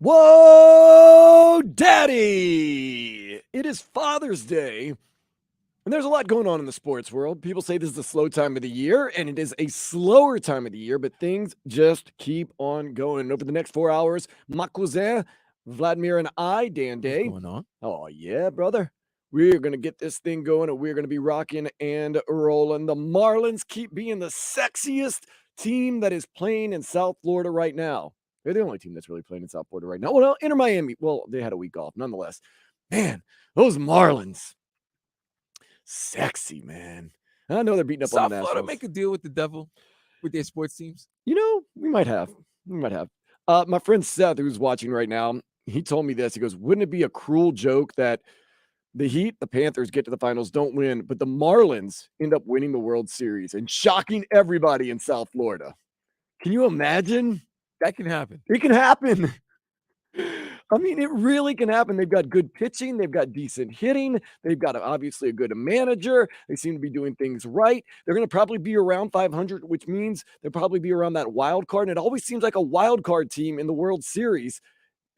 Whoa, Daddy! It is Father's Day, and there's a lot going on in the sports world. People say this is a slow time of the year, and it is a slower time of the year, but things just keep on going. Over the next 4 hours, my cousin, Vladimir, and I, Dan What's Day. going on? Oh, yeah, brother. We're going to get this thing going, and we're going to be rocking and rolling. The Marlins keep being the sexiest team that is playing in South Florida right now. They're the only team that's really playing in South Florida right now. Well, Inter Miami. Well, they had a week off, nonetheless. Man, those Marlins, sexy, man. I know they're beating up on the South Florida Nationals. make a deal with the devil with their sports teams. We might have. We might have. My friend Seth, who's watching right now, he told me this. He goes, "Wouldn't it be a cruel joke that the Heat, the Panthers get to the finals, don't win, but the Marlins end up winning the World Series and shocking everybody in South Florida?" Can you imagine? That can happen. It can happen. I mean, it really can happen. They've got good pitching. They've got decent hitting. They've got obviously a good manager. They seem to be doing things right. They're going to probably be around 500, which means they'll probably be around that wild card. And it always seems like a wild card team in the World Series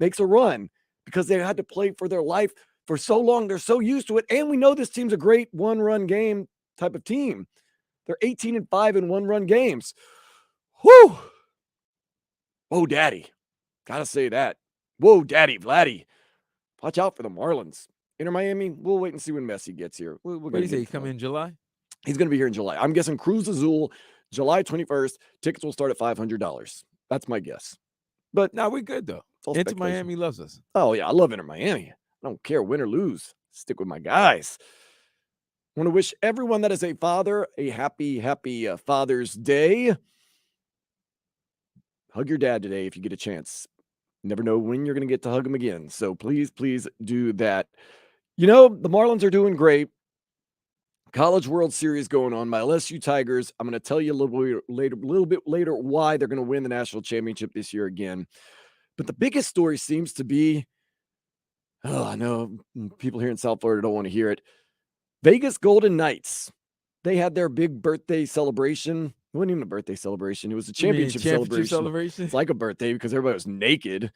makes a run because they had to play for their life for so long. They're so used to it. And we know this team's a great one-run game type of team. They're 18-5 in one-run games. Whew. Oh, Daddy. Gotta say that. Whoa, Daddy Vladdy. Watch out for the Marlins. Inter Miami, we'll wait and see when Messi gets here. We'll What do you say? He get come in July? He's going to be here in July. I'm guessing Cruz Azul, July 21st. Tickets will start at $500. That's my guess. But Now we're good though. it's all Inter speculation. Miami loves us. Oh, yeah. I love Inter Miami. I don't care win or lose. Stick with my guys. I want to wish everyone that is a father a happy Father's Day. Hug your dad today if you get a chance. Never know when you're going to get to hug him again. So please do that. The Marlins are doing great. College World Series going on. My LSU Tigers, I'm going to tell you a little bit later why they're going to win the national championship this year again. But the biggest story seems to be, I know people here in South Florida don't want to hear it. Vegas Golden Knights. They had their big birthday celebration. It wasn't even a birthday celebration. It was a championship celebration. It's like a birthday because everybody was naked.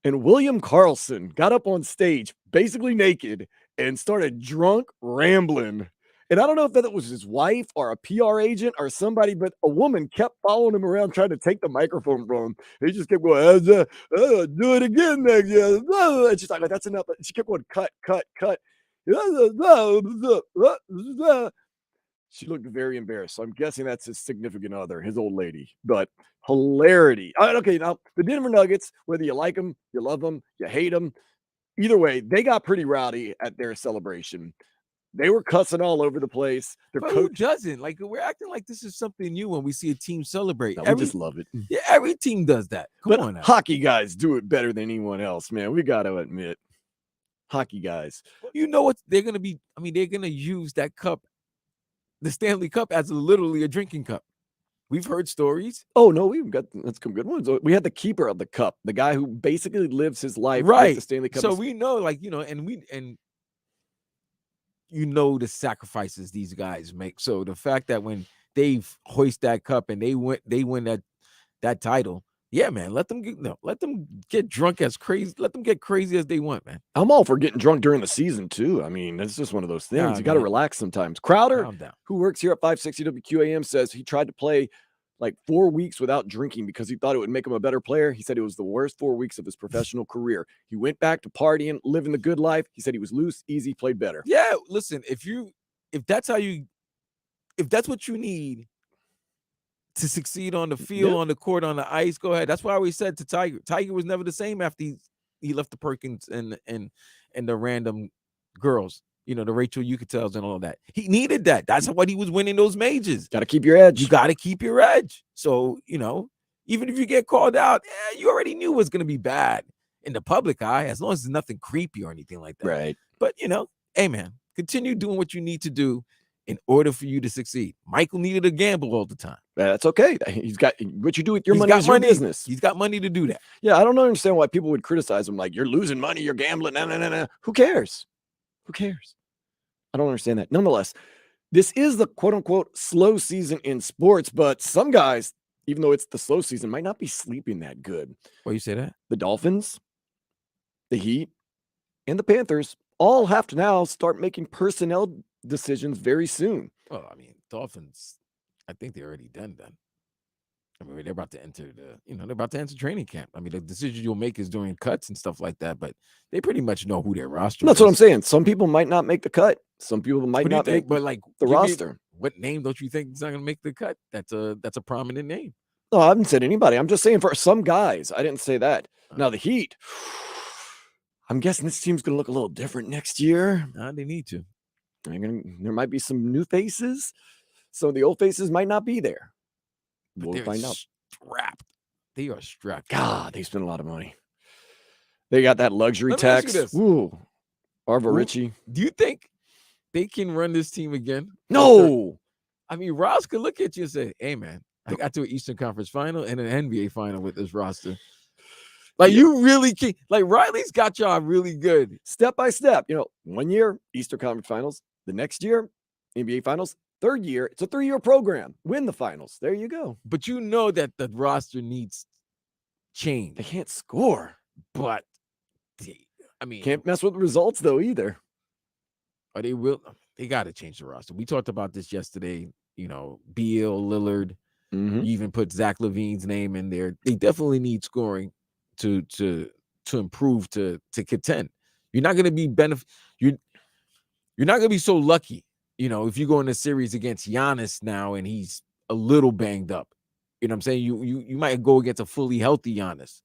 And William Karlsson got up on stage, basically naked, and started drunk rambling. And I don't know if that was his wife or a PR agent or somebody, but a woman kept following him around trying to take the microphone from him. He just kept going, do it again next year. And she's like, that's enough. She kept going, cut. She looked very embarrassed. So I'm guessing that's his significant other, his old lady. But hilarity. Okay, now the Denver Nuggets, whether you like them, you love them, you hate them, either way, they got pretty rowdy at their celebration. They were cussing all over the place. Their But who doesn't? Like we're acting like this is something new when we see a team celebrate. No, we just love it. Yeah, every team does that. Come on now. Hockey guys do it better than anyone else, man. We got to admit. Hockey guys. You know what they're going to be? I mean, they're going to use that cup, the Stanley Cup, as literally a drinking cup. We've heard stories. Oh, no, we've got some good ones. We had the keeper of the cup, the guy who basically lives his life with the Stanley Cup. So we know, and the sacrifices these guys make. So the fact that when they hoist that cup and they win that title, yeah, man, let them get drunk as crazy. Let them get crazy as they want, man. I'm all for getting drunk during the season too. I mean, it's just one of those things. You got to relax sometimes. Crowder, who works here at 560 WQAM, says he tried to play like 4 weeks without drinking because he thought it would make him a better player. He said it was the worst 4 weeks of his professional career. He went back to partying, living the good life. He said he was loose, easy, played better. Yeah, listen, if that's what you need to succeed on the field, on the court, on the ice, go ahead. That's why I always said to Tiger. Tiger was never the same after he left the Perkins and the random girls, the Rachel Yucatels and all of that. He needed that. That's what he was winning those majors. Got to keep your edge. You got to keep your edge. So, even if you get called out, you already knew it was going to be bad in the public eye, as long as there's nothing creepy or anything like that. Right. But, hey, man, continue doing what you need to do in order for you to succeed. Michael needed to gamble all the time. That's okay. He's got what you do with your money is your business. He's got money to do that. Yeah, I don't understand why people would criticize him like, you're losing money, you're gambling. No. Who cares? Who cares? I don't understand that. Nonetheless, this is the quote-unquote slow season in sports, but some guys, even though it's the slow season, might not be sleeping that good. Why you say that? The Dolphins, the Heat, and the Panthers all have to now start making personnel decisions very soon. Well, I mean, Dolphins, I think they're already done. I mean, they're about to enter they're about to enter training camp. I mean, the decision you'll make is doing cuts and stuff like that, but they pretty much know who their roster That's is. what I'm saying. Some people might not make the cut. Some people might What do you not make think? But like the give me- roster. what name don't you think is not going to make the cut? That's a prominent name. No, I haven't said anybody. I'm just saying for some guys. I didn't say that. Now the Heat, I'm guessing this team's going to look a little different next year. They need to. There might be some new faces. So the old faces might not be there. But We'll they're find out. strapped. They are strapped. God, they spend a lot of money. They got that luxury Let me ask you tax. this. Ooh, Arva Who- Ritchie. Do you think they can run this team again? No. I mean, Ross could look at you and say, "Hey, man, I got to an Eastern Conference final and an NBA final with this roster. Like, you really can. Like, Riley's got y'all really good. Step by step. 1 year, Eastern Conference Finals. The next year, NBA Finals. Third year, it's a 3-year program. Win the finals. There you go. But you know that the roster needs change. They can't score. But, Can't mess with the results, though, either. Or they got to change the roster. We talked about this yesterday. Beal, Lillard. Mhm. You even put Zach LaVine's name in there. They definitely need scoring to improve to contend. You're not going to be you're not going to be so lucky, if you go in a series against Giannis now and he's a little banged up. You know what I'm saying? You might go against a fully healthy Giannis.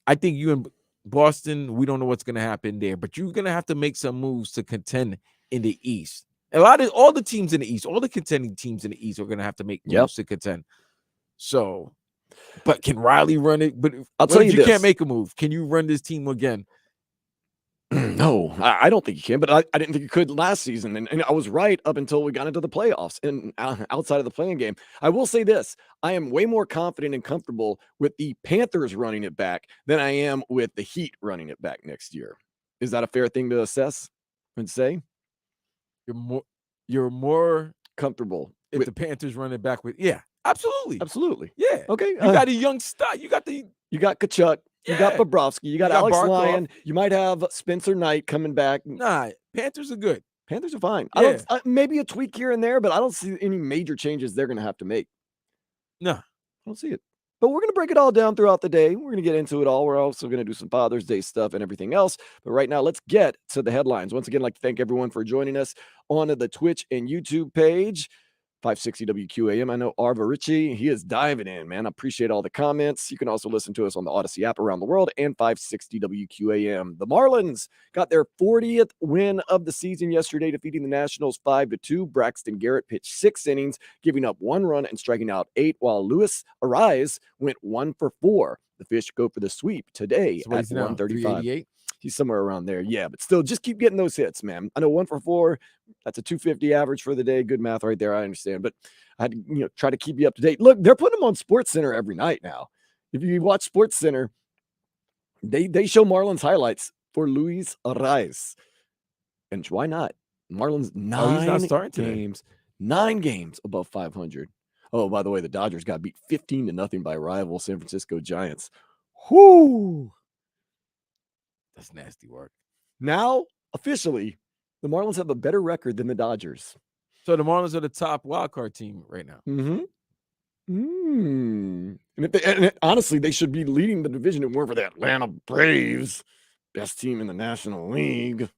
I think you in Boston, we don't know what's going to happen there, but you're going to have to make some moves to contend in the East. All the teams in the East, all the contending teams in the East are going to have to make moves to contend. So, but can Riley run it? But I'll tell you you this. can't make a move. Can you run this team again? No, I don't think you can, but I didn't think you could last season. And I was right up until we got into the playoffs and outside of the playing game. I will say this. I am way more confident and comfortable with the Panthers running it back than I am with the Heat running it back next year. Is that a fair thing to assess and say? You're more comfortable if with the Panthers run it back with. Yeah, absolutely. Absolutely. Yeah. Okay. You got a young star. You got Kachuk. You got Bobrovsky. You got Alex Barkov. Lyon. You might have Spencer Knight coming back. Nah, Panthers are good. Panthers are fine. Yeah. Maybe a tweak here and there, but I don't see any major changes they're going to have to make. No. I don't see it. But we're going to break it all down throughout the day. We're going to get into it all. We're also going to do some Father's Day stuff and everything else. But right now, let's get to the headlines. Once again, I'd like to thank everyone for joining us on the Twitch and YouTube page. 560 WQAM. I know Arva Ritchie, he is diving in, man. I appreciate all the comments. You can also listen to us on the Odyssey app around the world and 560 WQAM. The Marlins got their 40th win of the season yesterday, defeating the Nationals 5-2. Braxton Garrett pitched 6 innings, giving up 1 run and striking out 8, while Luis Ariz went 1 for 4. The Fish go for the sweep today at 135. He's somewhere around there. Yeah, but still, just keep getting those hits, man. I know 1 for 4. That's a 250 average for the day. Good math right there. I understand. But I had to, try to keep you up to date. Look, they're putting them on Sports Center every night now. If you watch Sports Center, they show Marlins highlights for Luis Ariz. And why not? Marlins 9 games above 500. Oh, by the way, the Dodgers got beat 15-0 by rival San Francisco Giants. Whoo! That's nasty work. Now, officially, the Marlins have a better record than the Dodgers. So the Marlins are the top wildcard team right now. And honestly, they should be leading the division if it weren't for the Atlanta Braves, best team in the National League.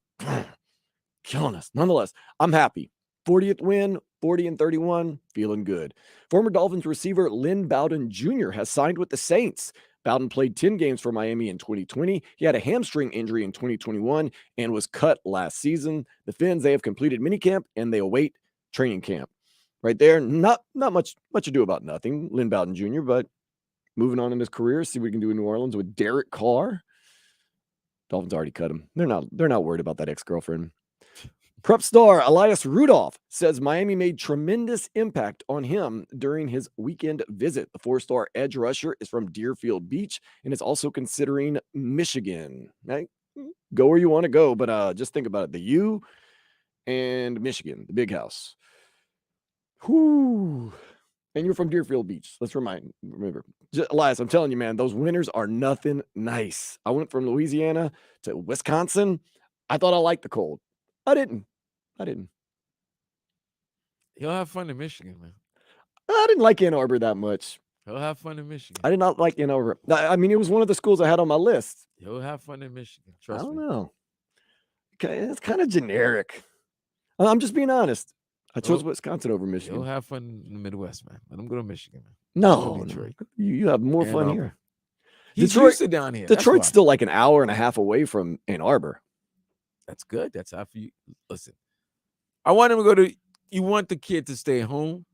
Killing us. Nonetheless, I'm happy. 40th win, 40-31, feeling good. Former Dolphins receiver Lynn Bowden Jr. has signed with the Saints. Bowden played 10 games for Miami in 2020. He had a hamstring injury in 2021 and was cut last season. The Fins, they have completed minicamp and they await training camp. Right there, not much ado about nothing, Lynn Bowden Jr., but moving on in his career, see what we can do in New Orleans with Derek Carr. Dolphins already cut him. They're not worried about that ex-girlfriend. Prep star Elias Rudolph says Miami made tremendous impact on him during his weekend visit. The 4-star edge rusher is from Deerfield Beach and is also considering Michigan. Right? Go where you want to go, but just think about it. The U and Michigan, the big house. Whoo. And you're from Deerfield Beach. Let's remember. Elias, I'm telling you, man, those winters are nothing nice. I went from Louisiana to Wisconsin. I thought I liked the cold. I didn't. He'll have fun in Michigan, man. I didn't like Ann Arbor that much. He'll have fun in Michigan. I did not like Ann Arbor. I mean, it was one of the schools I had on my list. He'll have fun in Michigan. I Trust don't me. know. Okay, it's kind of generic. I'm just being honest. I chose Wisconsin over Michigan. He'll have fun in the Midwest, man. Let him go to Michigan, man. No, Detroit. You have more fun here. He's used to down here. Detroit's still like an hour and a half away from Ann Arbor. That's good. That's how you listen. I want him to go to. You want the kid to stay home,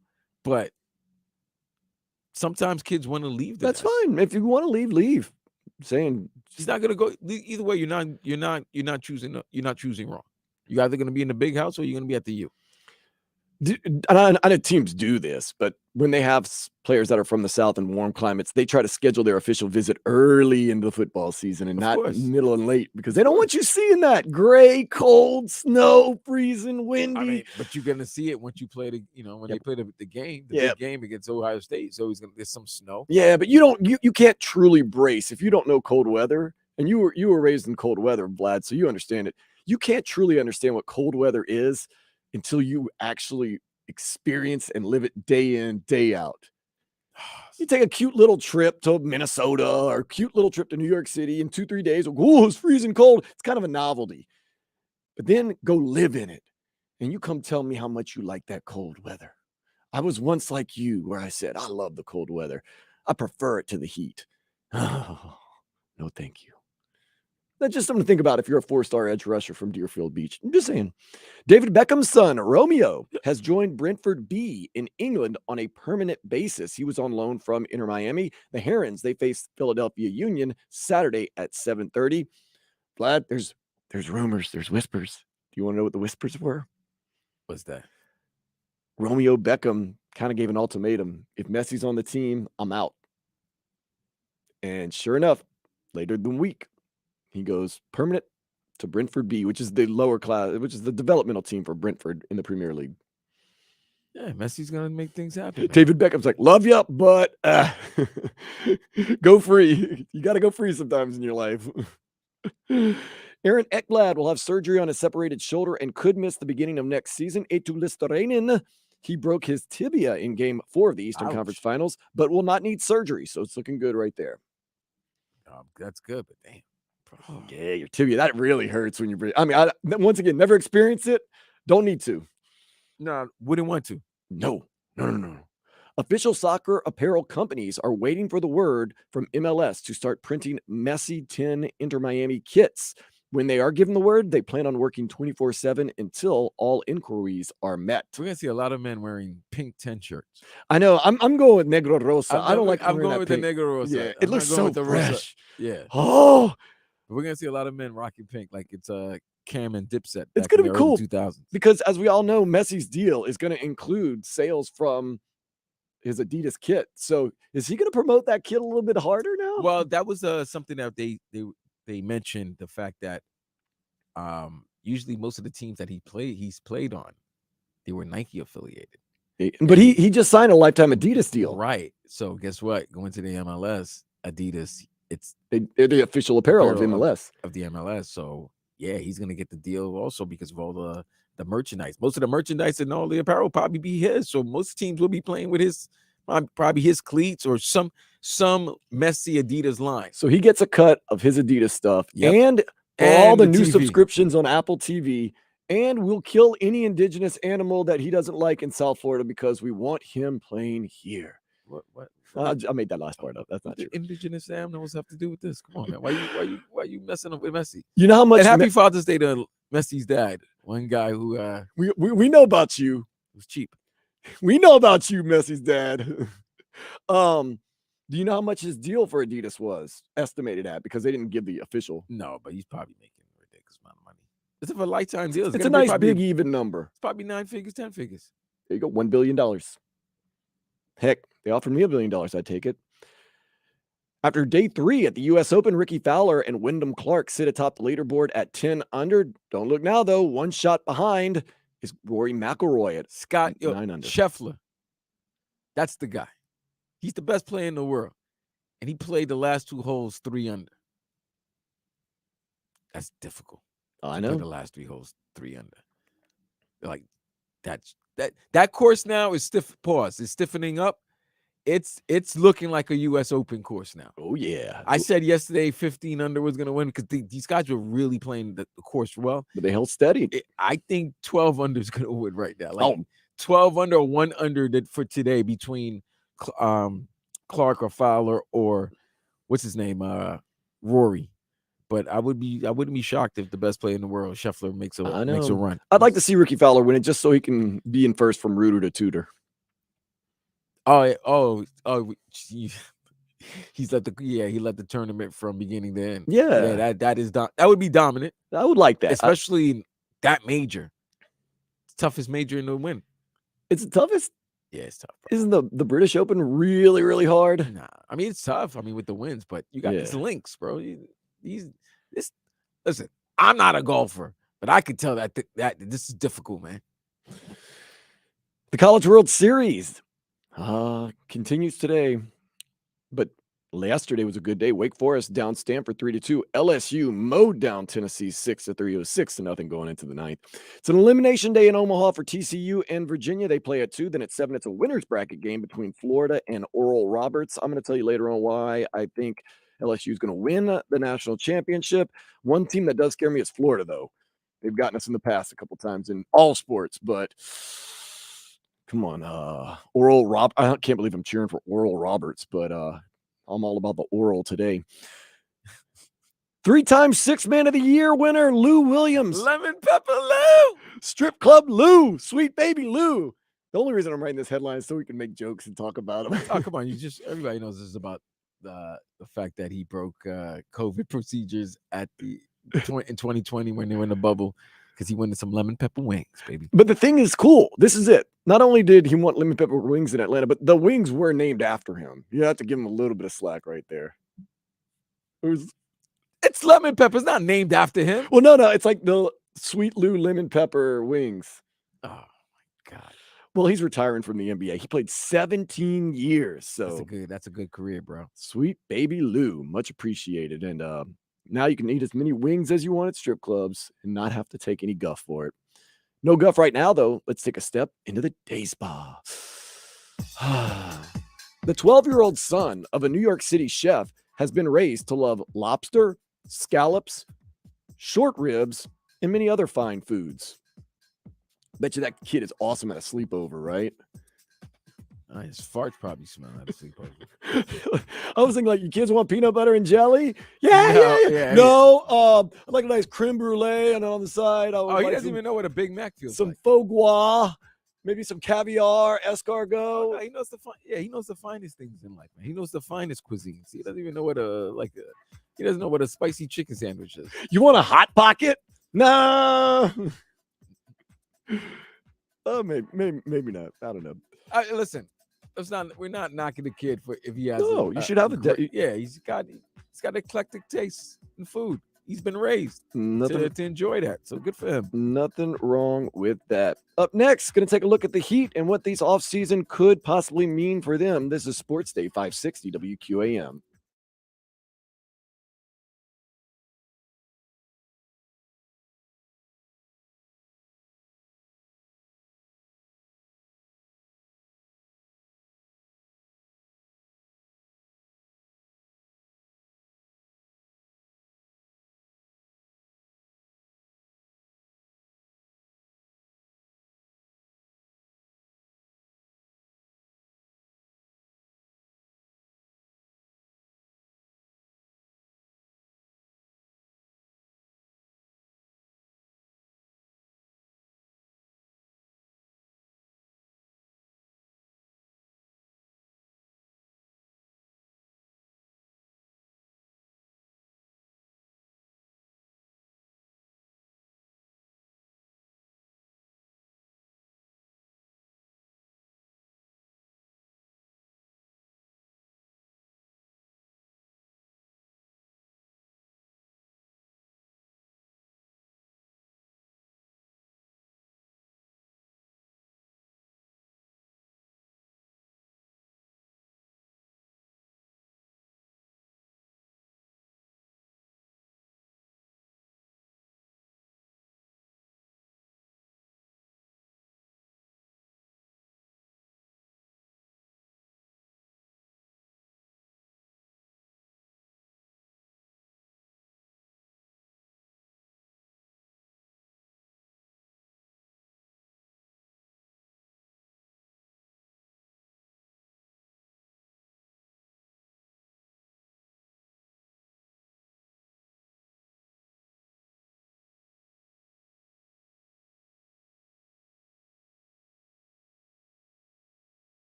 but sometimes kids want to leave. That's fine. If you want to leave, leave. I'm saying he's not gonna go either way. You're not choosing wrong. You're either gonna be in the big house or you're gonna be at the U. I know teams do this, but when they have players that are from the South and warm climates, they try to schedule their official visit early into the football season and not middle and late because they don't want you seeing that gray, cold, snow, freezing, windy. I mean, but you're gonna see it once you play the, when they play the game, big game against Ohio State. So there's some snow. Yeah, but you can't truly brace if you don't know cold weather. And you were raised in cold weather, Vlad, so you understand it. You can't truly understand what cold weather is until you actually experience and live it day in, day out. You take a cute little trip to Minnesota or a cute little trip to New York City in 2-3 days. Oh, it's freezing cold. It's kind of a novelty. But then go live in it. And you come tell me how much you like that cold weather. I was once like you where I said, I love the cold weather. I prefer it to the heat. Oh, no, thank you. That's just something to think about if you're a 4-star edge rusher from Deerfield Beach. I'm just saying. David Beckham's son, Romeo, has joined Brentford B in England on a permanent basis. He was on loan from Inter Miami. The Herons, they faced Philadelphia Union Saturday at 7:30. Vlad, there's rumors, there's whispers. Do you want to know what the whispers were? What's that? Romeo Beckham kind of gave an ultimatum. If Messi's on the team, I'm out. And sure enough, later in the week, he goes permanent to Brentford B, which is the lower class, which is the developmental team for Brentford in the Premier League. Yeah, Messi's going to make things happen. Man. David Beckham's like, love you, but go free. You got to go free sometimes in your life. Aaron Ekblad will have surgery on a separated shoulder and could miss the beginning of next season. Eetu Listerinen, he broke his tibia in Game 4 of the Eastern Conference Finals, but will not need surgery, so it's looking good right there. That's good, but damn. Oh, yeah, your tibia, that really hurts when you breathe. I mean, once again, never experienced it. Don't need to. No, wouldn't want to. No. Official soccer apparel companies are waiting for the word from MLS to start printing Messi 10 Inter Miami kits. When they are given the word, they plan on working 24/7 until all inquiries are met. We're going to see a lot of men wearing pink 10 shirts. I know. I'm going with Negro Rosa. I don't like I'm going with pink. the Negro Rosa. Yeah, it looks so fresh. Yeah. Oh, we're going to see a lot of men rocking pink like it's Cam and Dipset. It's going to be cool 2000s. Because as we all know, Messi's deal is going to include sales from his Adidas kit. So is he going to promote that kit a little bit harder now? Well, that was something that they mentioned, the fact that usually most of the teams that he's played on, they were Nike affiliated. But he just signed a lifetime Adidas deal. Right. So guess what? Going to the MLS, Adidas, they're the official apparel of MLS. Of the MLS. So yeah, he's gonna get the deal also because of all the merchandise. Most of the merchandise and all the apparel will probably be his. So most teams will be playing with his probably his cleats or some Messi Adidas line. So he gets a cut of his Adidas stuff and all the new subscriptions on Apple TV. And we'll kill any indigenous animal that he doesn't like in South Florida because we want him playing here. What? I made that last part up. That's not true. Indigenous animals have to do with this. Come on, man. Why you messing up with Messi? You know how much? And happy Father's Day to Messi's dad. One guy who we know about you. It was cheap. We know about you, Messi's dad. Do you know how much his deal for Adidas was estimated at? Because they didn't give the official. No, but he's probably making a ridiculous amount of money. It's a lifetime deal. It's a nice big even number. It's probably 9 figures, 10 figures. There you go, $1 billion. Heck, they offered me $1 billion. I'd take it. After day 3 at the U.S. Open, Ricky Fowler and Wyndham Clark sit atop the leaderboard at 10 under. Don't look now, though. One shot behind is Rory McIlroy at Scott 9 under. Scheffler. That's the guy. He's the best player in the world. And he played the last 2 holes 3 under. That's difficult. I To play the know. last 3 holes 3 under. Like that course now is stiff. Pause. It's stiffening up. It's looking like a U.S. Open course now. Oh yeah. I said yesterday 15 under was going to win because these guys were really playing the course well. But they held steady. I think 12 under is going to win right now. Like Oh, 12 under or 1 under for today between Clark or Fowler or what's his name, Rory. But I wouldn't be shocked if the best player in the world, Scheffler, makes a run. I'd like to see Ricky Fowler win it just so he can be in first from Rooter to Tudor. He let the tournament from beginning to end. Yeah. That would be dominant. I would like that. Especially that major. It's toughest major in the win. It's the toughest? Yeah, it's tough. Bro. Isn't the British Open really, really hard? Nah. I mean, it's tough. I mean, with the wins, but you got these links, bro. Listen, I'm not a golfer, but I can tell that this is difficult, man. The College World Series continues today, but yesterday was a good day. Wake Forest down Stanford 3-2. LSU mowed down Tennessee 6-3. It was 6-0 going into the ninth. It's an elimination day in Omaha for TCU and Virginia. They play at 2. Then at 7, it's a winner's bracket game between Florida and Oral Roberts. I'm going to tell you later on why I think LSU is going to win the national championship. One team that does scare me is Florida, though. They've gotten us in the past a couple times in all sports, but come on, Oral Rob. I can't believe I'm cheering for Oral Roberts, but I'm all about the oral today. 3-time Sixth Man of the Year winner, Lou Williams. Lemon Pepper Lou. Strip Club Lou. Sweet baby Lou. The only reason I'm writing this headline is so we can make jokes and talk about him. Oh, come on. Everybody knows this is about the fact that he broke COVID procedures in 2020 when they were in the bubble because he wanted some lemon pepper wings, baby. But the thing is cool. This is it. Not only did he want lemon pepper wings in Atlanta, but the wings were named after him. You have to give him a little bit of slack right there. It's lemon pepper. It's not named after him. Well, no. It's like the Sweet Lou lemon pepper wings. Oh, my God. Well, he's retiring from the NBA. He played 17 years. So that's a good career, bro. Sweet baby Lou. Much appreciated. And now you can eat as many wings as you want at strip clubs and not have to take any guff for it. No guff right now, though. Let's take a step into the day spa. The 12-year-old son of a New York City chef has been raised to love lobster, scallops, short ribs, and many other fine foods. Bet you that kid is awesome at a sleepover, right? His farts probably smell at a sleepover. I was thinking, like, you kids want peanut butter and jelly? Yeah. No, I'd like a nice creme brulee, and on the side, he doesn't even know what a Big Mac feels like. Some faux gras, maybe some caviar, escargot. Oh, no, he knows he knows the finest things in life, man. He knows the finest cuisines. He doesn't even know what he doesn't know what a spicy chicken sandwich is. You want a hot pocket? No. Oh, maybe not. I don't know. Listen, we're not knocking the kid for if he has. No, you should have he's got eclectic tastes in food. He's been raised to enjoy that. So good for him. Nothing wrong with that. Up next, going to take a look at the Heat and what these offseason could possibly mean for them. This is Sports Day 560 WQAM.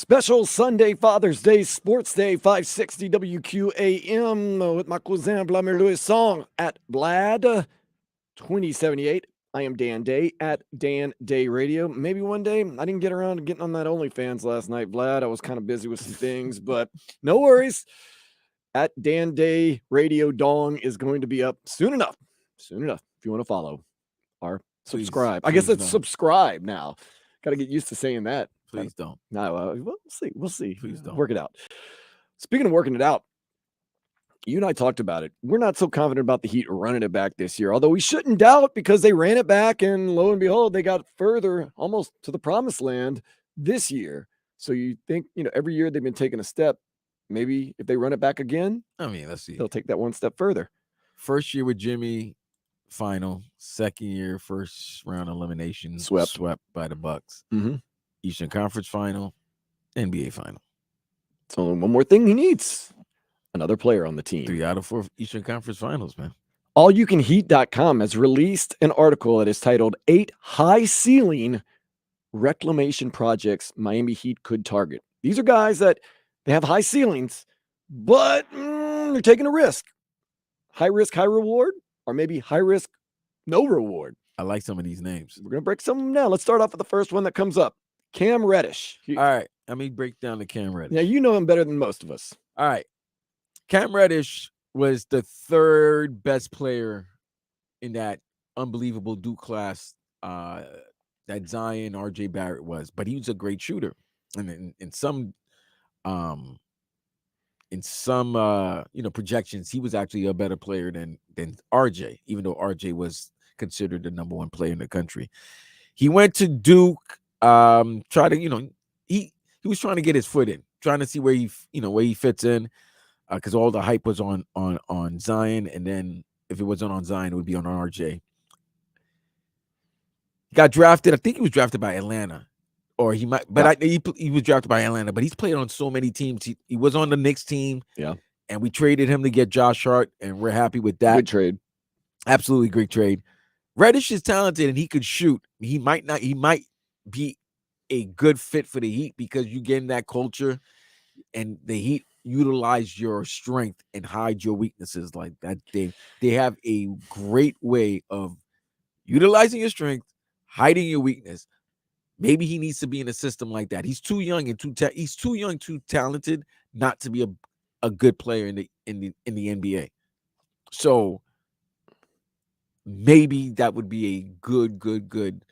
Special Sunday Father's Day Sports Day 560 WQAM with my cousin Vladimir Louis song at Vlad 2078. I am Dan Day at Dan Day Radio. Maybe one day. I didn't get around to getting on that OnlyFans last night, Vlad. I was kind of busy with some things, but no worries. At Dan Day Radio Dong is going to be up soon enough. Soon enough. If you want to follow or subscribe. I guess it's subscribe now. Got to get used to saying that. Please don't. No, we'll see. We'll see. Please don't. Work it out. Speaking of working it out, you and I talked about it. We're not so confident about the Heat running it back this year, although we shouldn't doubt because they ran it back and lo and behold, they got further almost to the promised land this year. So you think, every year they've been taking a step. Maybe if they run it back again, let's see. They'll take that one step further. First year with Jimmy, final. Second year, first round elimination, swept by the Bucks. Mm-hmm. Eastern Conference final, NBA final. So one more thing he needs. Another player on the team. 3 out of 4 Eastern Conference finals, man. AllYouCanHeat.com has released an article that is titled 8 High Ceiling Reclamation Projects Miami Heat Could Target. These are guys that they have high ceilings, but they're taking a risk. High risk, high reward, or maybe high risk, no reward. I like some of these names. We're going to break some of them now. Let's start off with the first one that comes up. Cam Reddish. All right. Let me break down the Cam Reddish. Yeah, you know him better than most of us. All right. Cam Reddish was the 3rd best player in that unbelievable Duke class that Zion, RJ Barrett was, but he was a great shooter. And in some projections, he was actually a better player than RJ, even though RJ was considered the number 1 player in the country. He went to Duke, he was trying to get his foot in, trying to see where he fits in. Because all the hype was on Zion, and then if it wasn't on Zion, it would be on RJ. He got drafted. I think he was drafted by Atlanta, or he might. But he was drafted by Atlanta. But he's played on so many teams. He was on the Knicks team. Yeah, and we traded him to get Josh Hart, and we're happy with that. Good trade. Absolutely great trade. Reddish is talented, and he could shoot. He might be a good fit for the Heat because you get in that culture, and the Heat utilize your strength and hide your weaknesses like that. They have a great way of utilizing your strength, hiding your weakness. Maybe he needs to be in a system like that. He's too young and too talented not to be a good player in the NBA. So maybe that would be a good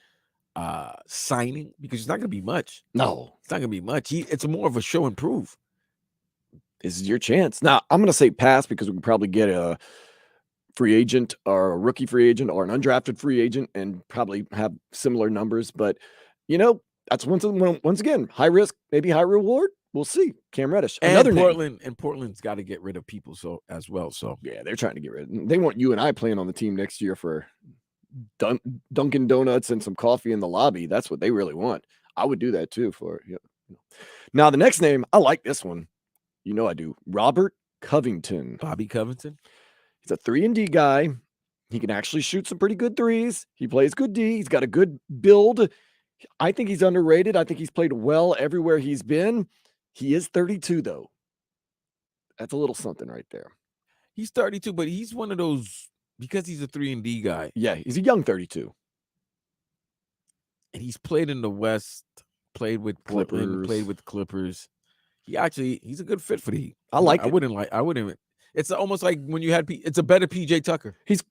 signing because it's not going to be much. No, it's not going to be much. It's more of a show and prove. This is your chance. Now, I'm going to say pass because we can probably get a free agent or a rookie free agent or an undrafted free agent and probably have similar numbers. But, that's once again, high risk, maybe high reward. We'll see. Cam Reddish. Another Portland's got to get rid of people as well. So, yeah, they're trying to get rid of. They want you and I playing on the team next year for Dunkin' Donuts and some coffee in the lobby. That's what they really want. I would do that too for you. Now, the next name, I like this one. I do. Robert Covington. Bobby Covington. He's a 3-and-D guy. He can actually shoot some pretty good threes. He plays good D. He's got a good build. I think he's underrated. I think he's played well everywhere he's been. He is 32, though. That's a little something right there. He's 32, but he's one of those, because he's a 3-and-D guy. Yeah, he's a young 32. And he's played in the West, played with Portland, played with the Clippers. He's a good fit for the Heat. I wouldn't. It's almost like when you had it's a better PJ Tucker. He's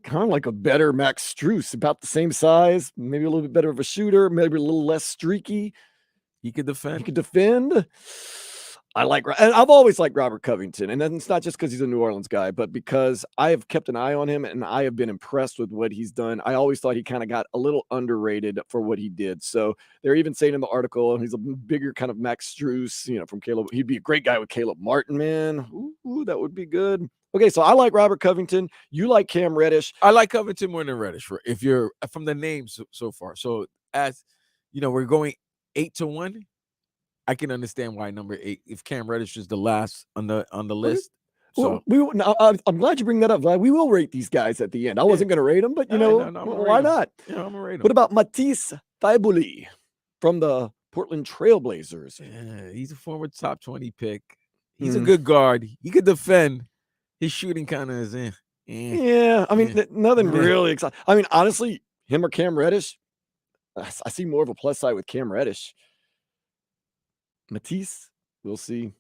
kind of like a better Max Strus, about the same size, maybe a little bit better of a shooter, maybe a little less streaky. He could defend. I've always liked Robert Covington, and it's not just because he's a New Orleans guy, but because I have kept an eye on him and I have been impressed with what he's done. I always thought he kind of got a little underrated for what he did. So they're even saying in the article, he's a bigger kind of Max Strus, from Caleb. He'd be a great guy with Caleb Martin, man. Ooh, that would be good. Okay, so I like Robert Covington. You like Cam Reddish. I like Covington more than Reddish, if you're from the names so far. So as we're going 8-1. I can understand why number 8, if Cam Reddish is the last on the list. So I'm glad you bring that up, Vlad. We will rate these guys at the end. I wasn't going to rate them, but why not? Yeah, I'm gonna rate him. What about Matisse Thybulle from the Portland Trailblazers. Yeah, he's a former top 20 pick. He's a Mm. good guard. He could defend. His shooting kind of is Yeah, I mean, nothing Meh. really exciting. I mean, honestly, him or Cam Reddish, I see more of a plus side with Cam Reddish. Matisse, we'll see.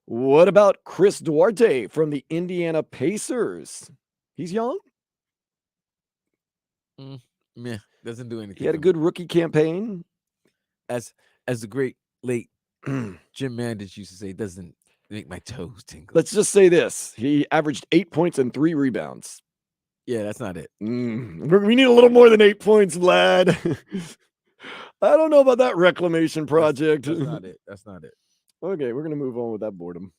What about Chris Duarte from the Indiana Pacers? He's young. Meh. Doesn't do anything. He had a for me. good rookie campaign. As the great late Jim Mandich used to say, doesn't make my toes tingle. Let's just say this. He averaged 8 points and 3 rebounds. Yeah, that's not it. We need a little more than 8 points, lad. I don't know about that reclamation project. That's not it. That's not it. Okay, we're going to move on with that boredom.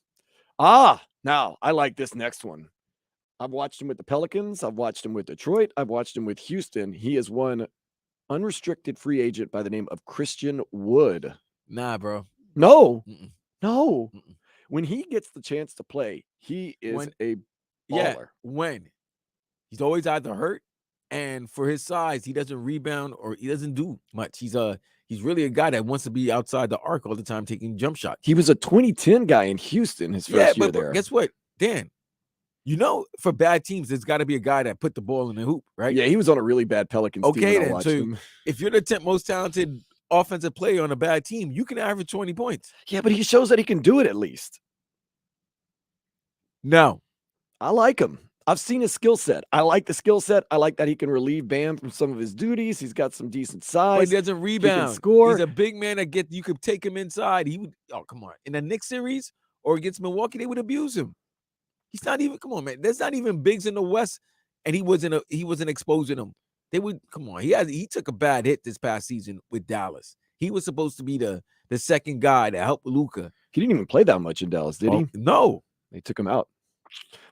Now I like this next one. I've watched him with the Pelicans. I've watched him with Detroit. I've watched him with Houston. He is one unrestricted free agent by the name of Christian Wood. Nah, bro. No. Mm-mm. No. Mm-mm. When he gets the chance to play, he is a baller. Yeah, when he's always either hurt, and for his size, he doesn't rebound or he doesn't do much. He's really a guy that wants to be outside the arc all the time, taking jump shots. He was a 2010 guy in Houston his first year there. But guess what, Dan? You know, for bad teams, there's got to be a guy that put the ball in the hoop, right? Yeah, he was on a really bad Pelicans team. Okay, when I then. watched So him. if you're the 10th most talented offensive player on a bad team, you can average 20 points. Yeah, but he shows that he can do it at least. No. I like him. I've seen his skill set. I like the skill set. I like that he can relieve Bam from some of his duties. He's got some decent size. But he doesn't rebound. He can score. He's a big man that you could take him inside. He would. Oh, come on. In the Knicks series or against Milwaukee, they would abuse him. He's not even. Come on, man. There's not even bigs in the West, and he wasn't exposing them. They would. Come on. He took a bad hit this past season with Dallas. He was supposed to be the second guy to help Luka. He didn't even play that much in Dallas, did he? No. They took him out.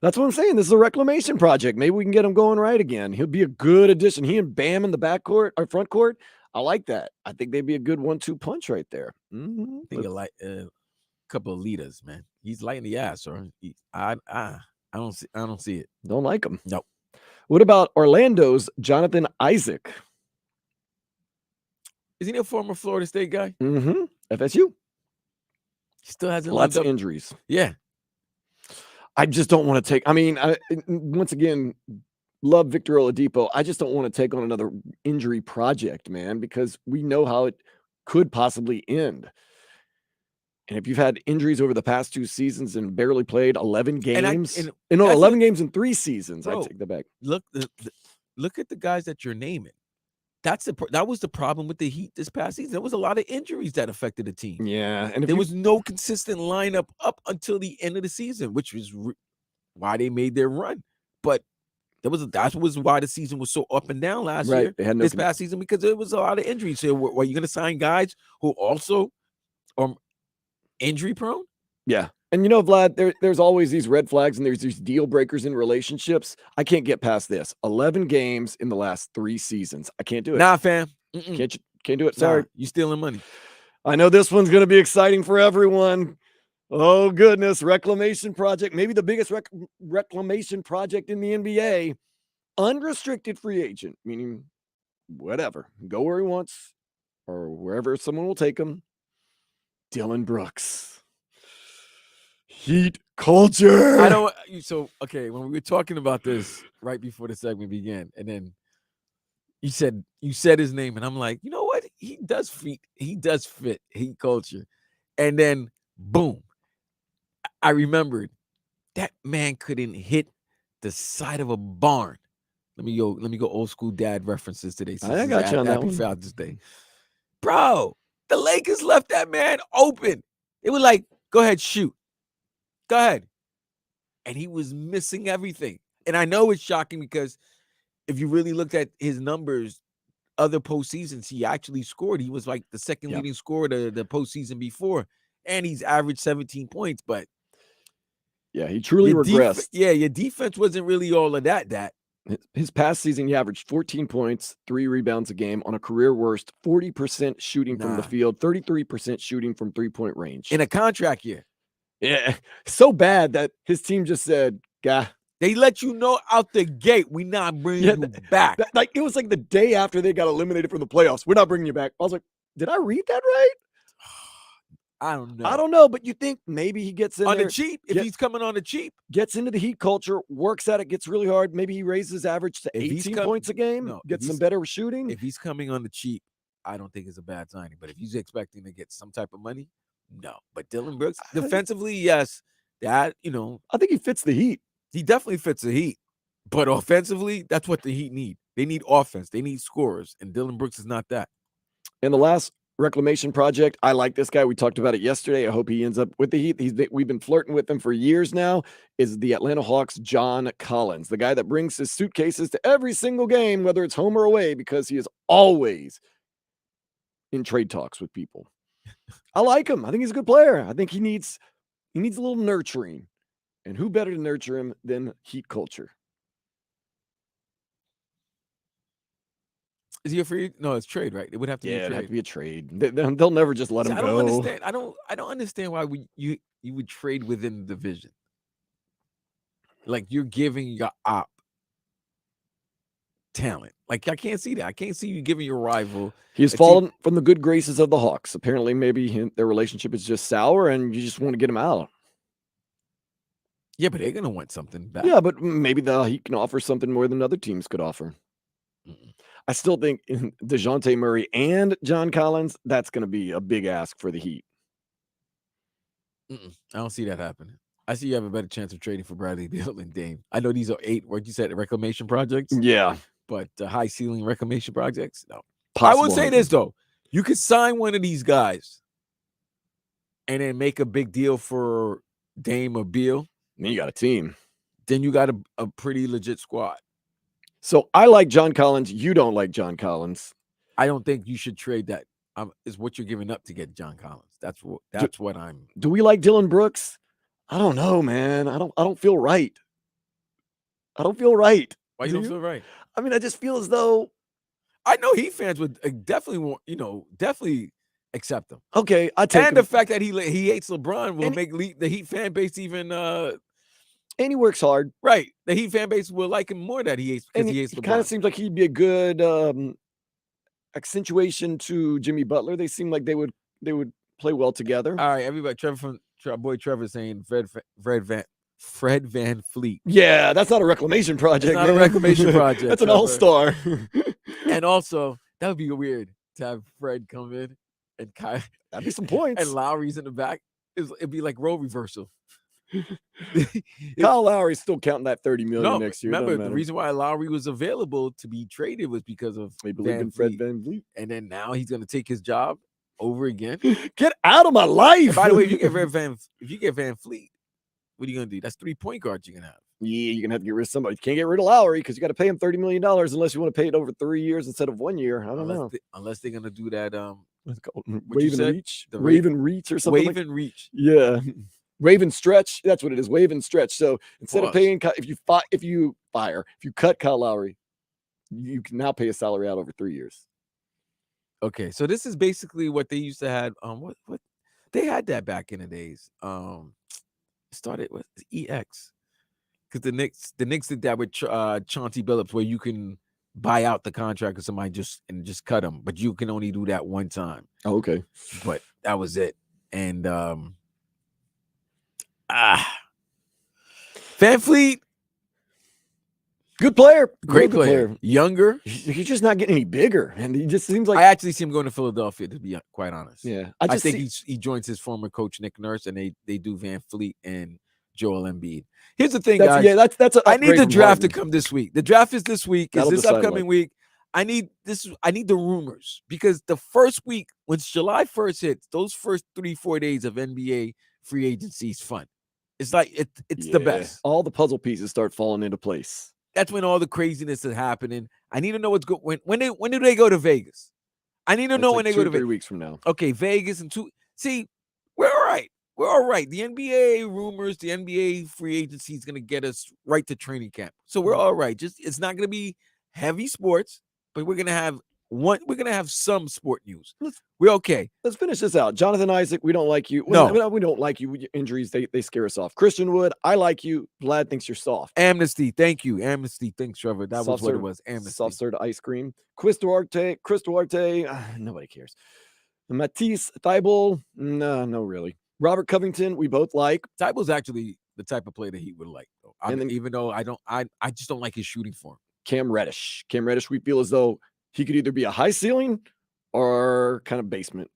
That's what I'm saying. This is a reclamation project. Maybe we can get him going right again. He'll be a good addition. He and Bam in the backcourt or front court. I like that. I think they'd be a good 1-2 punch right there. I think you like a couple of leaders, man. He's light in the ass, or I don't see it. Don't like him. No. What about Orlando's Jonathan Isaac? Isn't he a former Florida State guy? FSU. He still hasn't Lots of lived up. injuries. Yeah. I just don't want to take. I mean, once again, love Victor Oladipo. I just don't want to take on another injury project, man, because we know how it could possibly end. And if you've had injuries over the past 2 seasons and barely played 11 games, 11 games in 3 seasons, I take that back. Look at the guys that you're naming. That was the problem with the Heat this past season. There was a lot of injuries that affected the team. Yeah, and there was no consistent lineup up until the end of the season, which was why they made their run. But that was why the season was so up and down last year. They had this past season because there was a lot of injuries. So, were you going to sign guys who also are injury prone? Yeah. And Vlad, there's always these red flags and there's these deal breakers in relationships. I can't get past this. 11 games in the last 3 seasons. I can't do it. Nah, fam. Can't do it. Sorry. You stealing money. I know this one's going to be exciting for everyone. Oh, goodness. Reclamation project. Maybe the biggest reclamation project in the NBA. Unrestricted free agent, meaning whatever. Go where he wants or wherever someone will take him. Dylan Brooks. Heat culture. Okay, when we were talking about this right before the segment began, and then you said his name, and I'm like, you know what? He does fit heat culture. And then boom, I remembered that man couldn't hit the side of a barn. Let me go old school dad references today. I got you on that Happy one. Father's Day. Bro, the Lakers left that man open. It was like, go ahead, shoot. Go ahead. And he was missing everything. And I know it's shocking because if you really looked at his numbers, other postseasons, he actually scored. He was like the second leading scorer the postseason before. And he's averaged 17 points. But yeah, he truly regressed. Your defense wasn't really all of that. His past season, he averaged 14 points, 3 rebounds a game on a career worst, 40% shooting from the field, 33% shooting from 3-point range. In a contract year. Yeah, so bad that his team just said, "Gah." They let you know out the gate, we not bringing you back. It was like the day after they got eliminated from the playoffs. We're not bringing you back. I was like, Did I read that right? I don't know. I don't know, but you think maybe he gets in on there, the cheap, if he's coming on the cheap, gets into the Heat culture, works at it, gets really hard. Maybe he raises his average to 18 points a game, gets some better shooting. If he's coming on the cheap, I don't think it's a bad signing. But if he's expecting to get some type of money, no. But Dylan Brooks, defensively, yes, that I think he fits the Heat. He definitely fits the Heat. But offensively, that's what the Heat need. They need offense. They need scorers, and Dylan Brooks is not that. And the last reclamation project, I like this guy. We talked about it yesterday. I hope he ends up with the Heat. We've been flirting with him for years now. Is the Atlanta Hawks' John Collins, the guy that brings his suitcases to every single game, whether it's home or away, because he is always in trade talks with people. I like him. I think he's a good player. I think he needs a little nurturing. And who better to nurture him than Heat culture? Is he a free? No, it's trade, right? It would have to be a trade. It'd have to be a trade. They'll never just let him go. I don't understand. I don't understand why you would trade within the division. Like you're giving your op talent. Like I can't see that. I can't see you giving your rival. He's fallen from the good graces of the Hawks. Apparently, maybe their relationship is just sour, and you just want to get him out. Yeah, but they're gonna want something back. Yeah, but maybe the Heat can offer something more than other teams could offer. I still think DeJounte Murray and John Collins, that's going to be a big ask for the Heat. I don't see that happening. I see you have a better chance of trading for Bradley Beal than Dame. I know these are 8, what you said, reclamation projects. Yeah. But high ceiling reclamation projects, no. Possible. I would say this, though. You could sign one of these guys and then make a big deal for Dame or Beal. Then you got a team. Then you got a pretty legit squad. So I like John Collins. You don't like John Collins. I don't think you should trade that. Is what you're giving up to get John Collins. That's what I'm. Do we like Dylan Brooks? I don't know, man. I don't feel right. I don't feel right. Why you don't feel right? I mean, I just feel as though I know Heat fans would definitely want, definitely accept him. Okay, I take and him. The fact that he hates LeBron will make the Heat fan base even. And he works hard. Right. The Heat fan base will like him more that he hates because he hates LeBron. It kind of seems like he'd be a good accentuation to Jimmy Butler. They seem like they would play well together. All right, everybody. Our boy Trevor saying Fred Van Fleet. Yeah, that's not a reclamation project. It's not a reclamation project. That's an all-star. And also, that would be weird to have Fred come in and that'd be some points. And Lowry's in the back. It'd be like role reversal. Kyle Lowry's still counting that $30 million next year. Remember, the reason why Lowry was available to be traded was because of they believe in Fred Van Vliet. And then now he's going to take his job over again. Get out of my life! And by the way, if you get Van Fleet, what are you going to do? That's 3 point guards you're going to have. Yeah, you're going to have to get rid of somebody. You can't get rid of Lowry because you got to pay him $30 million unless you want to pay it over 3 years instead of 1 year. I don't know. Unless they're going to do that. What's it called? Wave and Reach? Raven Reach or something? Wave and Reach. Yeah. Wave and stretch. That's what it is. Wave and stretch. So instead of paying, if you cut Kyle Lowry, you can now pay a salary out over 3 years. Okay, so this is basically what they used to have. What they had that back in the days. Started with EX because the Knicks did that with Chauncey Billups, where you can buy out the contract of somebody just cut them, but you can only do that one time. Oh, okay, but that was it. And Van Fleet, good player, great player, younger. He's just not getting any bigger, and he just seems like I actually see him going to Philadelphia. To be quite honest, yeah, I think he joins his former coach Nick Nurse, and they do Van Fleet and Joel Embiid. Here's the thing, guys. Yeah, that's. I need the draft to come this week. The draft is this week. Is this upcoming week? I need the rumors because the first week, once July 1st hits, those first 3-4 days of NBA free agency is fun. It's like it's the best. All the puzzle pieces start falling into place. That's when all the craziness is happening. I need to know what's going. When do they go to Vegas? I need to know when they go to Vegas. 3 weeks from now. Okay, Vegas and 2. See, we're all right. We're all right. The NBA rumors, the NBA free agency is going to get us right to training camp. So we're all right. Just it's not going to be heavy sports, but we're going to have some sport news. We're okay. Let's finish this out. Jonathan Isaac, we don't like you. No, we don't like you. Injuries, they scare us off. Christian Wood, I like you. Vlad thinks you're soft. Amnesty, thank you. Amnesty, thanks, Trevor. That was what it was. Amnesty. Soft serve ice cream. Chris Duarte, nobody cares. Matisse Thibault, no, really. Robert Covington, we both like. Thibault's actually the type of player that he would like, though. And then Even though I just don't like his shooting form. Cam Reddish. Cam Reddish, we feel as though he could either be a high ceiling or kind of basement.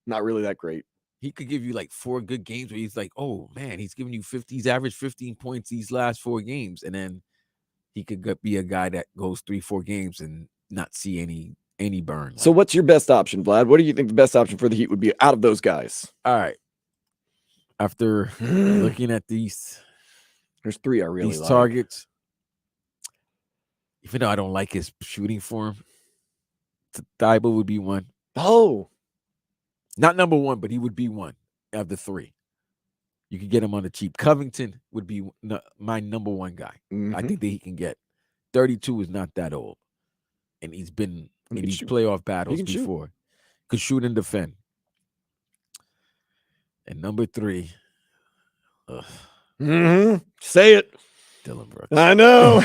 Not really that great. He could give you like 4 good games where he's like, oh man, he's giving you 50, he's averaged 15 points these last 4 games. And then he could be a guy that goes 3-4 games and not see any burn. So what's your best option, Vlad? What do you think the best option for the Heat would be out of those guys? All right. After looking at these, there's 3 I really like. Targets. Even though I don't like his shooting form, Thibault would be one. Oh. Not number 1, but he would be one of the 3. You could get him on the cheap. Covington would be my number 1 guy. I think that he can get. 32 is not that old. And he's been in these playoff battles before. Could shoot and defend. And number 3. Say it. Dillon Brooks. I know.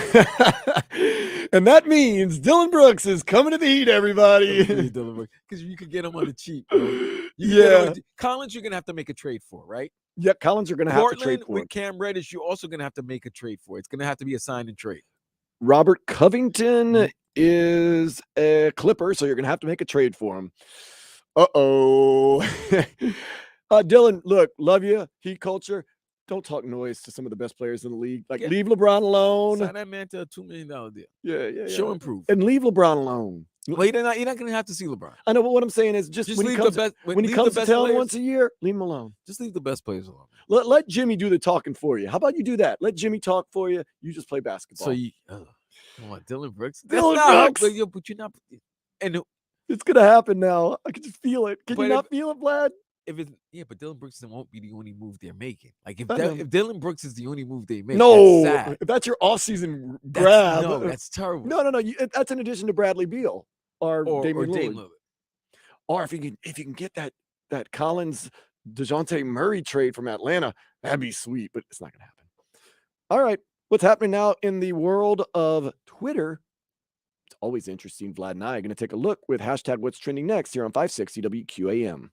And that means Dillon Brooks is coming to the Heat, everybody. Because you could get him on the cheap, bro. Collins, you're going to have to make a trade for, right? Yeah, Collins are going to have to trade for. With Cam Reddish, you're also going to have to make a trade for. It's going to have to be a sign and trade. Robert Covington is a Clipper, so you're going to have to make a trade for him. Uh-oh. Dylan, look, love you. Heat culture. Don't talk noise to some of the best players in the league. Like, leave LeBron alone. Sign that man to a $2 million deal. Yeah. Show and prove. And leave LeBron alone. Well, you're not going to have to see LeBron. I know, but what I'm saying is just when he comes to town once a year, leave him alone. Just leave the best players alone. Let Jimmy do the talking for you. How about you do that? Let Jimmy talk for you. You just play basketball. So you, come on, Dillon Brooks. Dillon Brooks. But you're not. And it's going to happen now. I can just feel it. Can you not feel it, Vlad? But Dillon Brooks won't be the only move they're making. Like if Dillon Brooks is the only move they make, no, that's sad. If that's your offseason grab, that's terrible. No, that's in addition to Bradley Beal or Damian Lillard. Or if you can get that Collins DeJounte Murray trade from Atlanta, that'd be sweet. But it's not going to happen. All right, what's happening now in the world of Twitter? It's always interesting. Vlad and I are going to take a look with hashtag What's Trending Next here on 560 WQAM.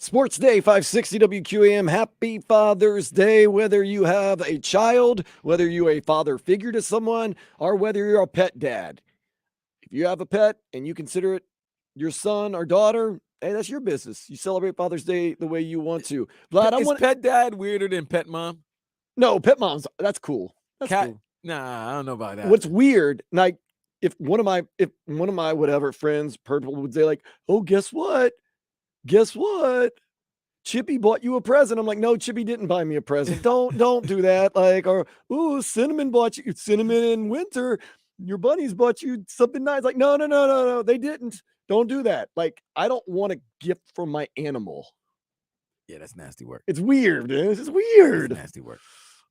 Sports Day 560 WQAM. Happy Father's Day. Whether you have a child, whether you're a father figure to someone, or whether you're a pet dad. If you have a pet and you consider it your son or daughter, hey, that's your business. You celebrate Father's Day the way you want to. Vlad, Is pet dad weirder than pet mom? No, pet moms. That's cool. That's Cat? cool. Nah, I don't know about that. What's weird, like if one of my whatever friends, purple would say like, "Oh, guess what? Guess what? Chippy bought you a present." I'm like, "No, Chippy didn't buy me a present. Don't do that." Like, or "Ooh, Cinnamon bought you cinnamon in winter. Your bunnies bought you something nice." Like, no, they didn't. Don't do that. Like, I don't want a gift from my animal. Yeah, that's nasty work. It's weird. Man. It's just weird. That's nasty work.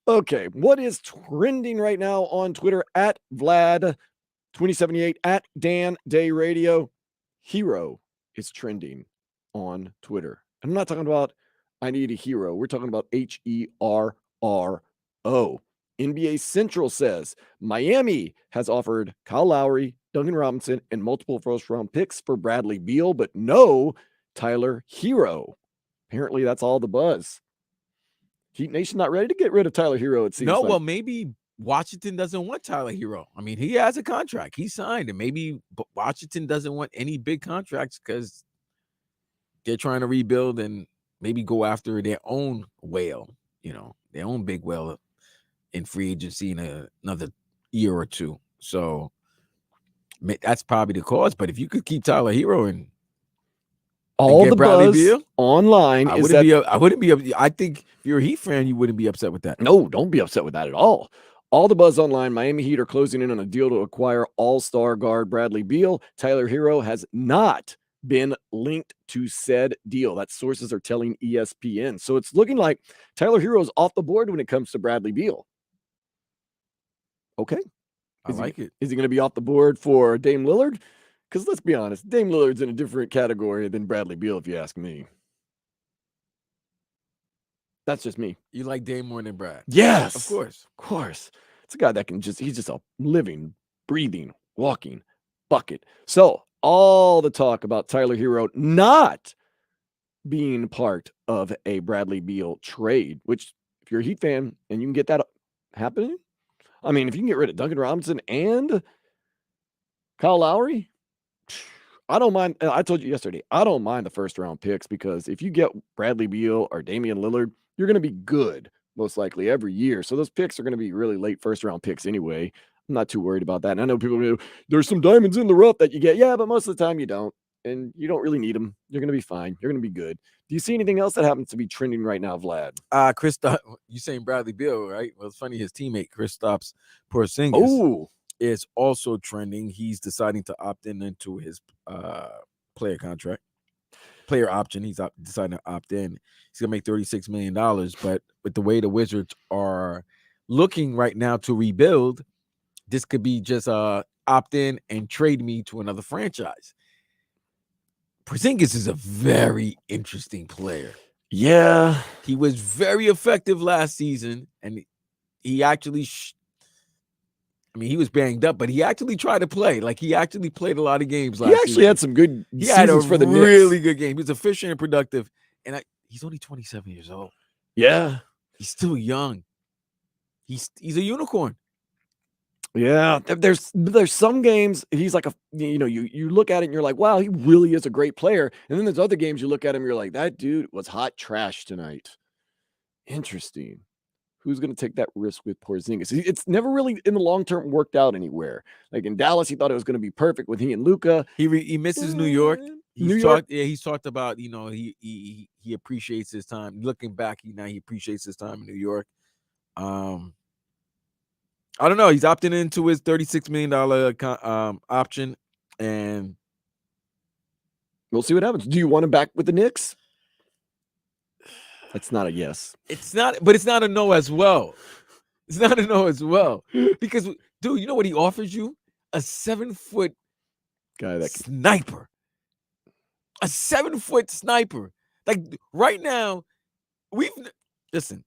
Okay, what is trending right now on Twitter at Vlad2078 at Dan Day Radio? Hero is trending on Twitter. I'm not talking about I need a hero. We're talking about HERRO. NBA Central says Miami has offered Kyle Lowry, Duncan Robinson, and multiple first-round picks for Bradley Beal, but no Tyler Hero. Apparently, that's all the buzz. Heat Nation not ready to get rid of Tyler Hero, it seems No, like. well, maybe Washington doesn't want Tyler Hero. I mean, he has a contract. He signed, and maybe Washington doesn't want any big contracts because they're trying to rebuild and maybe go after their own whale, their own big whale in free agency in another year or two. So that's probably the cause. But if you could keep Tyler Hero and all get the Bradley buzz Beal online I wouldn't be. I think if you're a Heat fan, you wouldn't be upset with that. No, don't be upset with that at all. All the buzz online, Miami Heat are closing in on a deal to acquire all-star guard Bradley Beal. Tyler Hero has not been linked to said deal. That sources are telling ESPN. So it's looking like Tyler Hero's off the board when it comes to Bradley Beal. Okay. I like it. Is he going to be off the board for Dame Lillard? Because let's be honest, Dame Lillard's in a different category than Bradley Beal, if you ask me. That's just me. You like Dame more than Brad? Yes. Of course. Of course. It's a guy that he's just a living, breathing, walking bucket. So all the talk about Tyler Hero not being part of a Bradley Beal trade, which if you're a Heat fan and you can get that happening, I mean, if you can get rid of Duncan Robinson and Kyle Lowry, I don't mind. I told you yesterday, I don't mind the first round picks because if you get Bradley Beal or Damian Lillard, you're going to be good most likely every year. So those picks are going to be really late first round picks anyway. I'm not too worried about that. And I know people go, there's some diamonds in the rough that you get. Yeah, but most of the time you don't. And you don't really need them. You're going to be fine. You're going to be good. Do you see anything else that happens to be trending right now, Vlad? You saying Bradley Beal, right? Well, it's funny. His teammate, Kristaps Porzingis, is also trending. He's deciding to opt into his player option. He's deciding to opt in. He's going to make $36 million. But with the way the Wizards are looking right now to rebuild, this could be just opt in and trade me to another franchise. Porzingis is a very interesting player. Yeah. He was very effective last season, and he actually he was banged up, but he actually tried to play. Like, he actually played a lot of games last season. He actually had some good seasons for the Knicks. Really good game. He was efficient and productive, and he's only 27 years old. Yeah. He's still young. He's a unicorn. Yeah, there's some games he's like you look at it and you're like, wow, he really is a great player. And then there's other games you look at him, you're like, that dude was hot trash tonight. Interesting. Who's going to take that risk with Porzingis? It's never really in the long term worked out anywhere. Like in Dallas, he thought it was going to be perfect with he and Luka. He misses New York. He's talked about he appreciates his time. Looking back, he appreciates his time in New York. I don't know. He's opting into his $36 million option, and we'll see what happens. Do you want him back with the Knicks? That's not a yes. It's not, but it's not a no as well. It's not a no as well. Because, dude, you know what he offers you? A 7-foot guy sniper. A 7-foot sniper. Like, right now, listen,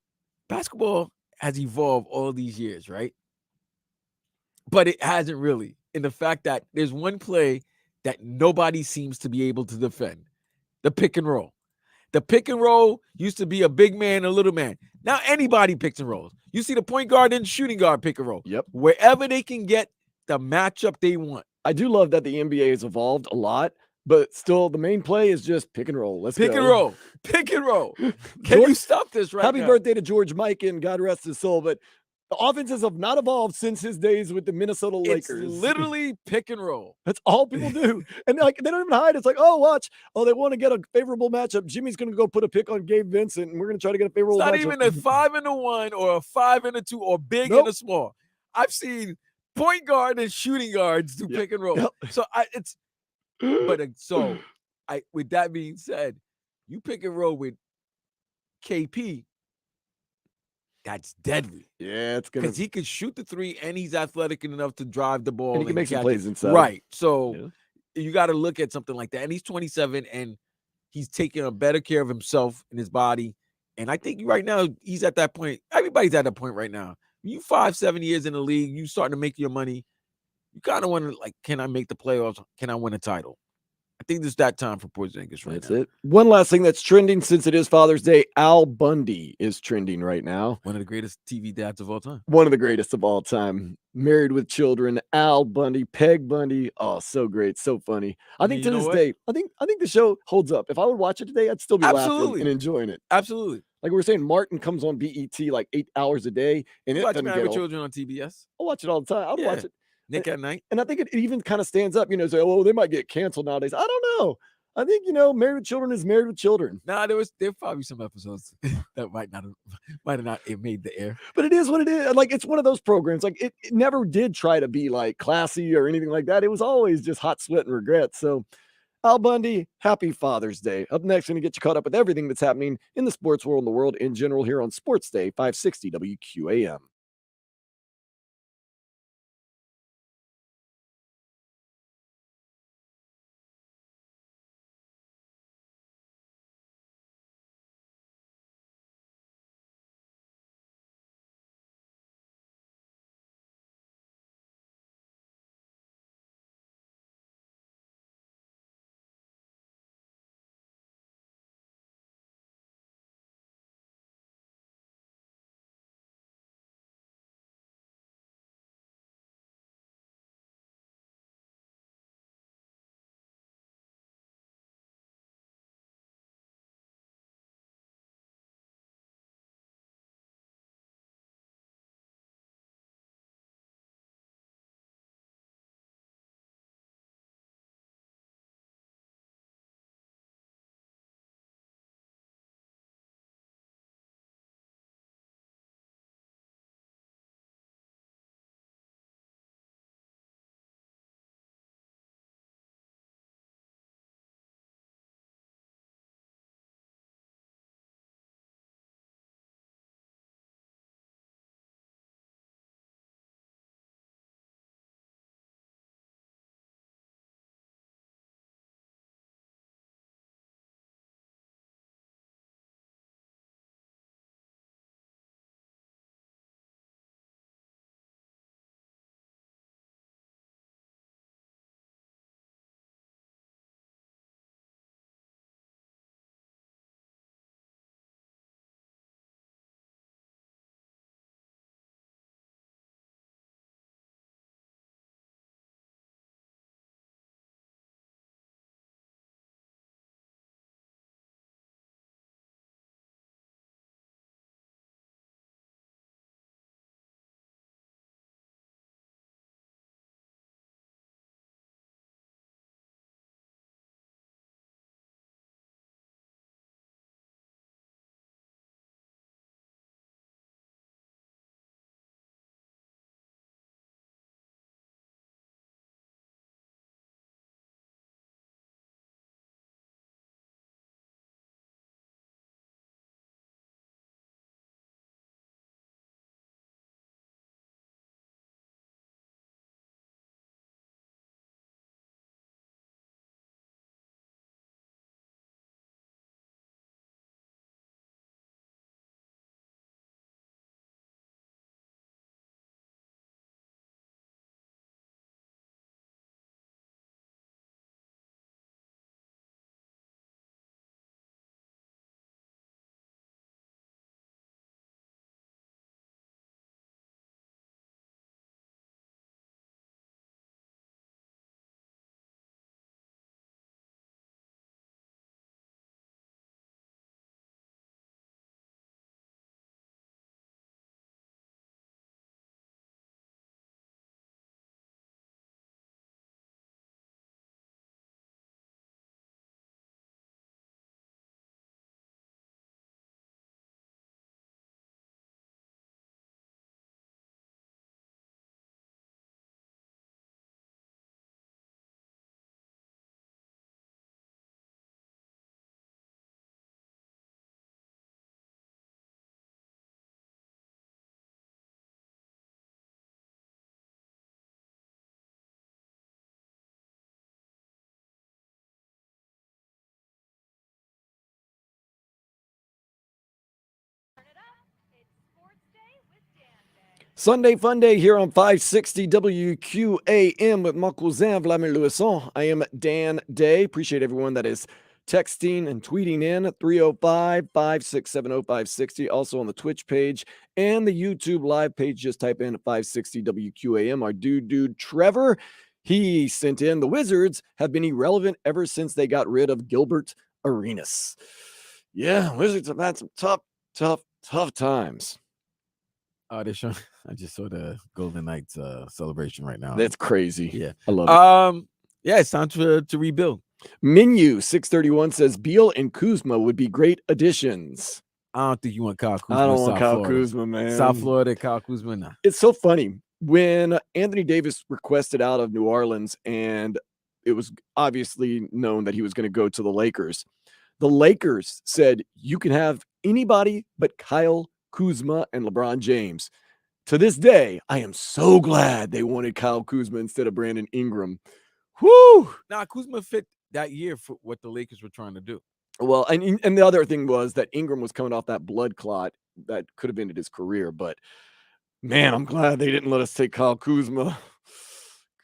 basketball has evolved all these years, right? But it hasn't really. In the fact that there's one play that nobody seems to be able to defend. The pick and roll. The pick and roll used to be a big man and a little man. Now anybody picks and rolls. You see the point guard and shooting guard pick and roll. Yep. Wherever they can get the matchup they want. I do love that the NBA has evolved a lot, but still the main play is just pick and roll. Let's Pick go. and roll. Pick and roll. Can you stop this right Happy now? birthday to George Mikan, God rest his soul. But the offenses have not evolved since his days with the Minnesota Lakers. It's literally pick and roll. That's all people do. And like they don't even hide. It's like, oh, watch. Oh, they want to get a favorable matchup. Jimmy's going to go put a pick on Gabe Vincent, and we're going to try to get a favorable It's not matchup. even a 5 and a 1 or a 5 and a 2 or big Nope. and a small. I've seen point guard and shooting guards do pick and roll. Yep. So with that being said, you pick and roll with KP, that's deadly. Yeah, it's gonna Because he can shoot the three and he's athletic enough to drive the ball. and he can make some catch plays it. inside. Right. So Yeah. you got to look at something like that. And he's 27 and he's taking a better care of himself and his body. And I think right now he's at that point. Everybody's at that point right now. You 5-7 years in the league, you starting to make your money. You kind of want to like, can I make the playoffs? Can I win a title? I think it's that time for Porzingis right That's now. it. One last thing that's trending since it is Father's Day. Al Bundy is trending right now. One of the greatest TV dads of all time. One of the greatest of all time. Married with children. Al Bundy, Peg Bundy. Oh, so great, so funny. I think to this day, I think the show holds up. If I would watch it today, I'd still be laughing and enjoying it. Absolutely. Like we were saying, Martin comes on BET like 8 hours a day, and it Watch doesn't Married get with old. Children on TBS. I'll watch it all the time. I'll watch it. Nick at Night. And I think it even kind of stands up, say, oh, they might get canceled nowadays. I don't know. I think, Married with Children is Married with Children. Nah, there probably some episodes that might not have made the air. But it is what it is. Like, it's one of those programs. Like, it never did try to be like classy or anything like that. It was always just hot sweat and regret. So Al Bundy, happy Father's Day. Up next, I'm going to get you caught up with everything that's happening in the sports world and the world in general here on Sports Day 560 WQAM. Sunday fun day here on 560 WQAM with mon cousin Vladimir Louison. I am Dan Day. Appreciate everyone that is texting and tweeting in 305-567-0560. Also on the Twitch page and the YouTube live page. Just type in 560 WQAM. Our dude Trevor, he sent in, the Wizards have been irrelevant ever since they got rid of Gilbert Arenas. Yeah, Wizards have had some tough times. They're showing. I just saw the Golden Knights celebration right now. That's crazy. Yeah, I love it. Yeah, it's time to rebuild. Menu 631 says Beal and Kuzma would be great additions. I don't think you want Kyle Kuzma. I don't want Kyle Kuzma, man. South Florida, Kyle Kuzma. Nah. It's so funny when Anthony Davis requested out of New Orleans, and it was obviously known that he was going to go to the Lakers. The Lakers said you can have anybody but Kyle Kuzma and LeBron James. To this day, I am so glad they wanted Kyle Kuzma instead of Brandon Ingram. Whoo! Nah, Kuzma fit that year for what the Lakers were trying to do. Well, and the other thing was that Ingram was coming off that blood clot that could have ended his career. But man, I'm glad they didn't let us take Kyle Kuzma.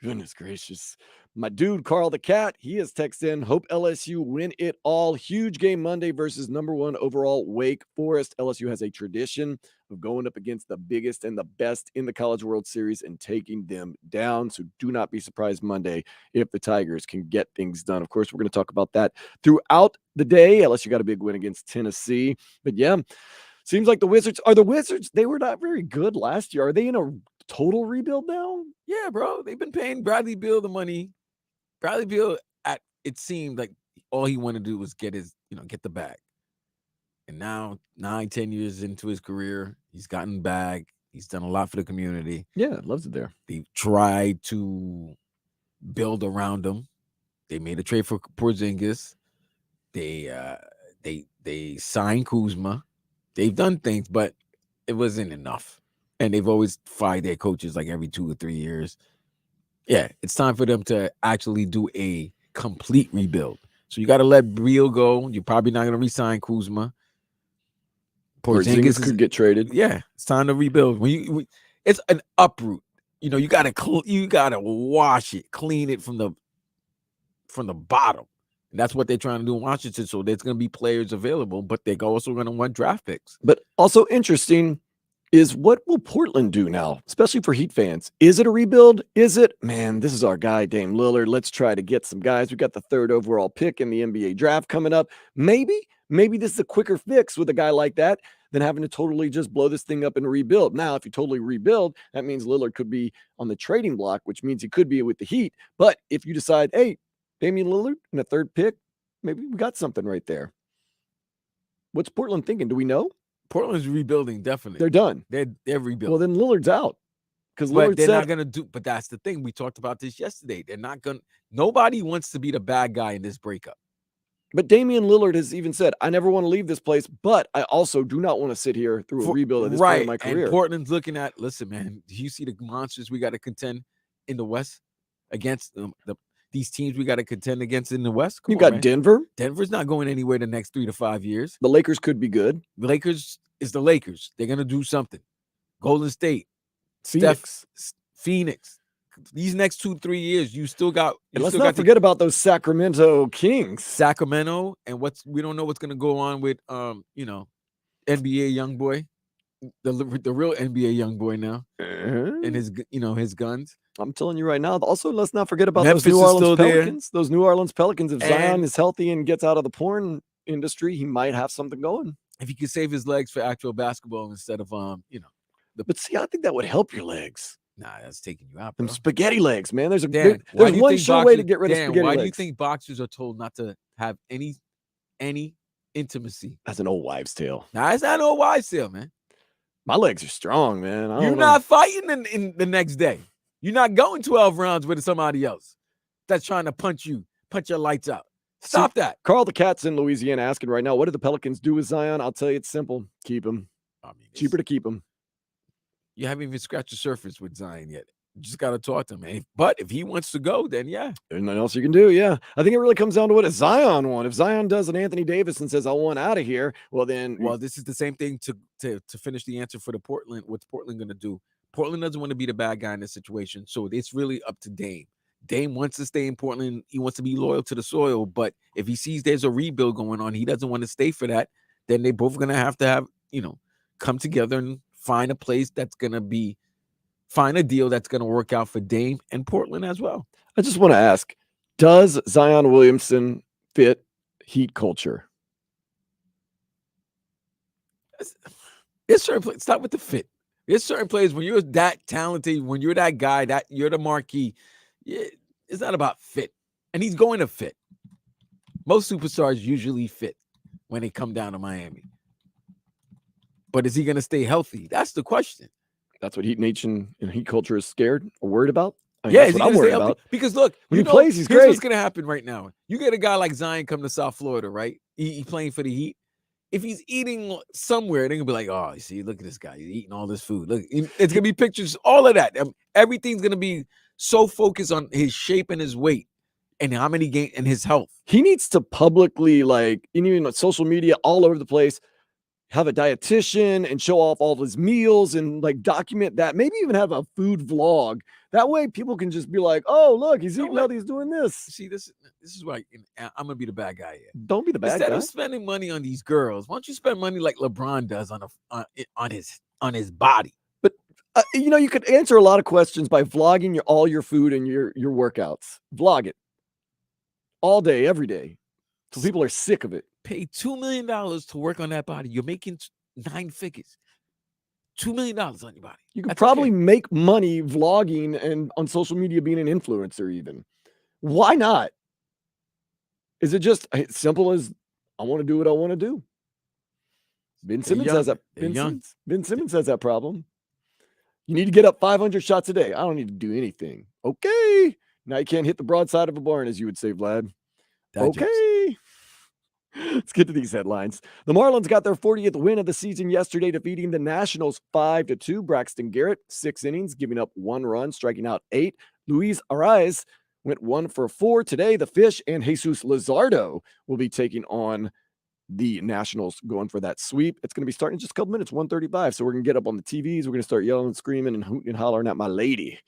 Goodness gracious. My dude, Carl the Cat, he has texted in, hope LSU win it all. Huge game Monday versus #1 overall Wake Forest. LSU has a tradition of going up against the biggest and the best in the College World Series and taking them down. So do not be surprised Monday if the Tigers can get things done. Of course, we're going to talk about that throughout the day. LSU got a big win against Tennessee. But yeah, seems like the Wizards, they were not very good last year. Are they in a total rebuild now? Yeah, bro. They've been paying Bradley Beal the money. Bradley Beal, it seemed like all he wanted to do was get the bag. And now 9-10 years into his career, he's gotten bag. He's done a lot for the community. Yeah, loves it there. They've tried to build around him. They made a trade for Porzingis. They signed Kuzma. They've done things, but it wasn't enough. And they've always fired their coaches like every 2 or 3 years. Yeah, it's time for them to actually do a complete rebuild. So you got to let Beal go. You're probably not going to re-sign Kuzma. Porzingis could get traded. Yeah, it's time to rebuild. It's an uproot. You got to wash it, clean it from the bottom. And that's what they're trying to do in Washington. So there's going to be players available, but they're also going to want draft picks. But also interesting is what will Portland do now, especially for Heat fans? Is it a rebuild? Is it, man, this is our guy, Dame Lillard. Let's try to get some guys. We got the 3rd overall pick in the NBA draft coming up. Maybe this is a quicker fix with a guy like that than having to totally just blow this thing up and rebuild. Now, if you totally rebuild, that means Lillard could be on the trading block, which means he could be with the Heat. But if you decide, hey, Damian Lillard in a 3rd pick, maybe we got something right there. What's Portland thinking? Do we know? Portland's rebuilding, definitely. They're done. They're rebuilding. Well, then Lillard's out. Because they're not going to do, but that's the thing. We talked about this yesterday. They're not going to, nobody wants to be the bad guy in this breakup. But Damian Lillard has even said, I never want to leave this place, but I also do not want to sit here through a rebuild at this point in my career. And Portland's looking at, listen, man, do you see the monsters we got to contend in the West against these teams we got to contend against in the West? You got Denver. Denver's not going anywhere the next 3 to 5 years. The Lakers could be good. The Lakers is the Lakers. They're going to do something. Golden State. Phoenix. These next 2-3 years, you still got. And let's not forget about those Sacramento Kings. Sacramento, and we don't know what's going to go on with NBA young boy, the real NBA young boy now, and his guns. I'm telling you right now. Also, let's not forget about Memphis those New Orleans Pelicans. There. Those New Orleans Pelicans. If Zion is healthy and gets out of the porn industry, he might have something going. If he could save his legs for actual basketball instead of But see, I think that would help your legs. Nah, that's taking you out, bro. Them spaghetti legs, man. There's Dan, one sure way to get rid of spaghetti legs. Why do you think boxers are told not to have any intimacy? That's an old wives' tale. Nah, it's not an old wives' tale, man. My legs are strong, man. You're not fighting in the next day. You're not going 12 rounds with somebody else that's trying to punch your lights out. Stop that. Carl the Cat's in Louisiana asking right now, what do the Pelicans do with Zion? I'll tell you, it's simple. Keep him. Cheaper to keep him. You haven't even scratched the surface with Zion yet. You just got to talk to him. But if he wants to go, then yeah. There's nothing else you can do, yeah. I think it really comes down to what does Zion want. If Zion does an Anthony Davis and says, I want out of here, well, then. Well, this is the same thing to finish the answer for the Portland. What's Portland going to do? Portland doesn't want to be the bad guy in this situation, so it's really up to Dame. Dame wants to stay in Portland. He wants to be loyal to the soil, but if he sees there's a rebuild going on, he doesn't want to stay for that. Then they both going to have, come together and find a place that's going to find a deal that's going to work out for Dame and Portland as well. I just want to ask, does Zion Williamson fit Heat culture? There's certain plays. Stop with the fit. There's certain plays when you're that talented, when you're that guy, that you're the marquee. It's not about fit, and he's going to fit. Most superstars usually fit when they come down to Miami, but is he going to stay healthy? That's the question. That's what Heat Nation and Heat culture is scared or worried about. I mean, Yeah, that's is what he I'm gonna worried stay healthy? about. Because look, When he plays, he's here's great. what's going to happen right now. You get a guy like Zion come to South Florida, right? He playing for the Heat. If he's eating somewhere, they're gonna be like, "Oh, you see, look at this guy. He's eating all this food. Look, it's gonna be pictures, all of that. Everything's gonna be so focused on his shape and his weight, and how many games and his health. He needs to publicly, like, even on social media, all over the place, have a dietitian and show off all of his meals and like document that. Maybe even have a food vlog. That way, people can just be like, "Oh, look, he's eating healthy. He's doing this." See, this is why I'm gonna be the bad guy here. Don't be the bad Instead guy. of spending money on these girls, why don't you spend money like LeBron does on his body? But you could answer a lot of questions by vlogging all your food and your workouts. Vlog it all day, every day, so people are sick of it. Pay $2 million to work on that body. You're making 9 figures. $2 million on your body. You could That's probably okay. make money vlogging and on social media being an influencer even. Why not? Is it just as simple as I want to do what I want to do? Ben Simmons has that. Ben Simmons has that problem. You need to get up 500 shots a day. I don't need to do anything. Okay. Now you can't hit the broadside of a barn, as you would say, Vlad. Okay. Let's get to these headlines. The Marlins got their 40th win of the season yesterday, defeating the Nationals 5-2. Braxton Garrett, 6 innings, giving up 1 run, striking out 8. Luis Arraez went 1 for 4. Today, the Fish and Jesus Luzardo will be taking on the Nationals, going for that sweep. It's going to be starting in just a couple minutes, 1:35. So we're going to get up on the TVs. We're going to start yelling and screaming and hooting and hollering at my lady.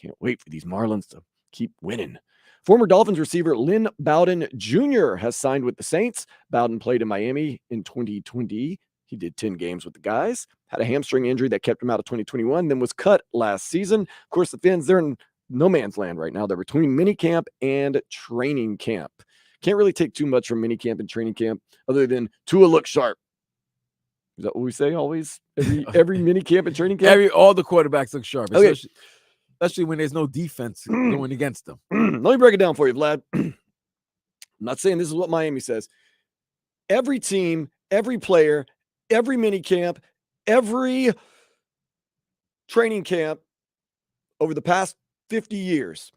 Can't wait for these Marlins to keep winning. Former Dolphins receiver Lynn Bowden Jr. has signed with the Saints. Bowden played in Miami in 2020. He did 10 games with the guys, had a hamstring injury that kept him out of 2021, then was cut last season. Of course, the Fins, they're in no man's land right now. They're between minicamp and training camp. Can't really take too much from minicamp and training camp other than Tua look sharp. Is that what we say always? Every minicamp and training camp? All the quarterbacks look sharp. Okay. Especially when there's no defense going against them. Let me break it down for you, Vlad. I'm not saying this is what Miami says. Every team, every player, every mini camp, every training camp over the past 50 years,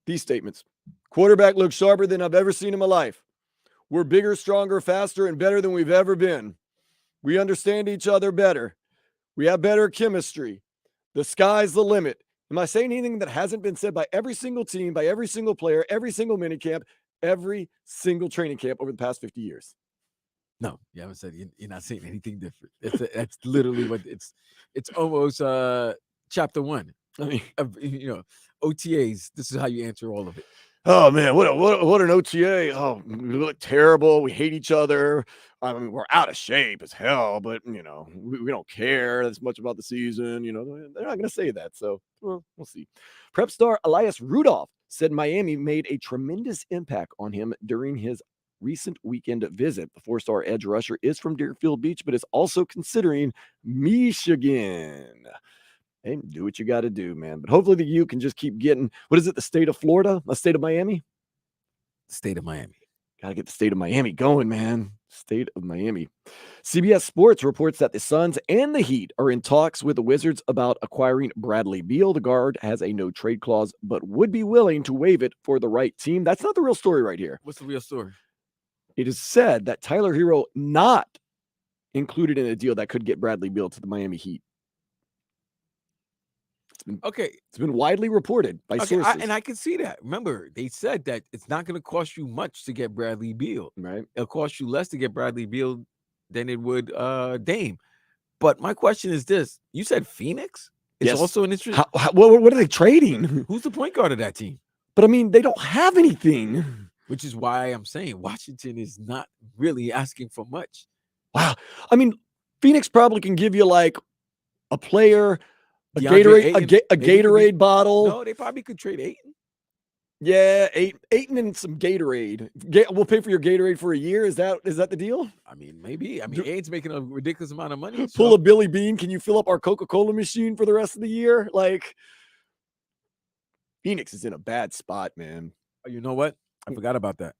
these statements. Quarterback looks sharper than I've ever seen in my life. We're bigger, stronger, faster, and better than we've ever been. We understand each other better. We have better chemistry. The sky's the limit. Am I saying anything that hasn't been said by every single team, by every single player, every single minicamp, every single training camp over the past 50 years? No, you haven't said. You're not saying anything different. That's literally what it's almost chapter 1. I mean, OTAs. This is how you answer all of it. Oh man, what an OTA! Oh, we look terrible. We hate each other. I mean, we're out of shape as hell, but we don't care as much about the season. They're not going to say that. So we'll see. Prep star Elias Rudolph said Miami made a tremendous impact on him during his recent weekend visit. The 4-star edge rusher is from Deerfield Beach, but is also considering Michigan. Hey, do what you got to do, man. But hopefully the U can just keep getting, what is it, the state of Florida? The state of Miami? State of Miami. Got to get the state of Miami going, man. State of Miami. CBS Sports reports that the Suns and the Heat are in talks with the Wizards about acquiring Bradley Beal. The guard has a no-trade clause, but would be willing to waive it for the right team. That's not the real story right here. What's the real story? It is said that Tyler Hero not included in a deal that could get Bradley Beal to the Miami Heat. It's been widely reported by sources. And I can see that. Remember, they said that it's not going to cost you much to get Bradley Beal. Right. It'll cost you less to get Bradley Beal than it would Dame. But my question is this. You said Phoenix? It's Yes. also an interest. What are they trading? Who's the point guard of that team? But I mean, they don't have anything. Which is why I'm saying Washington is not really asking for much. Wow. I mean, Phoenix probably can give you like a player, a DeAndre Gatorade, Ayton, a maybe could be- Gatorade bottle. No, they probably could trade Ayton. Yeah, Ayton and some Gatorade. We'll pay for your Gatorade for a year. Is that the deal? I mean, maybe. I mean, Ayton's making a ridiculous amount of money. Pull so- a Billy Bean. Can you fill up our Coca-Cola machine for the rest of the year? Like, Phoenix is in a bad spot, man. Oh, you know what? I forgot about that.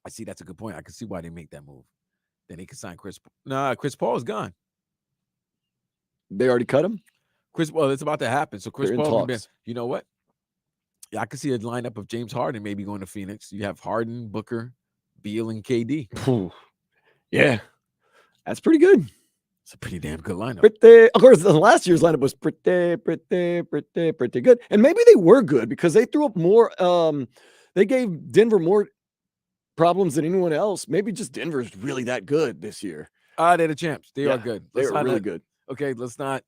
I see. That's a good point. I can see why they make that move. Then they can sign Chris. Nah, Chris Paul is gone. They already cut him? Well, it's about to happen. So Chris They're in Paul, talks. you know what? Yeah, I can see a lineup of James Harden maybe going to Phoenix. You have Harden, Booker, Beal, and KD. Yeah, that's pretty good. It's a pretty damn good lineup. Of course, the last year's lineup was pretty good. And maybe they were good because they threw up more. They gave Denver more problems than anyone else. Maybe just Denver's really that good this year. They're the champs. They are good. They are really good. Okay, let's not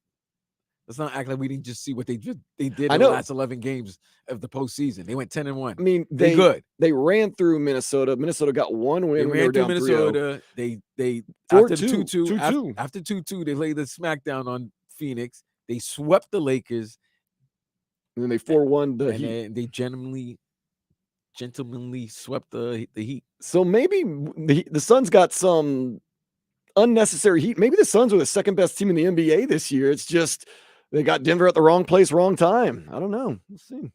act like we didn't just see what they did in the last 11 games of the postseason. They went 10-1. I mean, they're good. They ran through Minnesota. Minnesota got one win. They ran through Minnesota. They after 2-2. After 2-2, they laid the smackdown on Phoenix. They swept the Lakers. And then they 4-1 the Heat. And they gentlemanly swept the Heat. So maybe the Suns got some unnecessary heat. Maybe the Suns were the second best team in the NBA this year. It's just they got Denver at the wrong place, wrong time. I don't know. We'll see.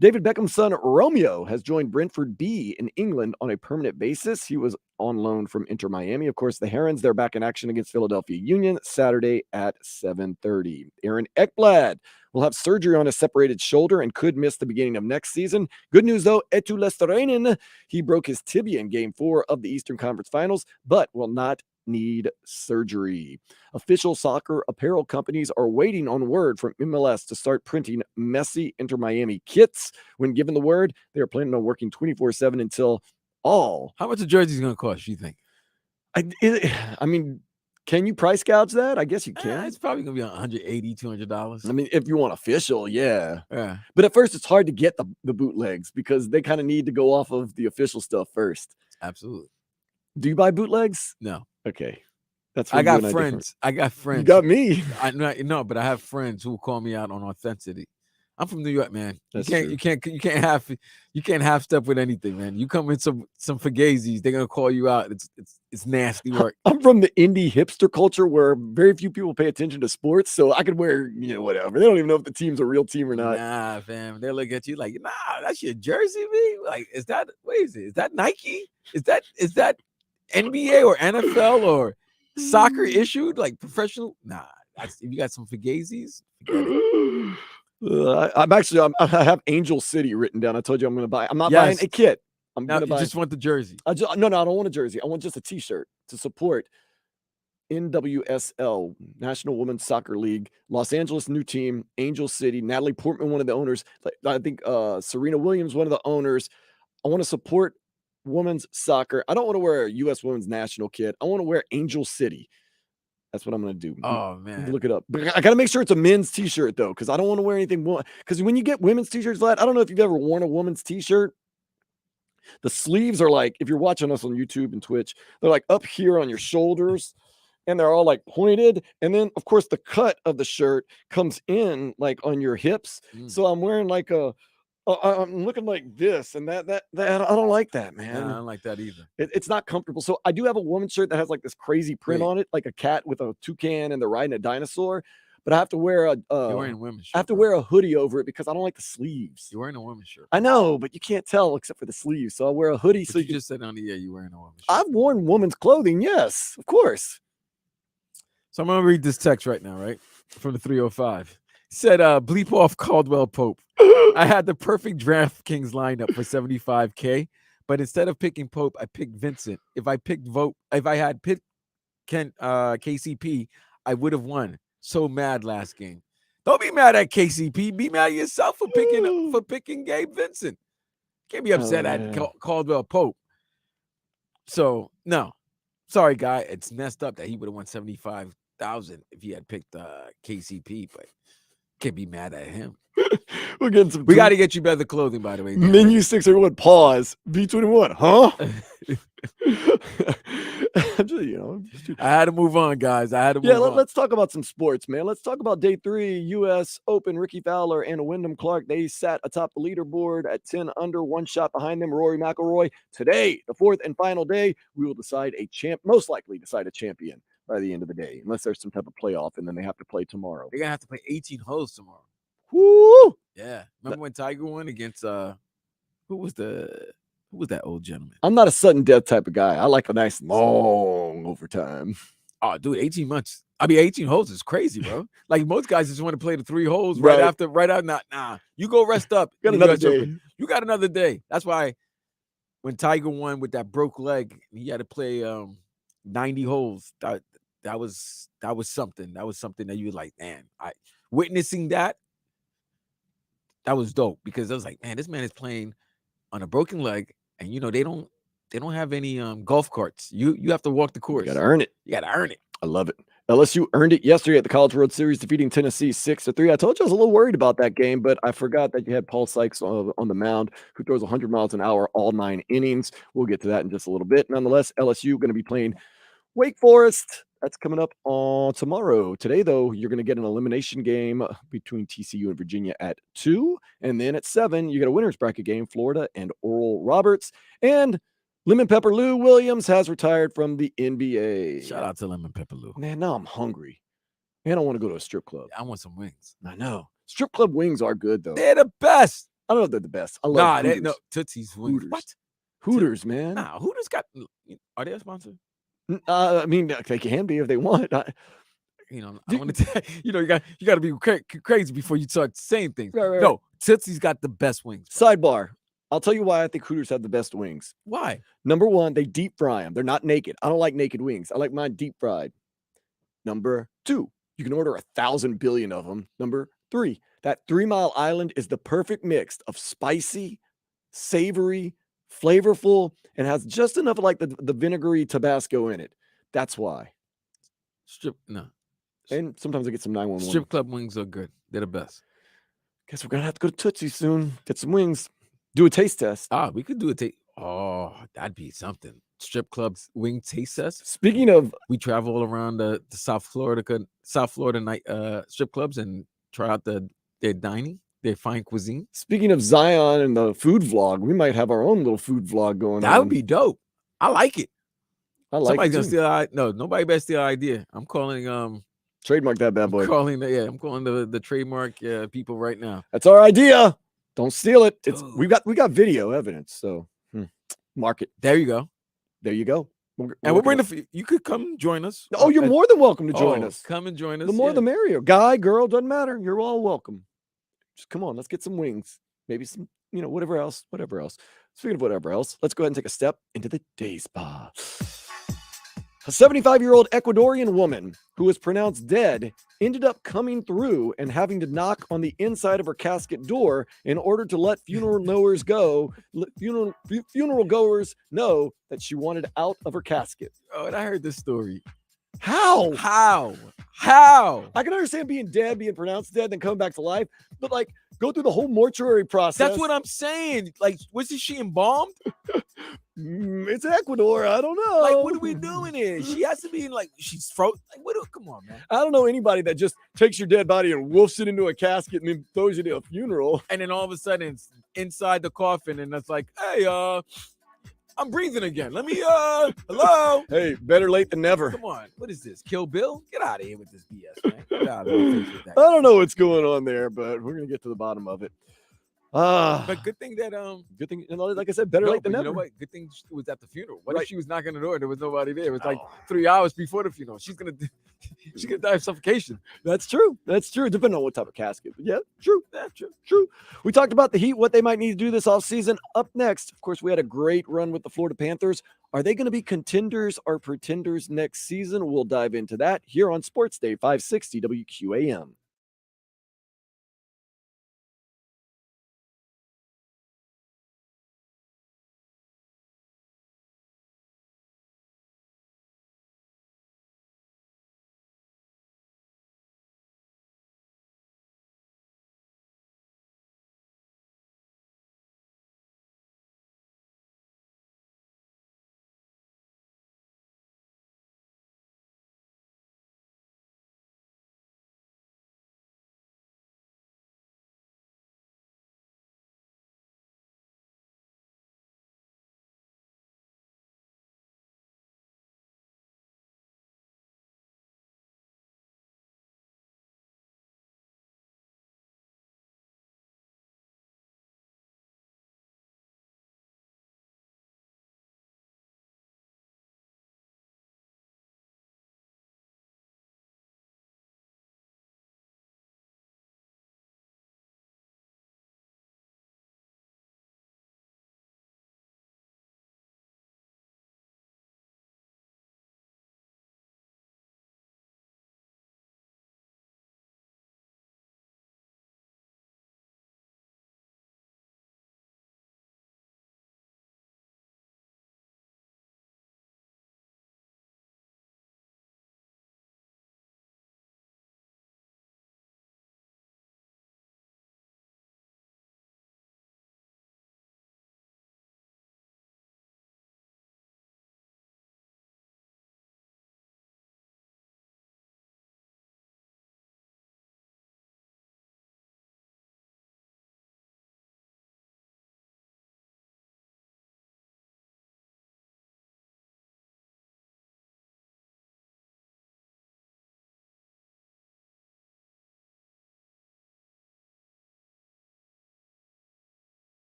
David Beckham's son, Romeo, has joined Brentford B in England on a permanent basis. He was on loan from Inter Miami. Of course, the Herons, they're back in action against Philadelphia Union Saturday at 7:30. Aaron Ekblad will have surgery on a separated shoulder and could miss the beginning of next season. Good news, though, Etu Lesterainen, he broke his tibia in Game 4 of the Eastern Conference Finals, but will not need surgery. Official soccer apparel companies are waiting on word from MLS to start printing Messi Inter Miami kits. When given the word, they are planning on working 24/7 until all. How much a jersey is going to cost, you think? I mean, can you price gouge that? I guess you can. It's probably going to be $180, $200. I mean, if you want official, yeah. Yeah. But at first, it's hard to get the bootlegs because they kind of need to go off of the official stuff first. Absolutely. Do you buy bootlegs? No. Okay. That's I got friends. You got me. No, but I have friends who call me out on authenticity. I'm from New York, man. That's you can't half step with anything, man. You come in some fugazis, they're gonna call you out. It's nasty work. I'm from the indie hipster culture where very few people pay attention to sports, so I could wear whatever. They don't even know if the team's a real team or not. Nah, fam. They look at you like, nah, that's your jersey, man. Like, is that Is that Nike? Is that NBA or NFL or soccer issued, like professional? Nah, if you got some fugazis, I have Angel City written down. I told you I'm going to buy. I'm not buying a kit. I'm going to buy. You just want the jersey. No, I don't want a jersey. I want just a T-shirt to support NWSL, National Women's Soccer League, Los Angeles new team, Angel City. Natalie Portman, one of the owners. I think Serena Williams, one of the owners. I want to support women's soccer. I don't want to wear a U.S. women's national kit. I want to wear Angel City. That's what I'm going to do. Oh, man. Look it up. But I got to make sure it's a men's T-shirt, though, because I don't want to wear anything. Because when you get women's T-shirts, Vlad, I don't know if you've ever worn a woman's T-shirt. The sleeves are like, if you're watching us on YouTube and Twitch, they're like up here on your shoulders, and they're all like pointed. And then, of course, the cut of the shirt comes in like on your hips. So I'm wearing like I'm looking like this, and that I don't like that, man. Yeah, I don't like that either. It's not comfortable. So I do have a woman's shirt that has like this crazy print on it, like a cat with a toucan, and they're riding a dinosaur. But I have to wear You're wearing a women's shirt. I have to wear a hoodie over it because I don't like the sleeves. You're wearing a women's shirt. I know, but you can't tell except for the sleeves. So I wear a hoodie. But so you just said on the air you're wearing a women's shirt. I've worn women's clothing, yes, of course. So I'm gonna read this text right now, right? From the 305. Said bleep off Caldwell Pope. I had the perfect DraftKings lineup for 75K, but instead of picking Pope, I picked Vincent. If I had picked KCP, I would have won. So mad last game. Don't be mad at KCP. Be mad at yourself for picking Gabe Vincent. Can't be upset at Caldwell Pope. So no, sorry, guy. It's messed up that he would have won 75 $100,000 if he had picked KCP, but can't be mad at him. We're getting some. We got to get you better clothing, by the way. Dan. Menu 601. Pause. B21. Huh? I had to move on, guys. I had to move on. Let's talk about some sports, man. Let's talk about day 3, U.S. Open. Ricky Fowler and Wyndham Clark, they sat atop the leaderboard at 10 under, 1 shot behind them, Rory McIlroy. Today, the 4th and final day, we will most likely decide a champion by the end of the day, unless there's some type of playoff, and then they have to play tomorrow. They're going to have to play 18 holes tomorrow. Woo! Yeah. Remember when Tiger won against, who was that old gentleman? I'm not a sudden death type of guy. I like a nice long overtime. Oh, dude, 18 months. 18 holes is crazy, bro. Like most guys just want to play the 3 holes right after. Nah. You go rest up. You got another day. You got another day. That's why when Tiger won with that broke leg, he had to play 90 holes. That was something. That was something that you were like, man, witnessing that was dope, because I was like, man, this man is playing on a broken leg, and they don't have any golf carts. You have to walk the course. You got to earn it. I love it. LSU earned it yesterday at the College World Series, defeating Tennessee 6-3. I told you I was a little worried about that game, but I forgot that you had Paul Sykes on the mound, who throws 100 miles an hour all 9 innings. We'll get to that in just a little bit. Nonetheless, LSU going to be playing Wake Forest. That's coming up on tomorrow. Today, though, you're going to get an elimination game between TCU and Virginia at 2. And then at 7, you get a winner's bracket game, Florida and Oral Roberts. And Lemon Pepper Lou Williams has retired from the NBA. Shout out to Lemon Pepper Lou. Man, now I'm hungry. Man, I want to go to a strip club. I want some wings. I know. Strip club wings are good, though. They're the best. I don't know if they're the best. I love Hooters. Tootsie's wings. Hooters. What? Hooters, man. Nah, Hooters got. Are they a sponsor? They can be if they want. I want to. You got to be crazy before you start saying things. Right. No, Tootsie's got the best wings. Bro. Sidebar. I'll tell you why I think Hooters have the best wings. Why? Number 1, they deep fry them. They're not naked. I don't like naked wings. I like mine deep fried. Number 2, you can order 1,000 billion of them. Number 3, that 3 Mile Island is the perfect mix of spicy, savory, flavorful, and has just enough of like the vinegary Tabasco in it. That's why. And sometimes I get some 911. Strip club wings are good. They're the best. Guess we're going to have to go to Tootsie soon. Get some wings. Do a taste test. We could do a taste. Oh, that'd be something. Strip clubs wing taste test. Speaking of, we travel all around the South Florida night strip clubs and try out their dining, their fine cuisine. Speaking of Zion and the food vlog, we might have our own little food vlog going on. That would be dope. I like it. Somebody's gonna steal. No, nobody better steal our idea. I'm calling trademark that bad boy. I'm calling the trademark people right now. That's our idea. Don't steal it. We got video evidence. So mark it. There you go. We'll bring you could come join us. Oh, you're more than welcome to join us. Come and join us. The more the merrier. Guy, girl, doesn't matter. You're all welcome. Just come on. Let's get some wings. Maybe some, whatever else. Speaking of whatever else, let's go ahead and take a step into the day spa. A 75-year-old Ecuadorian woman who was pronounced dead ended up coming through and having to knock on the inside of her casket door in order to let funeral goers know that she wanted out of her casket. Oh, and I heard this story. How? I can understand being pronounced dead, then coming back to life, but like go through the whole mortuary process. That's what I'm saying. Like, wasn't she embalmed? It's Ecuador. I don't know. Like, what are we doing here? She has to be like, she's frozen. Like, come on, man. I don't know anybody that just takes your dead body and wolfs it into a casket and then throws you to a funeral. And then all of a sudden it's inside the coffin and it's like, hey, I'm breathing again. Let me, hello. Hey, better late than never. Come on. What is this? Kill Bill? Get out of here with this BS, man. Get out of here with that. I don't know what's going on there, but we're going to get to the bottom of it. But good thing that like I said, better late than never. You know what? Good thing she was at the funeral. What if she was knocking on the door and there was nobody there? It was like 3 hours before the funeral. She's gonna die of suffocation. That's true. Depending on what type of casket. But yeah, true. We talked about the Heat, what they might need to do this offseason. Up next, of course, we had a great run with the Florida Panthers. Are they going to be contenders or pretenders next season? We'll dive into that here on Sports Day 560 WQAM.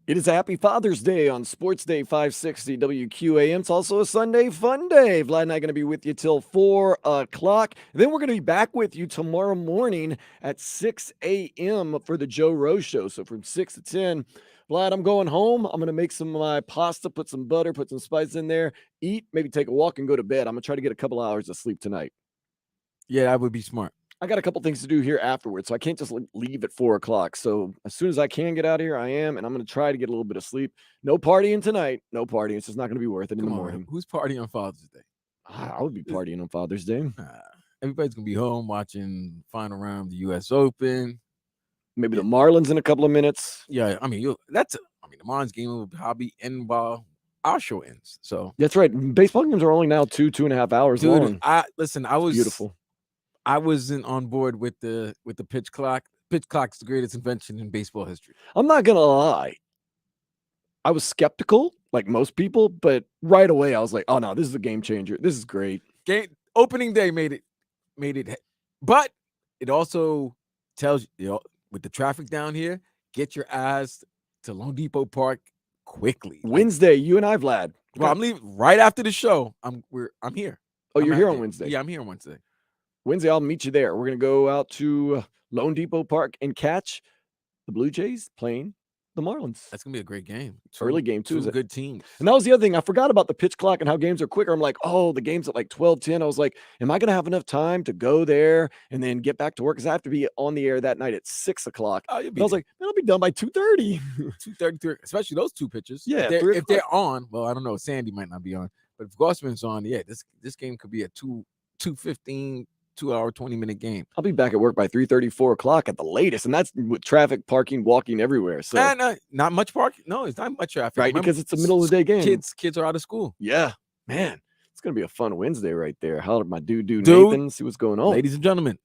It is Happy Father's Day on Sports Day 560 WQAM. It's also a Sunday fun day. Vlad and I are going to be with you till 4 o'clock. Then we're going to be back with you tomorrow morning at 6 a.m. for the Joe Rose Show. So from 6 to 10, Vlad, I'm going home. I'm going to make some of my pasta, put some butter, put some spices in there, eat, maybe take a walk and go to bed. I'm going to try to get a couple hours of sleep tonight. Yeah, that would be smart. I got a couple things to do here afterwards, so I can't just leave at 4 o'clock. So as soon as I can get out of here, I am, and I'm going to try to get a little bit of sleep. No partying tonight. No partying. It's just not going to be worth it in the morning. Who's partying on Father's Day? I would be partying on Father's Day. Everybody's going to be home watching final round of the U.S. Open. Maybe the Marlins in a couple of minutes. Yeah, I mean, the Marlins game will probably end while our show ends. So that's right. Baseball games are only now 2.5 hours long. I was beautiful. I wasn't on board with the pitch clock. Pitch clock's the greatest invention in baseball history. I'm not gonna lie. I was skeptical, like most people, but right away I was like, "Oh no, this is a game changer. This is great." Opening day made it, but it also tells you, with the traffic down here, get your ass to Lone Depot Park quickly. Wednesday, you and I, Vlad. Well, I'm leaving right after the show. I'm here. Oh, you're here on Wednesday? Yeah, I'm here on Wednesday. Wednesday, I'll meet you there. We're going to go out to Lone Depot Park and catch the Blue Jays playing the Marlins. That's going to be a great game. Early game, too. Two good teams. And that was the other thing. I forgot about the pitch clock and how games are quicker. I'm like, oh, the game's at like 12:10. I was like, am I going to have enough time to go there and then get back to work? Because I have to be on the air that night at 6 o'clock. Oh, I was like, man, I'll be done by 2:30. 2:33, especially those two pitchers. Yeah. If they're on, well, I don't know. Sandy might not be on. But if Gossman's on, yeah, this game could be a 2:15, 2-hour, 20-minute game. I'll be back at work by 3:30, 4 o'clock at the latest, and that's with traffic, parking, walking everywhere. So not much parking. No, it's not much traffic. Right, remember, because it's the middle of the day game. Kids are out of school. Yeah, man, it's gonna be a fun Wednesday right there. Holler at my dude Nathan, see what's going on. Ladies and gentlemen,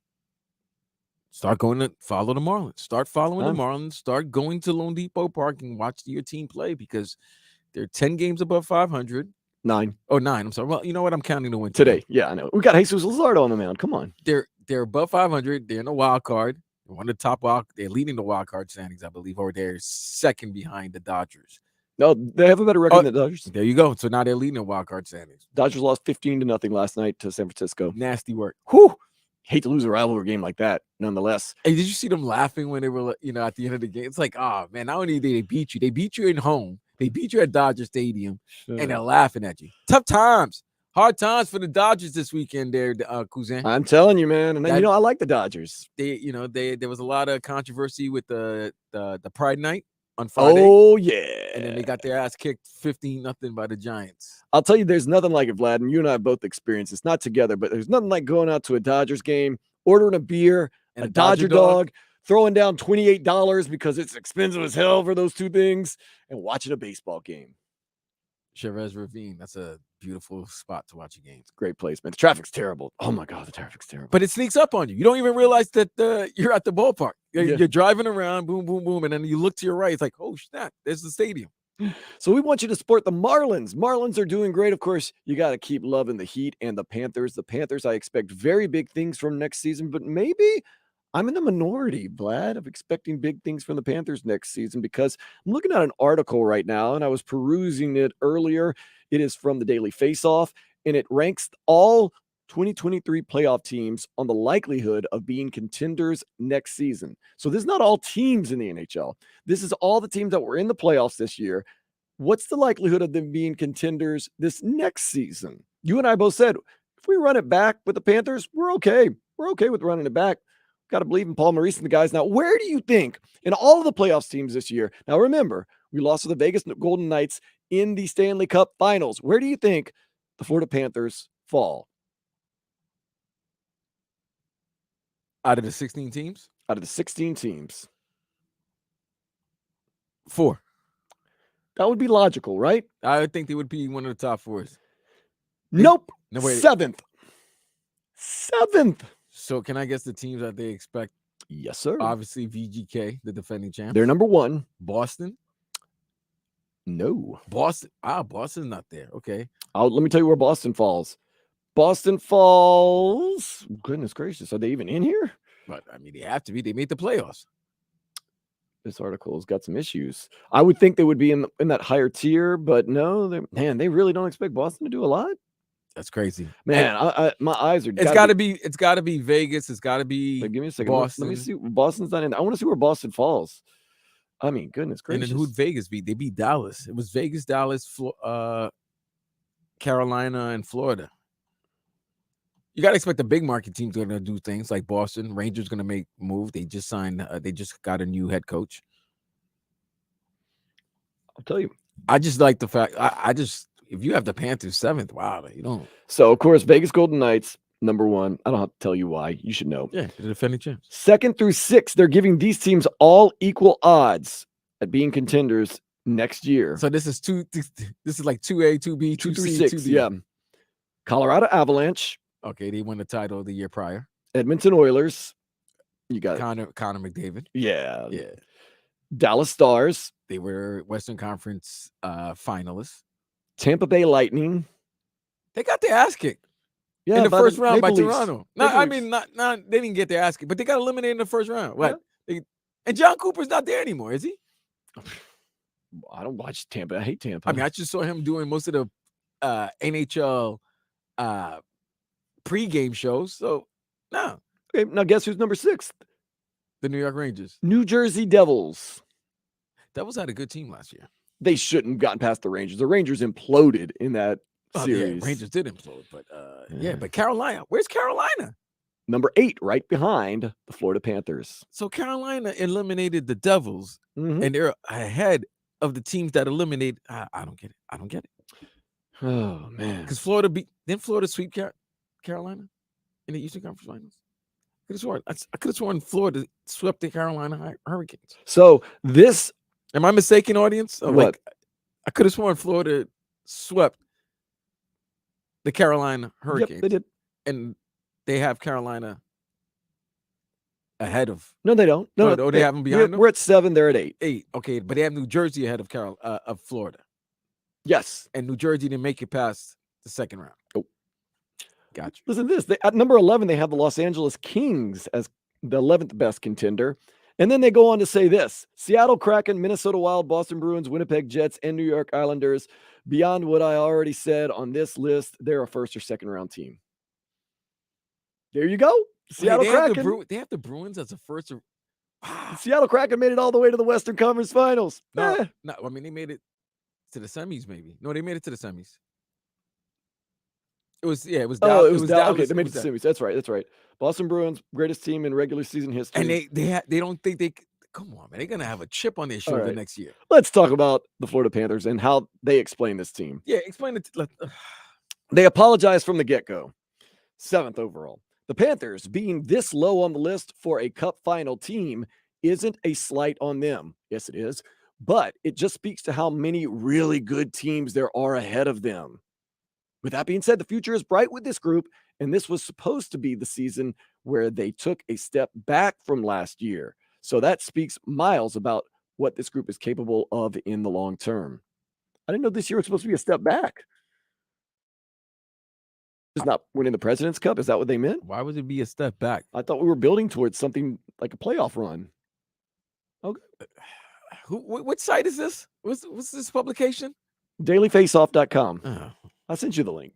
start going to follow the Marlins. Start following the Marlins. Start going to Lone Depot Park and watch your team play, because they're 10 games above 500. 9. Oh, 9. I'm sorry. Well, you know what? I'm counting the win today. Yeah, I know. We got Jesus Luzardo on the mound. Come on. They're above 500. They're in the wild card. They're one of the top they're leading the wild card standings, I believe, or they're second behind the Dodgers. No, they have a better record than the Dodgers. There you go. So now they're leading the wild card standings. Dodgers lost 15-0 last night to San Francisco. Nasty work. Whew. Hate to lose a rivalry game like that, nonetheless. Hey, did you see them laughing when they were, at the end of the game? It's like, oh, man, not only did they beat you at home, they beat you at Dodger Stadium, and they're laughing at you. Tough times. Hard times for the Dodgers this weekend there, Cousin. I'm telling you, man. And I like the Dodgers. There was a lot of controversy with the Pride Night on Friday. Oh, yeah. And then they got their ass kicked 15-0 by the Giants. I'll tell you, there's nothing like it, Vlad, and you and I both experienced this. Not together, but there's nothing like going out to a Dodgers game, ordering a beer, and a Dodger dog, throwing down $28 because it's expensive as hell for those two things, and watching a baseball game. Chavez Ravine, that's a beautiful spot to watch a game. It's a great place, man. The traffic's terrible. Oh my God, the traffic's terrible. But it sneaks up on you. You don't even realize that you're at the ballpark. You're driving around, boom, boom, boom, and then you look to your right. It's like, oh snap, there's the stadium. So we want you to support the Marlins. Marlins are doing great. Of course, you got to keep loving the Heat and the Panthers. The Panthers, I expect very big things from next season, but maybe I'm in the minority, Vlad, of expecting big things from the Panthers next season, because I'm looking at an article right now, and I was perusing it earlier. It is from the Daily Faceoff, and it ranks all 2023 playoff teams on the likelihood of being contenders next season. So this is not all teams in the NHL. This is all the teams that were in the playoffs this year. What's the likelihood of them being contenders this next season? You and I both said, if we run it back with the Panthers, we're okay. We're okay with running it back. Got to believe in Paul Maurice and the guys. Now, where do you think in all of the playoffs teams this year? Now, remember, we lost to the Vegas Golden Knights in the Stanley Cup Finals. Where do you think the Florida Panthers fall? Out of the 16 teams? Out of the 16 teams. 4. That would be logical, right? I would think they would be one of the top 4s. Nope. No, wait. 7th. 7th. So can I guess the teams that they expect? Yes, sir. Obviously, VGK, the defending champ. They're number 1. Boston? No. Boston. Boston's not there. Okay. Let me tell you where Boston falls. Boston falls. Goodness gracious. Are they even in here? But, I mean, they have to be. They made the playoffs. This article's got some issues. I would think they would be in that higher tier, but no, they really don't expect Boston to do a lot. That's crazy, man. My eyes are. It's got to be. It's got to be Vegas. It's got to be. Give me a second. Boston. Let me see. Boston's not in. I want to see where Boston falls. I mean, goodness gracious. And then who'd Vegas beat? They beat Dallas. It was Vegas, Dallas, Carolina, and Florida. You got to expect the big market teams are going to do things like Boston. Rangers going to make move. They just signed. They just got a new head coach. I'll tell you. I just like the fact. If you have the Panthers 7th, wow, you don't. So of course, Vegas Golden Knights number 1. I don't have to tell you why. You should know. Yeah, the defending champs. 2nd through 6th, they're giving these teams all equal odds at being contenders next year. So this is This is like 2A, 2B, 2 through 2C, 6. 2D. Yeah. Colorado Avalanche. Okay, they won the title the year prior. Edmonton Oilers. You got Connor McDavid. Yeah. Yeah. Dallas Stars. They were Western Conference finalists. Tampa Bay Lightning. They got their ass kicked. Yeah, in the first round by Maple Leafs. Toronto. Not they didn't get their ass kicked, but they got eliminated in the first round. What? Yeah. And John Cooper's not there anymore, is he? I don't watch Tampa. I hate Tampa. I mean, I just saw him doing most of the NHL pregame shows. So no. Okay, now guess who's number 6? The New York Rangers. New Jersey Devils. Devils had a good team last year. They shouldn't have gotten past the Rangers. The Rangers imploded in that series. Yeah, Rangers did implode, but but Carolina. Where's Carolina? Number 8, right behind the Florida Panthers. So Carolina eliminated the Devils, Mm-hmm. and they're ahead of the teams that eliminated. I don't get it. I don't get it. Oh man, Because didn't Florida sweep Carolina in the Eastern Conference Finals? I could have sworn Florida swept the Carolina Hurricanes. So this, am I mistaken, audience? What? I could have sworn Florida swept the Carolina Hurricanes. Yep, they did. And they have Carolina ahead of. No, they don't. No, they have them behind them. We're at 7. They're at 8. 8. Okay, but they have New Jersey ahead of Florida. Yes, and New Jersey didn't make it past the second round. Oh, gotcha. Listen to this. At number 11, they have the Los Angeles Kings as the 11th best contender. And then they go on to say this: Seattle Kraken, Minnesota Wild, Boston Bruins, Winnipeg Jets, and New York Islanders. Beyond what I already said on this list, they're a first or second round team. There you go. Seattle Kraken. They have the Bruins as a first. Wow. Seattle Kraken made it all the way to the Western Conference Finals. No, I mean, they made it to the semis, maybe. No, they made it to the semis. It was Dallas. Oh, it was Dallas. Okay, they made it to the semis. That's right. Boston Bruins, greatest team in regular season history. And they don't think they come on, man. They're gonna have a chip on their shoulder next year. Let's talk about the Florida Panthers and how they explain this team. Yeah, explain it. They apologized from the get-go. 7th overall. The Panthers being this low on the list for a cup final team isn't a slight on them. Yes, it is. But it just speaks to how many really good teams there are ahead of them. With that being said, the future is bright with this group, and this was supposed to be the season where they took a step back from last year. So that speaks miles about what this group is capable of in the long term. I didn't know this year was supposed to be a step back. Just not winning the President's Cup. Is that what they meant? Why would it be a step back? I thought we were building towards something like a playoff run. Okay. Which site is this? What's this publication? DailyFaceoff.com. Oh. I sent you the link.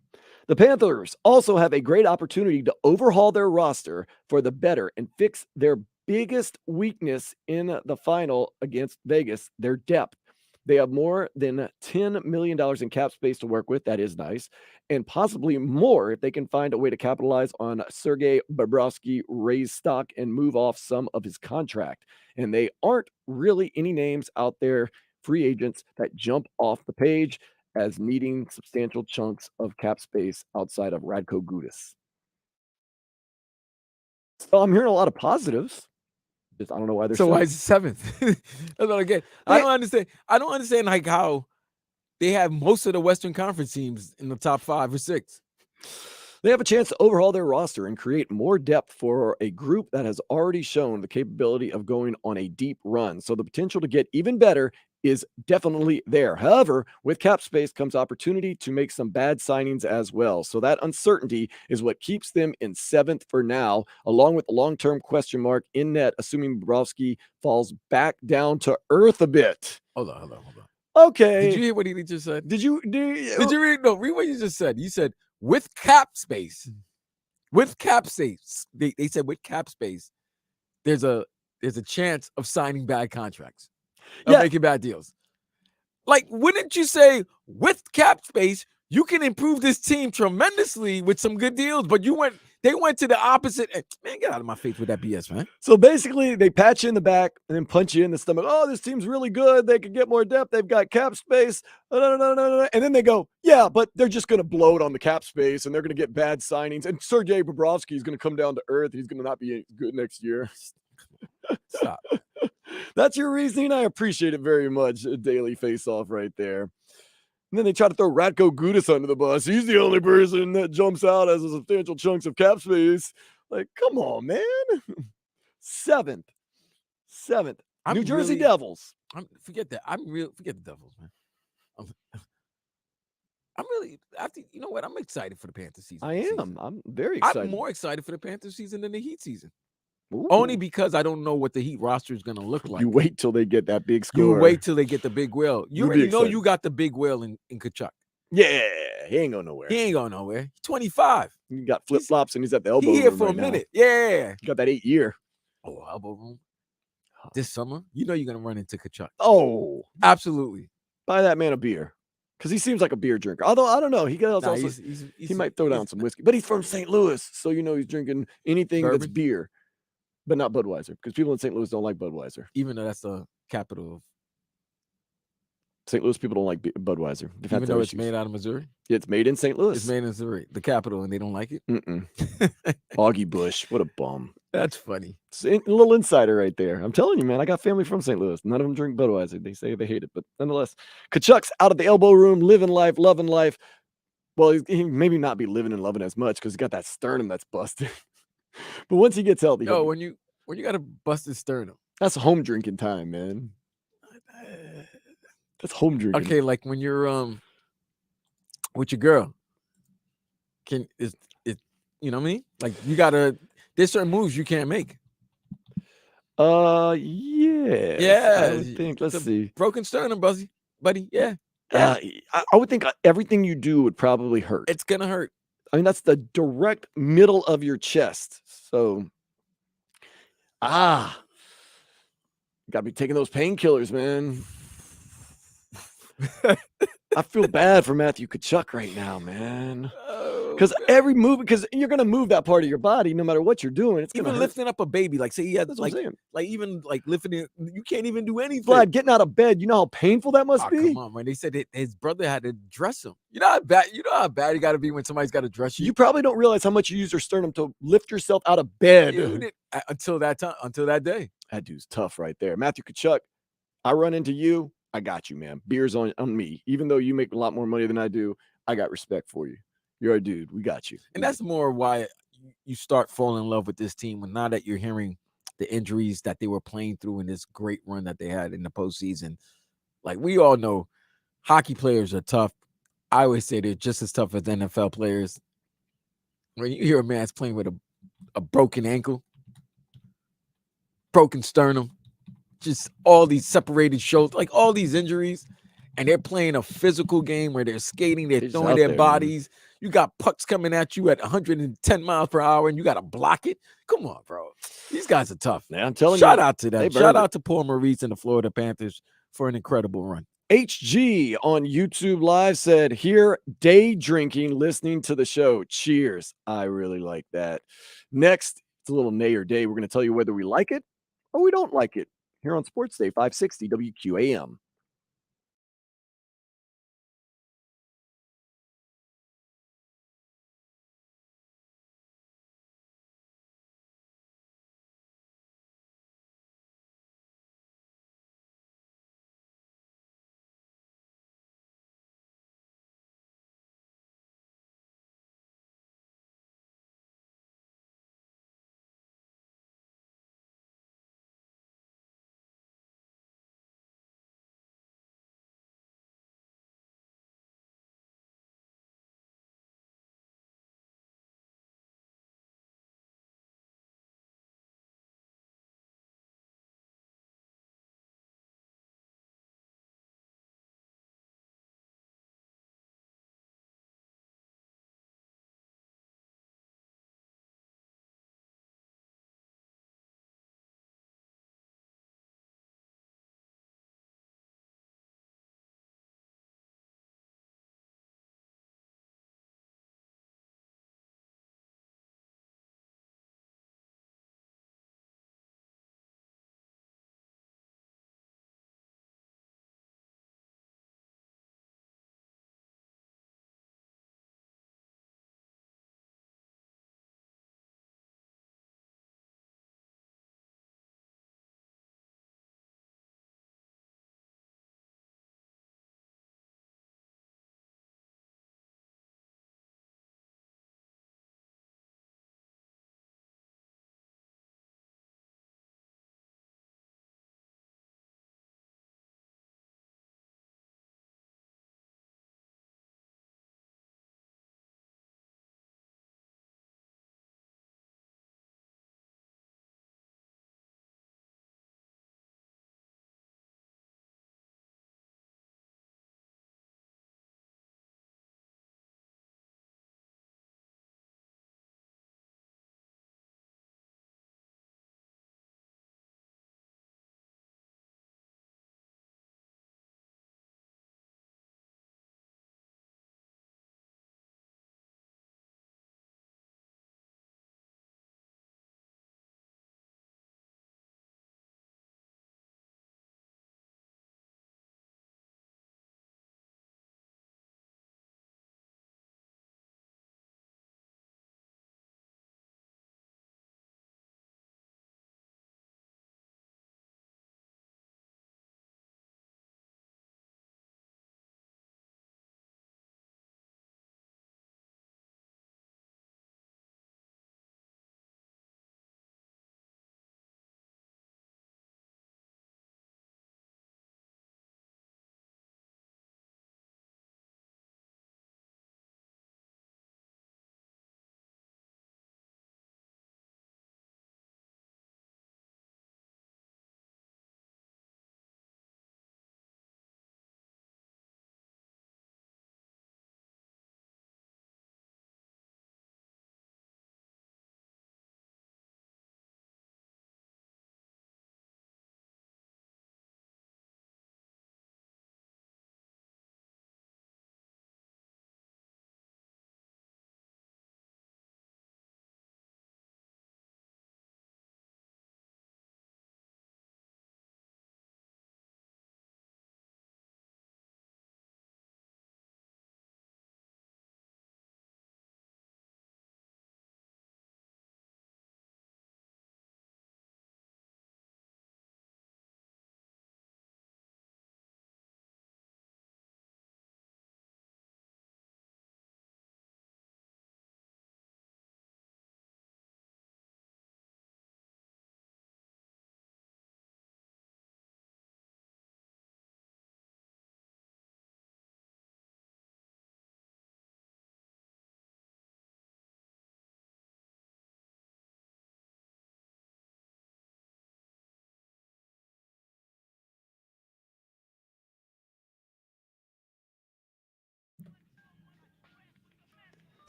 The Panthers also have a great opportunity to overhaul their roster for the better and fix their biggest weakness in the final against Vegas, their depth. They have more than $10 million in cap space to work with. That is nice. And possibly more if they can find a way to capitalize on Sergei Bobrovsky, raise stock, and move off some of his contract. And they aren't really any names out there, free agents, that jump off the page as needing substantial chunks of cap space outside of Radko Gudas. So I'm hearing a lot of positives. Just, I don't know why they're so why is it 7th? That's what I get. I don't understand. I don't understand like how they have most of the Western Conference teams in the top 5 or 6. They have a chance to overhaul their roster and create more depth for a group that has already shown the capability of going on a deep run. So the potential to get even better is definitely there. However, with cap space comes opportunity to make some bad signings as well. So that uncertainty is what keeps them in 7th for now, along with the long-term question mark in net, assuming Bobrovsky falls back down to earth a bit. Hold on. Okay. Did you hear what he just said? Did you read? No, read what you just said. You said with cap space. With cap space. They said with cap space, there's a chance of signing bad contracts. Of making bad deals. Like, wouldn't you say with cap space, you can improve this team tremendously with some good deals? But they went to the opposite. Man, get out of my face with that BS, man. So basically, they pat you in the back and then punch you in the stomach. Oh, this team's really good. They could get more depth. They've got cap space. And then they go, yeah, but they're just going to bloat on the cap space and they're going to get bad signings. And Sergei Bobrovsky is going to come down to earth. He's going to not be good next year. Stop. That's your reasoning. I appreciate it very much. A daily face-off right there. And then they try to throw Ratko Gudas under the bus. He's the only person that jumps out as a substantial chunks of cap space. Like, come on, man. 7th. New Jersey Devils. Forget that. Forget the Devils, man. I'm really you know what? I'm excited for the Panthers season. I am. I'm very excited. I'm more excited for the Panthers season than the Heat season. Ooh. Only because I don't know what the Heat roster is going to look like. You wait till they get that big score. You wait till they get the big whale. You already know you got the big whale in Kachuk. Yeah, he ain't going nowhere. He's 25. He got flip-flops and he's at the elbow room. He's here for a minute. Yeah. He got that 8-year. Oh, elbow room. This summer, you know you're going to run into Kachuk. Oh. Absolutely. Buy that man a beer. Because he seems like a beer drinker. Although, I don't know. He might throw down some whiskey. But he's from St. Louis, so you know he's drinking anything that's beer. But not Budweiser, because people in St. Louis don't like Budweiser. Even though that's the capital of St. Louis, people don't like Budweiser. Even though it's made out of Missouri? Yeah, it's made in St. Louis. It's made in Missouri, the capital, and they don't like it? Augie Bush, what a bum. That's funny. It's a little insider right there. I'm telling you, man, I got family from St. Louis. None of them drink Budweiser. They say they hate it, but nonetheless. Kachuk's out of the elbow room, living life, loving life. Well, he maybe not be living and loving as much because he got that sternum that's busted. But once he gets healthy. Yo, when you got a busted sternum. That's home drinking time, man. That's home drinking. Okay, like when you're with your girl. Is you know what I mean? Like there's certain moves you can't make. Yeah. Yeah. I would think. Let's see. Broken sternum, buddy. Yeah. I would think everything you do would probably hurt. It's gonna hurt. I mean, that's the direct middle of your chest. So, gotta be taking those painkillers, man. I feel bad for Matthew Kachuk right now, man. Because every move, because you're gonna move that part of your body no matter what you're doing. It's even lifting up a baby, like say he had That's like even like lifting it, you can't even do anything. Vlad, getting out of bed, you know how painful that must be. Come on, man. They said his brother had to dress him. You know how bad you got to be when somebody's got to dress you. You probably don't realize how much you use your sternum to lift yourself out of bed. Until that time, until that day. That dude's tough right there, Matthew Kachuk. I run into you, I got you, man. Beer's on me. Even though you make a lot more money than I do, I got respect for you. You're a dude. We got you. And that's more why you start falling in love with this team. When now that you're hearing the injuries that they were playing through in this great run that they had in the postseason, like we all know, hockey players are tough. I always say they're just as tough as NFL players. When you hear a man's playing with a broken ankle, broken sternum, just all these separated shoulders, like all these injuries, and they're playing a physical game where they're skating, they're throwing their bodies. Man. You got pucks coming at you at 110 miles per hour, and you got to block it. Come on, bro. These guys are tough. Man, I'm telling you. Shout out to them. Shout out to Paul Maurice and the Florida Panthers for an incredible run. HG on YouTube Live said, here, day drinking, listening to the show. Cheers. I really like that. Next, it's a little nay or day. We're going to tell you whether we like it or we don't like it here on Sports Day 560 WQAM.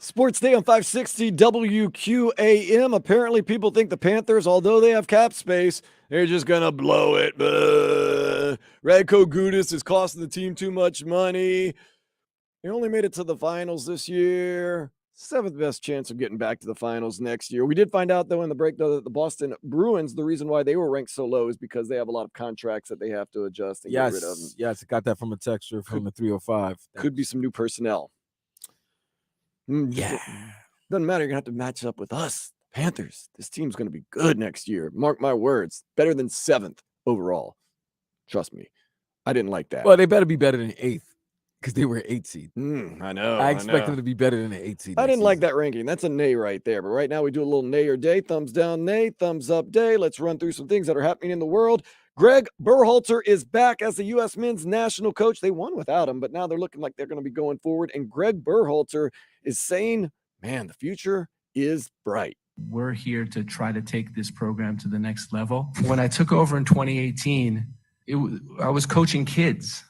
Sports Day on 560 WQAM. Apparently, people think the Panthers, although they have cap space, they're just going to blow it. Radko Gudas is costing the team too much money. They only made it to the finals this year. 7th best chance of getting back to the finals next year. We did find out, though, in the break, though, that the Boston Bruins, the reason why they were ranked so low is because they have a lot of contracts that they have to adjust and get rid of. Yes, I got that from a texture from the 305. Could be some new personnel. Yeah. Doesn't matter. You're going to have to match up with us, Panthers. This team's going to be good next year. Mark my words. Better than 7th overall. Trust me. I didn't like that. Well, they better be better than 8th because they were an 8 seed. I know. I expect them to be better than an 8 seed. I didn't like that ranking. That's a nay right there. But right now we do a little nay or day. Thumbs down, nay. Thumbs up, day. Let's run through some things that are happening in the world. Greg Berhalter is back as the U.S. men's national coach. They won without him, but now they're looking like they're going to be going forward. And Greg Berhalter is saying, man, the future is bright. We're here to try to take this program to the next level. When I took over in 2018, I was coaching kids.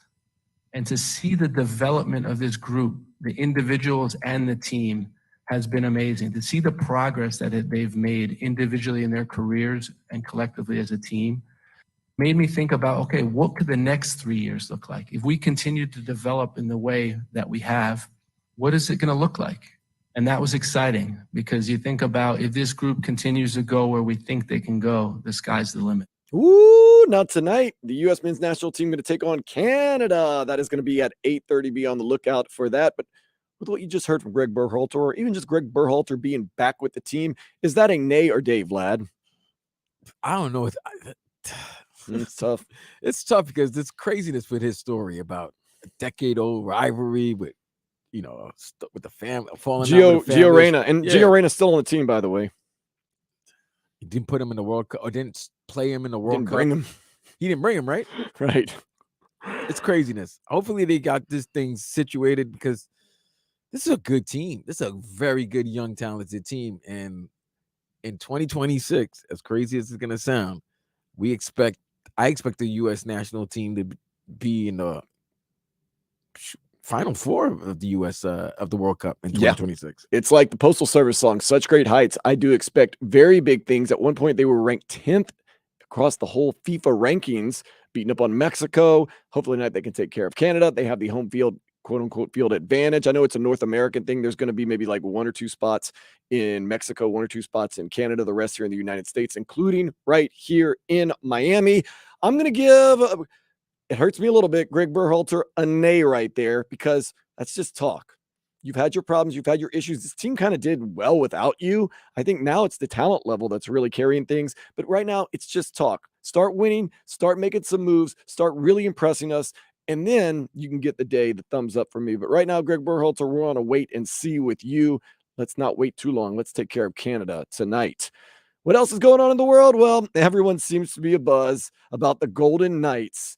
And to see the development of this group, the individuals and the team, has been amazing. To see the progress that they've made individually in their careers and collectively as a team made me think about, okay, what could the next 3 years look like? If we continue to develop in the way that we have, what is it going to look like? And that was exciting because you think about if this group continues to go where we think they can go, the sky's the limit. Ooh, now tonight, the U.S. men's national team going to take on Canada. That is going to be at 8:30. Be on the lookout for that. But with what you just heard from Greg Berhalter, or even just Greg Berhalter being back with the team, is that a nay or day, Vlad? I don't know. It's tough. It's tough because there's craziness with his story about a decade-old rivalry with, with the family falling out with the Gio Reyna. And Gio Reyna's still on the team, by the way. He didn't put him in the World Cup or didn't play him in the World Cup. Bring him. He didn't bring him, right? Right. It's craziness. Hopefully they got this thing situated because this is a good team. This is a very good, young, talented team. And in 2026, as crazy as it's going to sound, I expect the U.S. national team to be in the Final Four of the U.S. Of the World Cup in 2026. Yeah. It's like the Postal Service song, Such Great Heights. I do expect very big things. At one point, they were ranked 10th across the whole FIFA rankings, beating up on Mexico. Hopefully tonight they can take care of Canada. They have the home field, quote unquote, field advantage. I know it's a North American thing. There's going to be maybe like 1 or 2 spots in Mexico, 1 or 2 spots in Canada, the rest here in the United States, including right here in Miami. I'm going to give, it hurts me a little bit, Greg Berhalter, a nay right there, because that's just talk. You've had your problems. You've had your issues. This team kind of did well without you. I think now it's the talent level that's really carrying things. But right now, it's just talk. Start winning. Start making some moves. Start really impressing us. And then you can get the thumbs up for me. But right now, Greg Berhalter, we're on a wait and see with you. Let's not wait too long. Let's take care of Canada tonight. What else is going on in the world? Well, everyone seems to be abuzz about the Golden Knights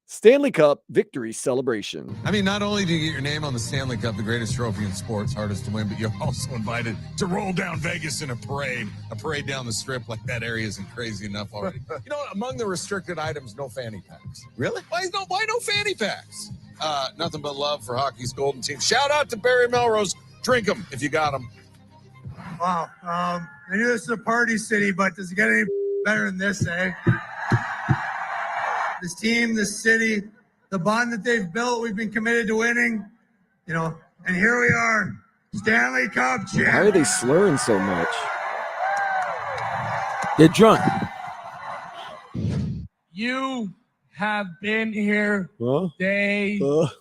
Stanley Cup victory celebration. I mean, not only do you get your name on the Stanley Cup, the greatest trophy in sports, hardest to win, but you're also invited to roll down Vegas in a parade down the strip. Like, that area isn't crazy enough already. You know, among the restricted items, no fanny packs. Really? Why no fanny packs? Nothing but love for hockey's golden team. Shout out to Barry Melrose. Drink them if you got them. Wow. I knew this is a party city, but does it get any better than this, eh? This team, this city, the bond that they've built, we've been committed to winning, and here we are, Stanley Cup champions. Why are they slurring so much? They're drunk. You have been here day one.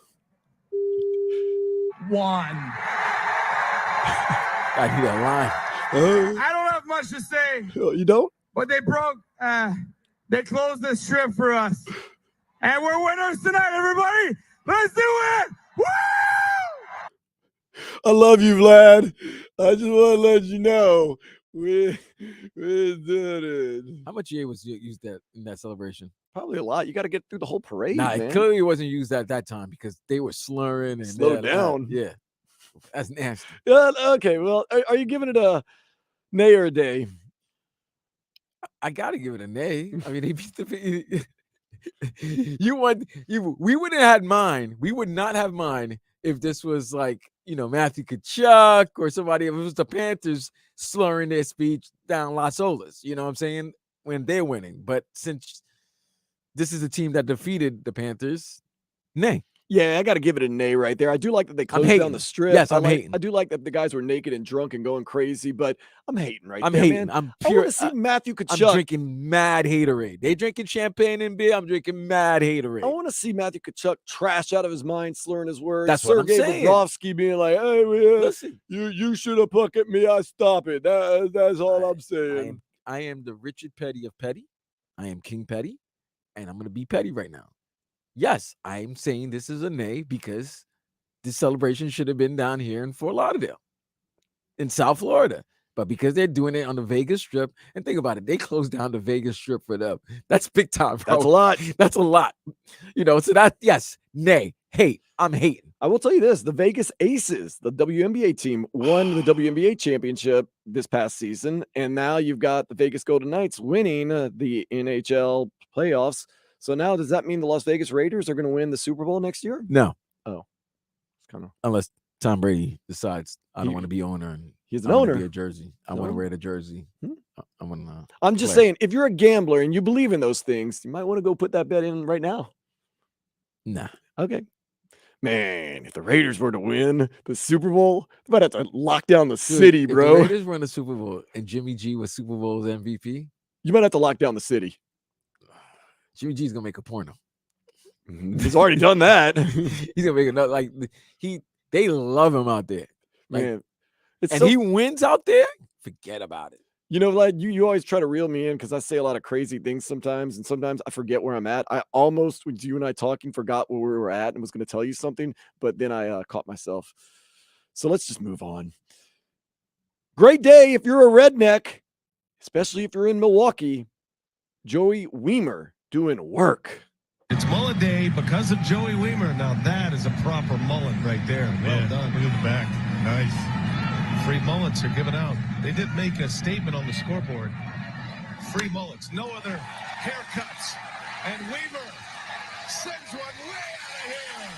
I hear that line. I don't have much to say. You don't? But they closed the strip for us. And we're winners tonight, everybody. Let's do it. Woo! I love you, Vlad. I just want to let you know we did it. How much EA was used in that celebration? Probably a lot. You got to get through the whole parade, Nah, man. it clearly wasn't used at that time because they were slurring and slow down. Yeah, that's nasty. Okay, well, are you giving it a nay or a day? I gotta give it a nay. I mean, they beat the. We wouldn't have had mine. We would not have mine if this was like, Matthew Tkachuk or somebody, if it was the Panthers slurring their speech down Las Olas, you know what I'm saying, when they're winning. But since this is a team that defeated the Panthers, nay. Yeah, I got to give it a nay right there. I do like that they closed down the strip. Yes, I'm hating. I do like that the guys were naked and drunk and going crazy, but I'm hating right I'm there, hating. man. I want to see Matthew Tkachuk. I'm drinking mad haterade. They drinking champagne and beer. I'm drinking mad haterade. I want to see Matthew Tkachuk trash out of his mind, slurring his words. That's what I'm saying. Bobrovsky being like, "Hey, listen, you should have puck at me. I stop it." That's all I'm saying. I am the Richard Petty of Petty. I am King Petty, and I'm going to be petty right now. Yes, I'm saying this is a nay because this celebration should have been down here in Fort Lauderdale, in South Florida. But because they're doing it on the Vegas Strip, and think about it, they closed down the Vegas Strip for them. That's big time, bro. That's a lot. That's a lot. So that, yes, nay, hate. I'm hating. I will tell you this. The Vegas Aces, the WNBA team, won the WNBA championship this past season. And now you've got the Vegas Golden Knights winning the NHL playoffs. So now does that mean the Las Vegas Raiders are going to win the Super Bowl next year? No. Oh. It's kind of unless Tom Brady decides I don't want to be owner and he's an owner. Be a jersey. I want to wear the jersey. I'm just saying, if you're a gambler and you believe in those things, you might want to go put that bet in right now. Nah. Okay. Man, if the Raiders were to win the Super Bowl, they might have to lock down the city, bro. If the Raiders won the Super Bowl and Jimmy G was Super Bowl's MVP, you might have to lock down the city. Jimmy G's gonna make a porno. He's already done that. He's gonna make another. They love him out there. Man, he wins out there. Forget about it. Vlad, you always try to reel me in because I say a lot of crazy things sometimes, and sometimes I forget where I'm at. I almost, with you and I talking, forgot where we were at and was going to tell you something, but then I caught myself. So let's just move on. Great day if you're a redneck, especially if you're in Milwaukee. Joey Weimer doing work. It's mullet day because of Joey Weimer. Now that is a proper mullet right there. Well done. Look at the back. Nice. Free mullets are given out. They did make a statement on the scoreboard. Free mullets. No other haircuts. And Weimer sends one way out of here.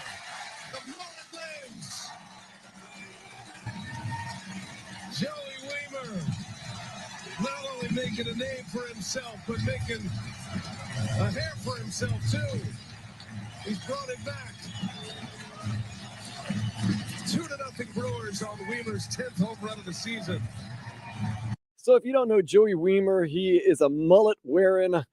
The mullet lives. Joey Weimer not only making a name for himself, but making a hair for himself too. He's brought it back. 2-0 Brewers on Weimer's 10th home run of the season. So if you don't know Joey Weimer, he is a mullet-wearing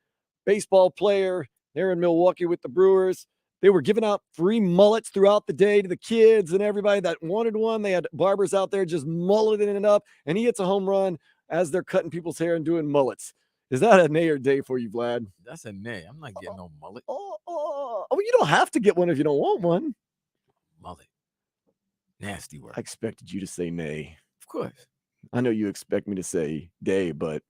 baseball player there in Milwaukee with the Brewers. They were giving out free mullets throughout the day to the kids and everybody that wanted one. They had barbers out there just mulleting it up, and he hits a home run as they're cutting people's hair and doing mullets. Is that a nay or day for you, Vlad? That's a nay. I'm not getting no mullet. Oh, you don't have to get one if you don't want one. Mullet. Nasty word. I expected you to say nay. Of course. I know you expect me to say day, but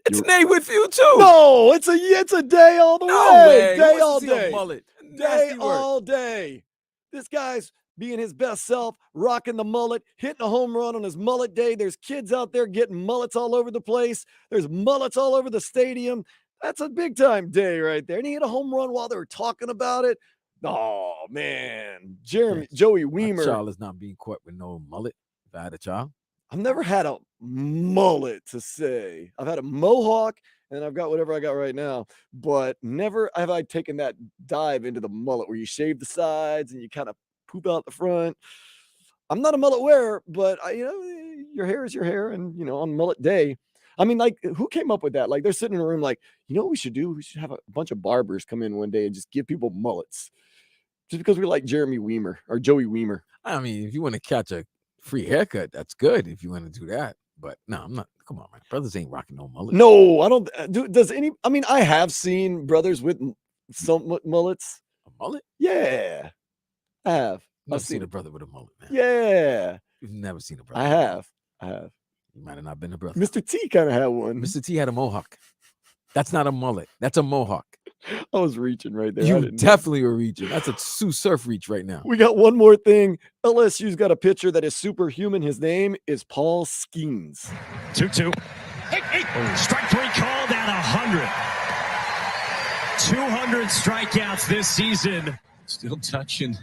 it's nay with you too. No, it's a day all the way. Day all day. Mullet. Day all day. This guy's being his best self, rocking the mullet, hitting a home run on his mullet day. There's kids out there getting mullets all over the place. There's mullets all over the stadium. That's a big time day right there. And he hit a home run while they were talking about it. Oh, man. Joey Weimer. My child is not being caught with no mullet. If I had a child. I've never had a mullet to say. I've had a mohawk and I've got whatever I got right now, but never have I taken that dive into the mullet where you shave the sides and you kind of poop out the front. I'm not a mullet wearer, but your hair is your hair. And, on mullet day, I mean, like, who came up with that? Like, they're sitting in a room like, what we should do? We should have a bunch of barbers come in one day and just give people mullets just because we like Joey Weimer. I mean, if you want to catch a free haircut, that's good if you want to do that. But no, I'm not. Come on, man. Brothers ain't rocking no mullet. No, I don't. I have seen brothers with some mullets. A mullet? Yeah. I have. I've seen a brother with a mullet, man. Yeah. You've never seen a brother. I have. You might have not been a brother. Mr. T kind of had one. Mr. T had a mohawk. That's not a mullet. That's a mohawk. I was reaching right there. You definitely were reaching. That's a Sue Surf reach right now. We got one more thing. LSU's got a pitcher that is superhuman. His name is Paul Skeens. 2-2. Strike three called at 100. 200 strikeouts this season. Still touching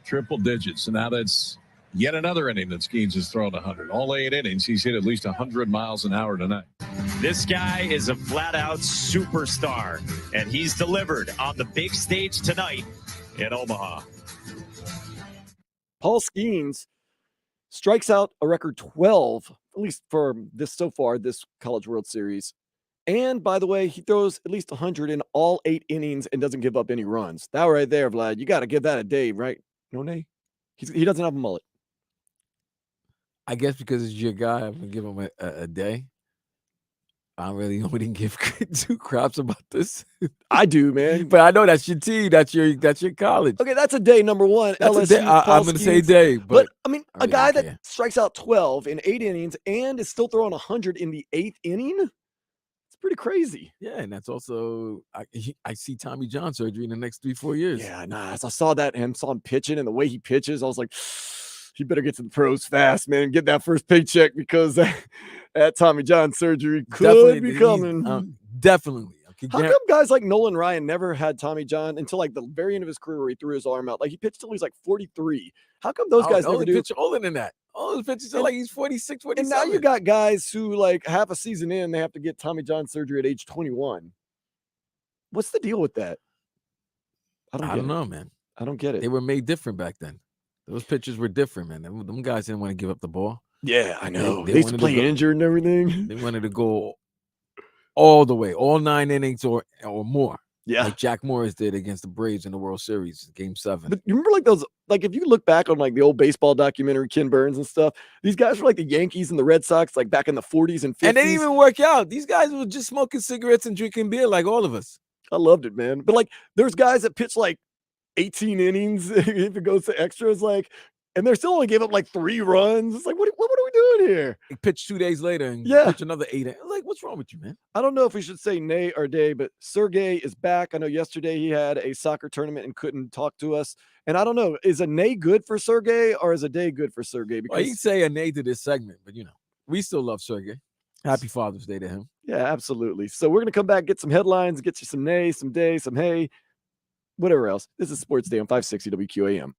Triple digits. And now that's yet another inning that Skeens has thrown 100. All 8 innings, he's hit at least 100 miles an hour tonight. This guy is a flat-out superstar, and he's delivered on the big stage tonight in Omaha. Paul Skeens strikes out a record 12, at least for this so far, this College World Series. And by the way, he throws at least 100 in all 8 innings and doesn't give up any runs. That right there, Vlad, you got to give that a day, right? No, nay. He doesn't have a mullet. I guess because it's your guy, I'm gonna give him a day. I really wouldn't give two craps about this. I do, man. But I know that's your team. That's your college. Okay, that's a day number one. That's LSU, a day. I'm Paul gonna say Skeens. day, But I mean, I a really guy don't that care. strikes out 12 in 8 innings and is still throwing 100 in the 8th inning. It's pretty crazy. Yeah, and that's also I see Tommy John surgery in the next 3-4 years. Yeah, nice. I saw that and saw him pitching and the way he pitches. I was like, he better get to the pros fast, man. Get that first paycheck because that Tommy John surgery could be coming. Definitely. How come guys like Nolan Ryan never had Tommy John until like the very end of his career where he threw his arm out? Like he pitched till he was like 43. How come those guys never do? Pitch older than that. All those pitchers are like he's 46, 47. And now you got guys who like half a season in, they have to get Tommy John surgery at age 21. What's the deal with that? I don't know, man. I don't get it. They were made different back then. Those pitchers were different, man. Them guys didn't want to give up the ball. Yeah, I know. They They used to wanted play to go- injured and everything. They wanted to go all the way, all 9 innings or more. Yeah. Like Jack Morris did against the Braves in the World Series, Game 7. But you remember like those, like if you look back on like the old baseball documentary, Ken Burns and stuff, these guys were like the Yankees and the Red Sox, like back in the 40s and 50s. And they didn't even work out. These guys were just smoking cigarettes and drinking beer like all of us. I loved it, man. But like there's guys that pitch like 18 innings if it goes to extras, like, and they're still only gave up like 3 runs. It's like, what are we doing here? He pitched 2 days later and Yeah. pitched another 8. Like, what's wrong with you, man? I don't know if we should say nay or day, but Sergey is back. I know yesterday he had a soccer tournament and couldn't talk to us. And I don't know, is a nay good for Sergey or is a day good for Sergey? Well, Because you say a nay to this segment, but we still love Sergey. Happy Father's Day to him. yeah, absolutely. So we're gonna come back, get some headlines, get you some nay, some day, some hey, whatever else. This is Sports Day on 560 WQAM.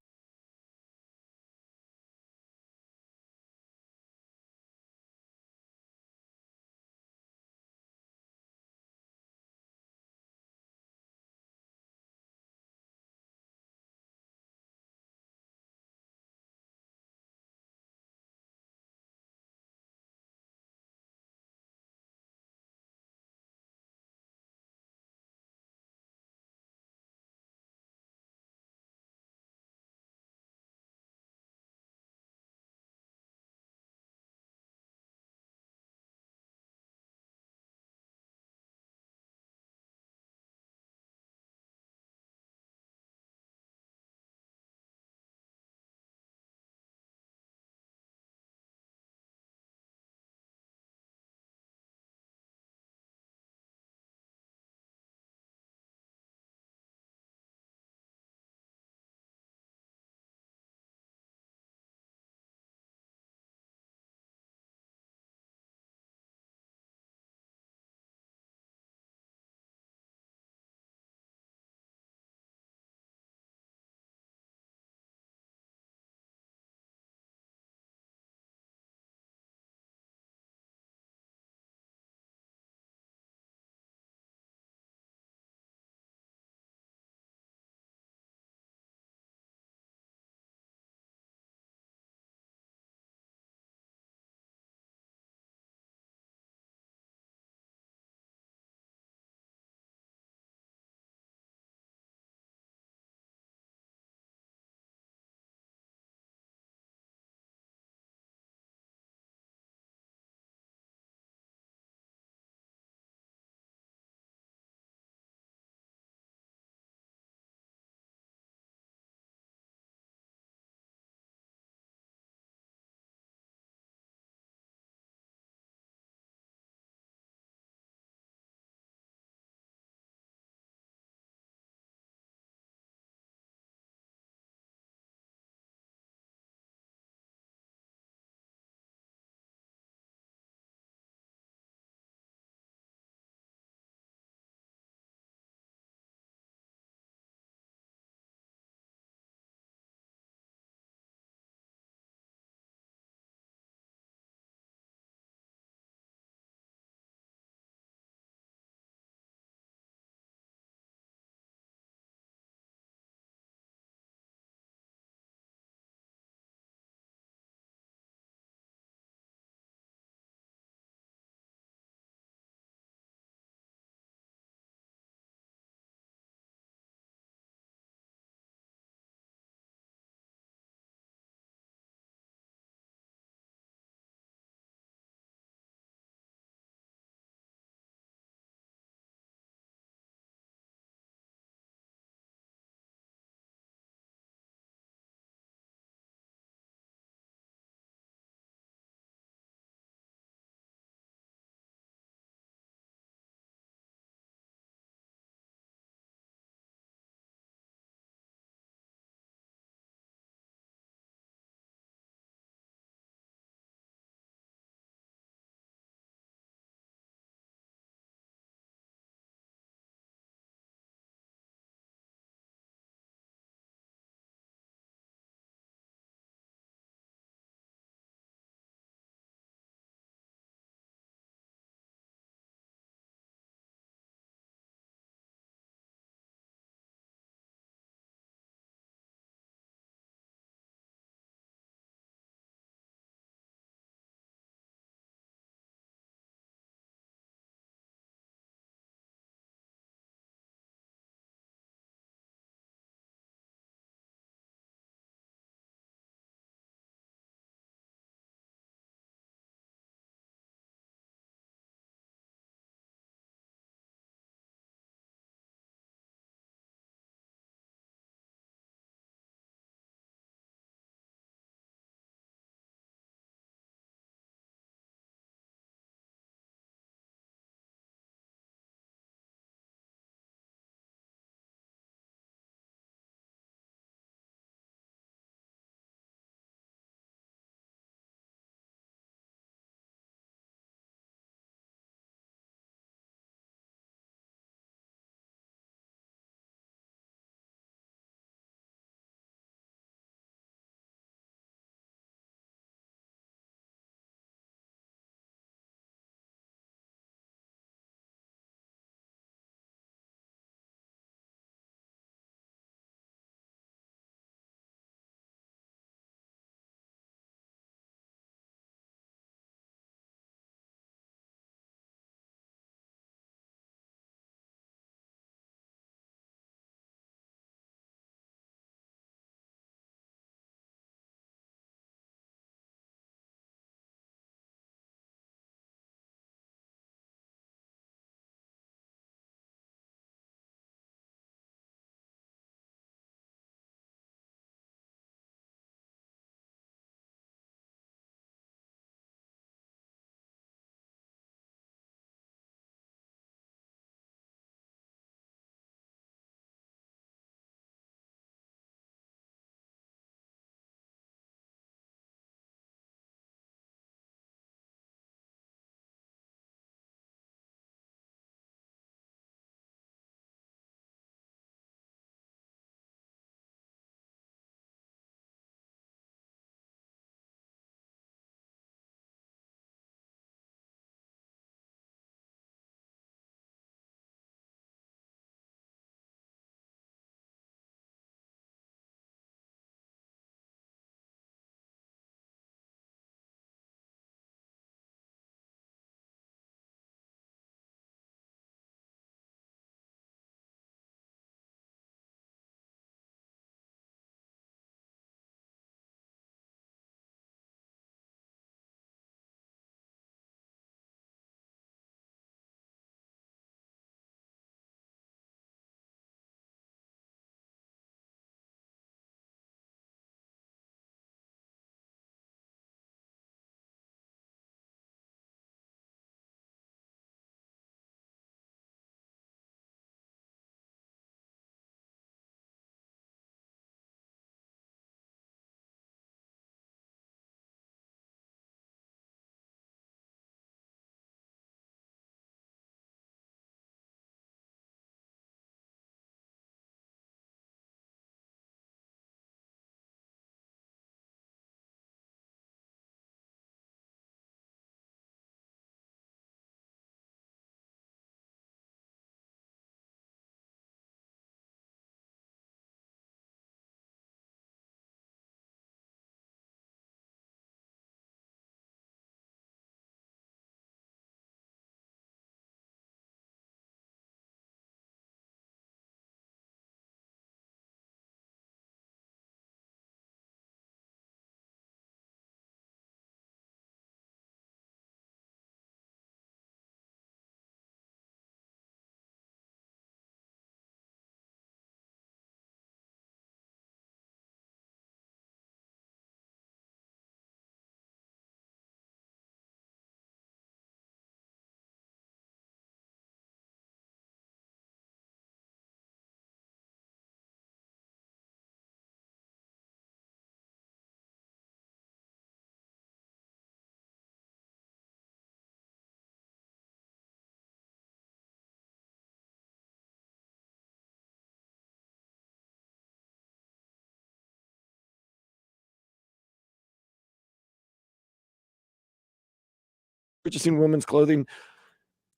purchasing women's clothing.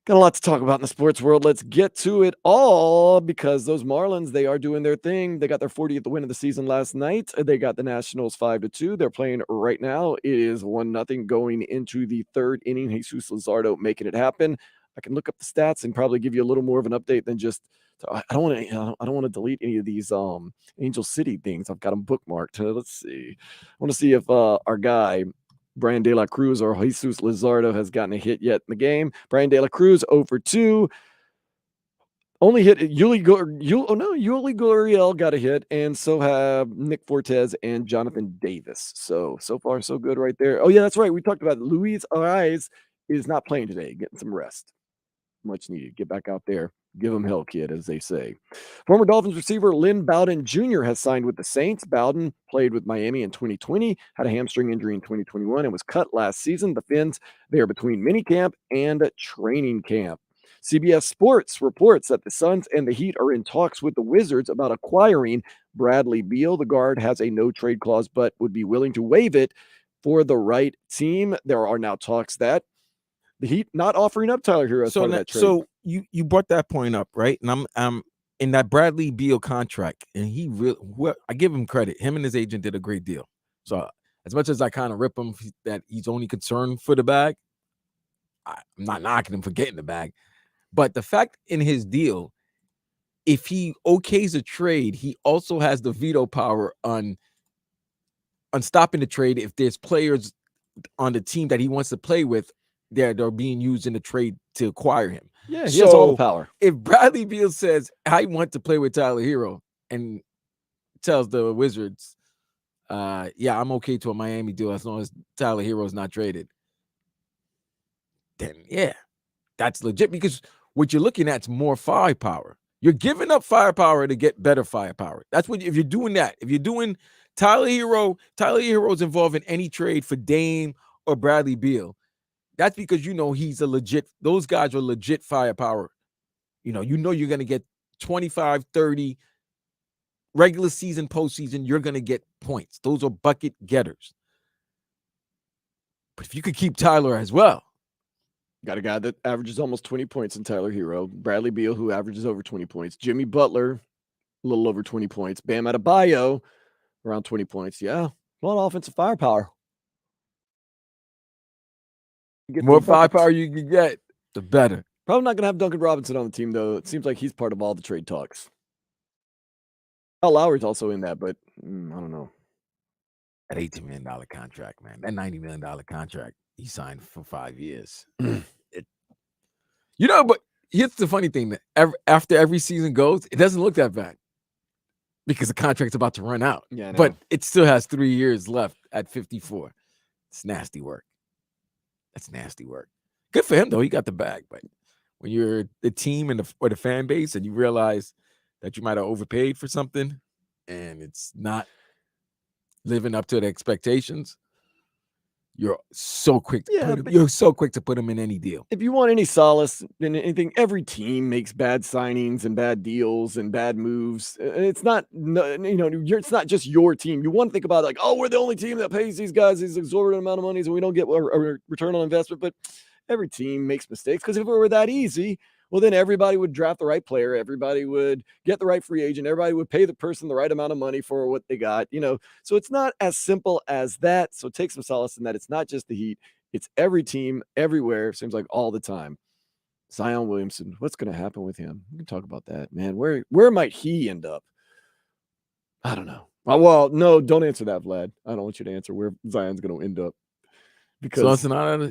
Got a lot to talk about in the sports world. Let's get to it all because those Marlins, they are doing their thing. They got their 40th win of the season last night. They got the Nationals 5-2. They're playing right now. It is 1-0 going into the third inning. Jesus Luzardo making it happen. I can look up the stats and probably give you a little more of an update than just. I don't want to delete any of these Angel City things. I've got them bookmarked. Let's see. I want to see if our guy Brian De La Cruz or Jesus Luzardo has gotten a hit yet in the game. Brian De La Cruz 0-for-2. Only hit Yuli Gurriel got a hit, and so have Nick Fortes and Jonathan Davis. So far, so good right there. Oh, yeah, that's right. We talked about it. Luis Ariz is not playing today, getting some rest. Much needed. Get back out there. Give him hell, kid, as they say. Former Dolphins receiver Lynn Bowden Jr. has signed with the Saints. Bowden played with Miami in 2020, had a hamstring injury in 2021, and was cut last season. The Fins, they are between minicamp and training camp. CBS Sports reports that the Suns and the Heat are in talks with the Wizards about acquiring Bradley Beal. The guard has a no-trade clause, but would be willing to waive it for the right team. There are now talks that the Heat not offering up Tyler Hero as part of that trade. So you brought that point up, right? And I'm in that Bradley Beal contract, and he really, I give him credit. Him and his agent did a great deal. So as much as I kind of rip him that he's only concerned for the bag, I'm not knocking him for getting the bag. But the fact in his deal, if he okays a trade, he also has the veto power on stopping the trade if there's players on the team that he wants to play with they're being used in the trade to acquire him. Yeah, he has all the power. If Bradley Beal says, I want to play with Tyler Hero, and tells the Wizards, yeah, I'm okay to a Miami deal as long as Tyler Hero is not traded, then yeah, that's legit, because what you're looking at is more firepower. You're giving up firepower to get better firepower. That's what, if you're doing that, if you're doing Tyler Hero's involved in any trade for Dame or Bradley Beal, that's because he's a legit, those guys are legit firepower. You're going to get 25, 30 regular season, postseason, you're going to get points. Those are bucket getters. But if you could keep Tyler as well. Got a guy that averages almost 20 points in Tyler Hero. Bradley Beal, who averages over 20 points. Jimmy Butler, a little over 20 points. Bam Adebayo, around 20 points. Yeah, a lot of offensive firepower. The more firepower you can get, the better. Probably not going to have Duncan Robinson on the team, though. It seems like he's part of all the trade talks. Kyle Lowry's also in that, but I don't know. That $18 million contract, man. That $90 million contract he signed for 5 years. But here's the funny thing. That after every season goes, it doesn't look that bad because the contract's about to run out. Yeah, but it still has 3 years left at 54. It's nasty work. That's nasty work. Good for him, though. He got the bag. But when you're the team and or the fan base and you realize that you might have overpaid for something and it's not living up to the expectations, you're so quick to put them in any deal. If you want any solace in anything, every team makes bad signings and bad deals and bad moves. It's not, it's not just your team. You want to think about like, oh, we're the only team that pays these guys these exorbitant amount of money, so we don't get a return on investment. But every team makes mistakes, because if it were that easy, well, then everybody would draft the right player. Everybody would get the right free agent. Everybody would pay the person the right amount of money for what they got, So it's not as simple as that. So take some solace in that. It's not just the Heat. It's every team, everywhere. Seems like all the time. Zion Williamson, what's going to happen with him? We can talk about that, man. Where might he end up? I don't know. Well, no, don't answer that, Vlad. I don't want you to answer where Zion's going to end up. Because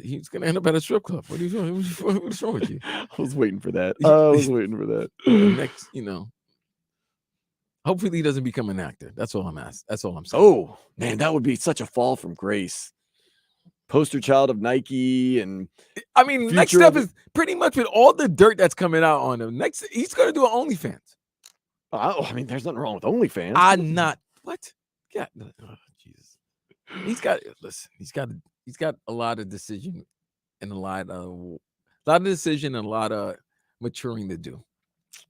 he's going to end up at a strip club. What are you doing? What's wrong with you? I was waiting for that. Next, hopefully he doesn't become an actor. That's all I'm asking. That's all I'm saying. Oh, man, that would be such a fall from grace. Poster child of Nike and next step is pretty much with all the dirt that's coming out on him. Next, he's going to do an OnlyFans. There's nothing wrong with OnlyFans. What? Yeah. Oh, Jesus. He's got a lot of decision and a lot of maturing to do.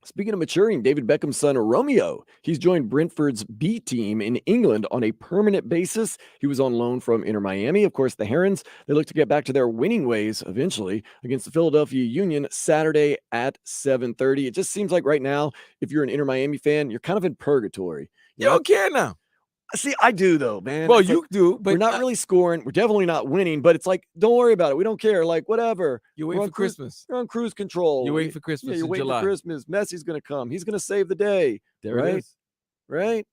Speaking of maturing, David Beckham's son, Romeo, he's joined Brentford's B team in England on a permanent basis. He was on loan from Inter Miami. Of course, the Herons, they look to get back to their winning ways eventually against the Philadelphia Union Saturday at 7:30. It just seems like right now, if you're an Inter Miami fan, you're kind of in purgatory. You don't care now. See, I do though, man. Well, It's you like, do, but we're not really scoring. We're definitely not winning, but it's like, don't worry about it. We don't care. Like, whatever. You We're wait on for cruise- Christmas. You're on cruise control. You wait for Christmas. Yeah, you're in waiting July. for Christmas. Messi's going to come. He's going to save the day. There right? it is. Right?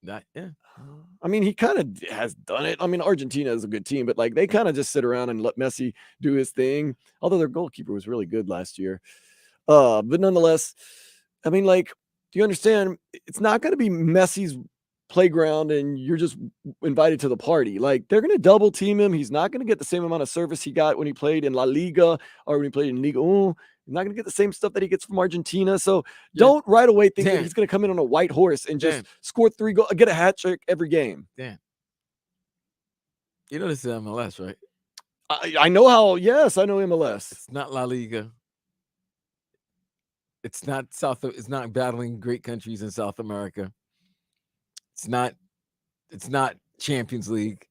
Yeah. I mean, he kind of has done it. I mean, Argentina is a good team, but like they kind of just sit around and let Messi do his thing. Although their goalkeeper was really good last year. But nonetheless, I mean, like, do you understand? It's not going to be Messi's playground and you're just invited to the party. Like, they're going to double team him. He's not going to get the same amount of service he got when he played in La Liga or when he played in Liga 1. He's not going to get the same stuff that he gets from Argentina. So don't right away think that he's going to come in on a white horse and just score 3 goals, get a hat trick every game. Damn. You know this is MLS, right? I know how. Yes, I know MLS. It's not La Liga. It's not It's not battling great countries in South America. It's not Champions League.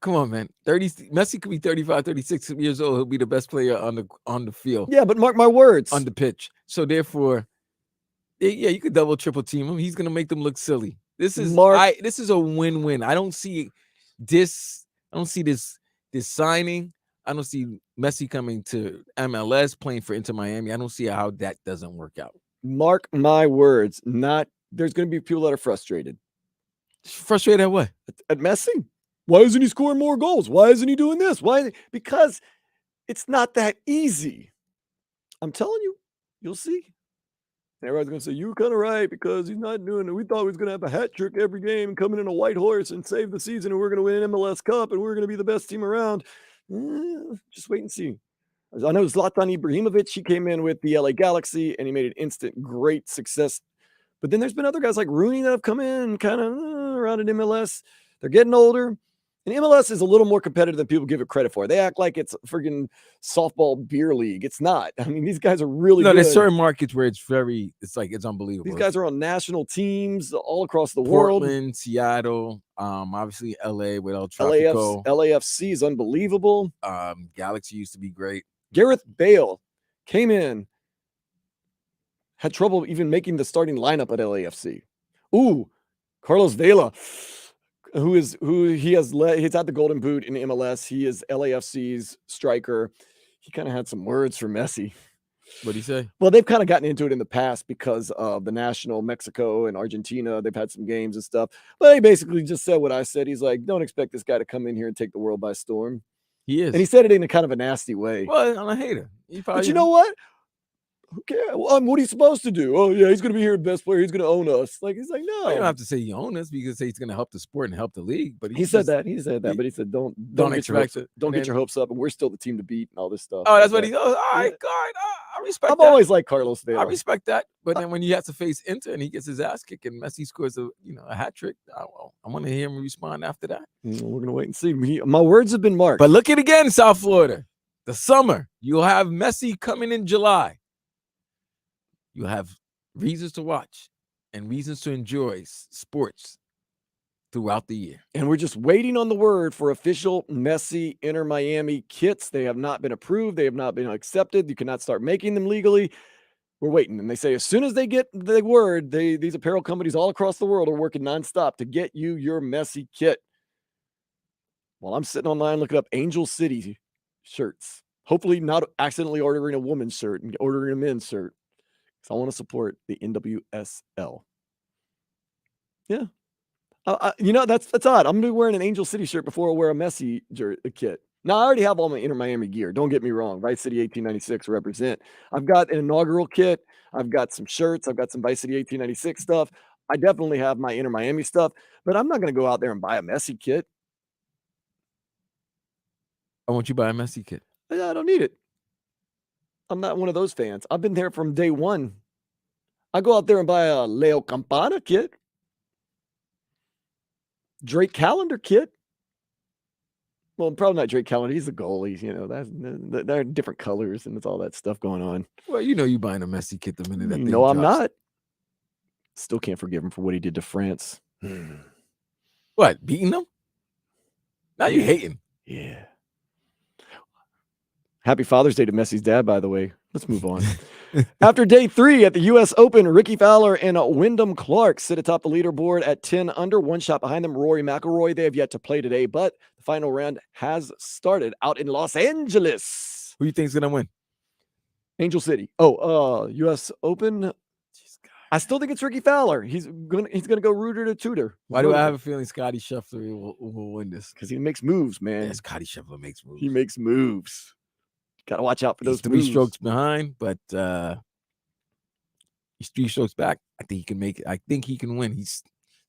Come on, man. Messi could be 35, 36 years old. He'll be the best player on the field. Yeah, but mark my words. On the pitch. So therefore, yeah, you could double, triple team him. He's gonna make them look silly. This is a win-win. I don't see this signing. I don't see Messi coming to MLS playing for Inter Miami. I don't see how that doesn't work out. Mark my words. There's going to be people that are frustrated. Frustrated at what? At Messi. Why isn't he scoring more goals? Why isn't he doing this? Why? Because it's not that easy. I'm telling you, you'll see. Everybody's going to say, you were kind of right because he's not doing it. We thought he was going to have a hat trick every game and come in a white horse and save the season and we're going to win an MLS Cup and we're going to be the best team around. Just wait and see. I know Zlatan Ibrahimovic, he came in with the LA Galaxy and he made an instant great success. But then there's been other guys like Rooney that have come in kind of around in MLS. They're getting older. And MLS is a little more competitive than people give it credit for. They act like it's a friggin' softball beer league. It's not. I mean, these guys are really good. There's certain markets where it's unbelievable. These guys are on national teams all across the world. Portland, Seattle, obviously LA with El Tráfico. LAFC is unbelievable. Galaxy used to be great. Gareth Bale came in, had trouble even making the starting lineup at LAFC. Ooh, Carlos Vela. He's at the Golden Boot in MLS. He is LAFC's striker. He kind of had some words for Messi. What'd he say? Well, they've kind of gotten into it in the past because of the national Mexico and Argentina. They've had some games and stuff. But he basically just said what I said. He's like, don't expect this guy to come in here and take the world by storm. He is. And he said it in a kind of a nasty way. Well, I'm a hater. But you know what? Okay, well, what are you supposed to do? Oh, yeah, he's going to be here, best player. He's going to own us. Like, he's like, no. You don't have to say you own us because he's going to help the sport and help the league. But he said that. But he said, don't get your hopes up, and we're still the team to beat and all this stuff. Oh, that's what he does. All right, God, I respect that. I've always liked Carlos Vela. I respect that. But then when he has to face Inter and he gets his ass kicked and Messi scores a hat trick, I want to hear him respond after that. We're going to wait and see. My words have been marked. But look at it again, South Florida. The summer, you'll have Messi coming in July. You'll have reasons to watch and reasons to enjoy sports throughout the year. And we're just waiting on the word for official Messi Inter Miami kits. They have not been approved. They have not been accepted. You cannot start making them legally. We're waiting. And they say as soon as they get the word, these apparel companies all across the world are working nonstop to get you your Messi kit. While I'm sitting online looking up Angel City shirts, hopefully not accidentally ordering a woman's shirt and ordering a men's shirt. I want to support the NWSL. Yeah. That's odd. I'm going to be wearing an Angel City shirt before I wear a Messi kit. Now, I already have all my Inter Miami gear. Don't get me wrong. Vice City 1896 represent. I've got an inaugural kit. I've got some shirts. I've got some Vice City 1896 stuff. I definitely have my Inter Miami stuff, but I'm not going to go out there and buy a Messi kit. I want you to buy a Messi kit. I don't need it. I'm not one of those fans. I've been there from day one. I go out there and buy a Leo Campana kit. Drake Calendar kit. Well, probably not Drake Callender. He's the goalie. You know, they're different colors and it's all that stuff going on. Well, you know you buying a Messi kit the minute that thing No, I'm drops. not. Still can't forgive him for what he did to France. What, beating them? Now you hating. Yeah. Happy Father's Day to Messi's dad, by the way. Let's move on. After day 3 at the U.S. Open, Ricky Fowler and Wyndham Clark sit atop the leaderboard at 10 under, one shot behind them. Rory McIlroy, they have yet to play today, but the final round has started out in Los Angeles. Who you think's gonna win? Angel City. U.S. Open. I still think it's Ricky Fowler. He's gonna go rooter to tutor. Why do I have a feeling Scotty Scheffler will win this? Because he makes moves, man. Yeah, Scotty Scheffler makes moves. He makes moves. Got to watch out for those He's 3 moves. strokes behind, but he's 3 strokes back. I think he can make it. I think he can win. He's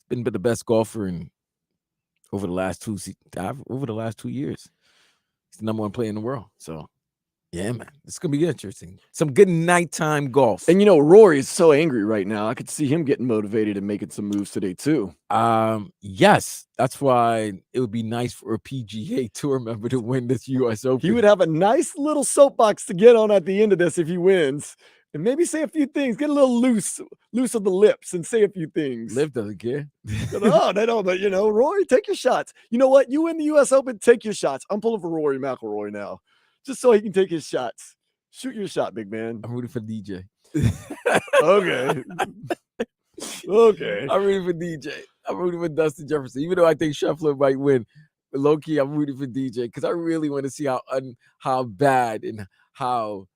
been the best golfer over the last 2 years. He's the number 1 player in the world. So, yeah, man, it's gonna be interesting. Some good nighttime golf. And Rory's so angry right now. I could see him getting motivated and making some moves today too. Yes, that's why it would be nice for a PGA Tour member to win this U.S. Open. He would have a nice little soapbox to get on at the end of this if he wins, and maybe say a few things. Get a little loose of the lips, and say a few things. Liv doesn't care. No, they don't. But Rory, take your shots. You know what? You win the U.S. Open, take your shots. I'm pulling for Rory McIlroy now, just so he can take his shots. Shoot your shot, big man. I'm rooting for DJ. Okay. Okay. I'm rooting for DJ. I'm rooting for Dustin Jefferson. Even though I think Scheffler might win, but low key, I'm rooting for DJ because I really want to see how bad and how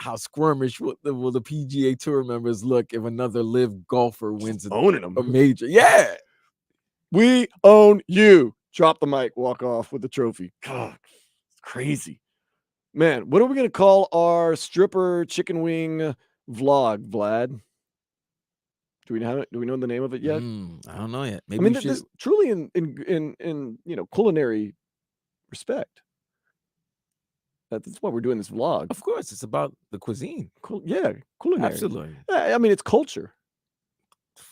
squirmish will the PGA Tour members look if another live golfer wins Owning them. a major. Yeah. We own you. Drop the mic, walk off with the trophy. God, it's crazy. Man, what are we going to call our stripper chicken wing vlog, Vlad? Do we know the name of it yet? I don't know yet. Maybe I mean, we should. this truly in culinary respect. That's why we're doing this vlog. Of course, it's about the cuisine. Culinary. Absolutely. I mean, it's culture.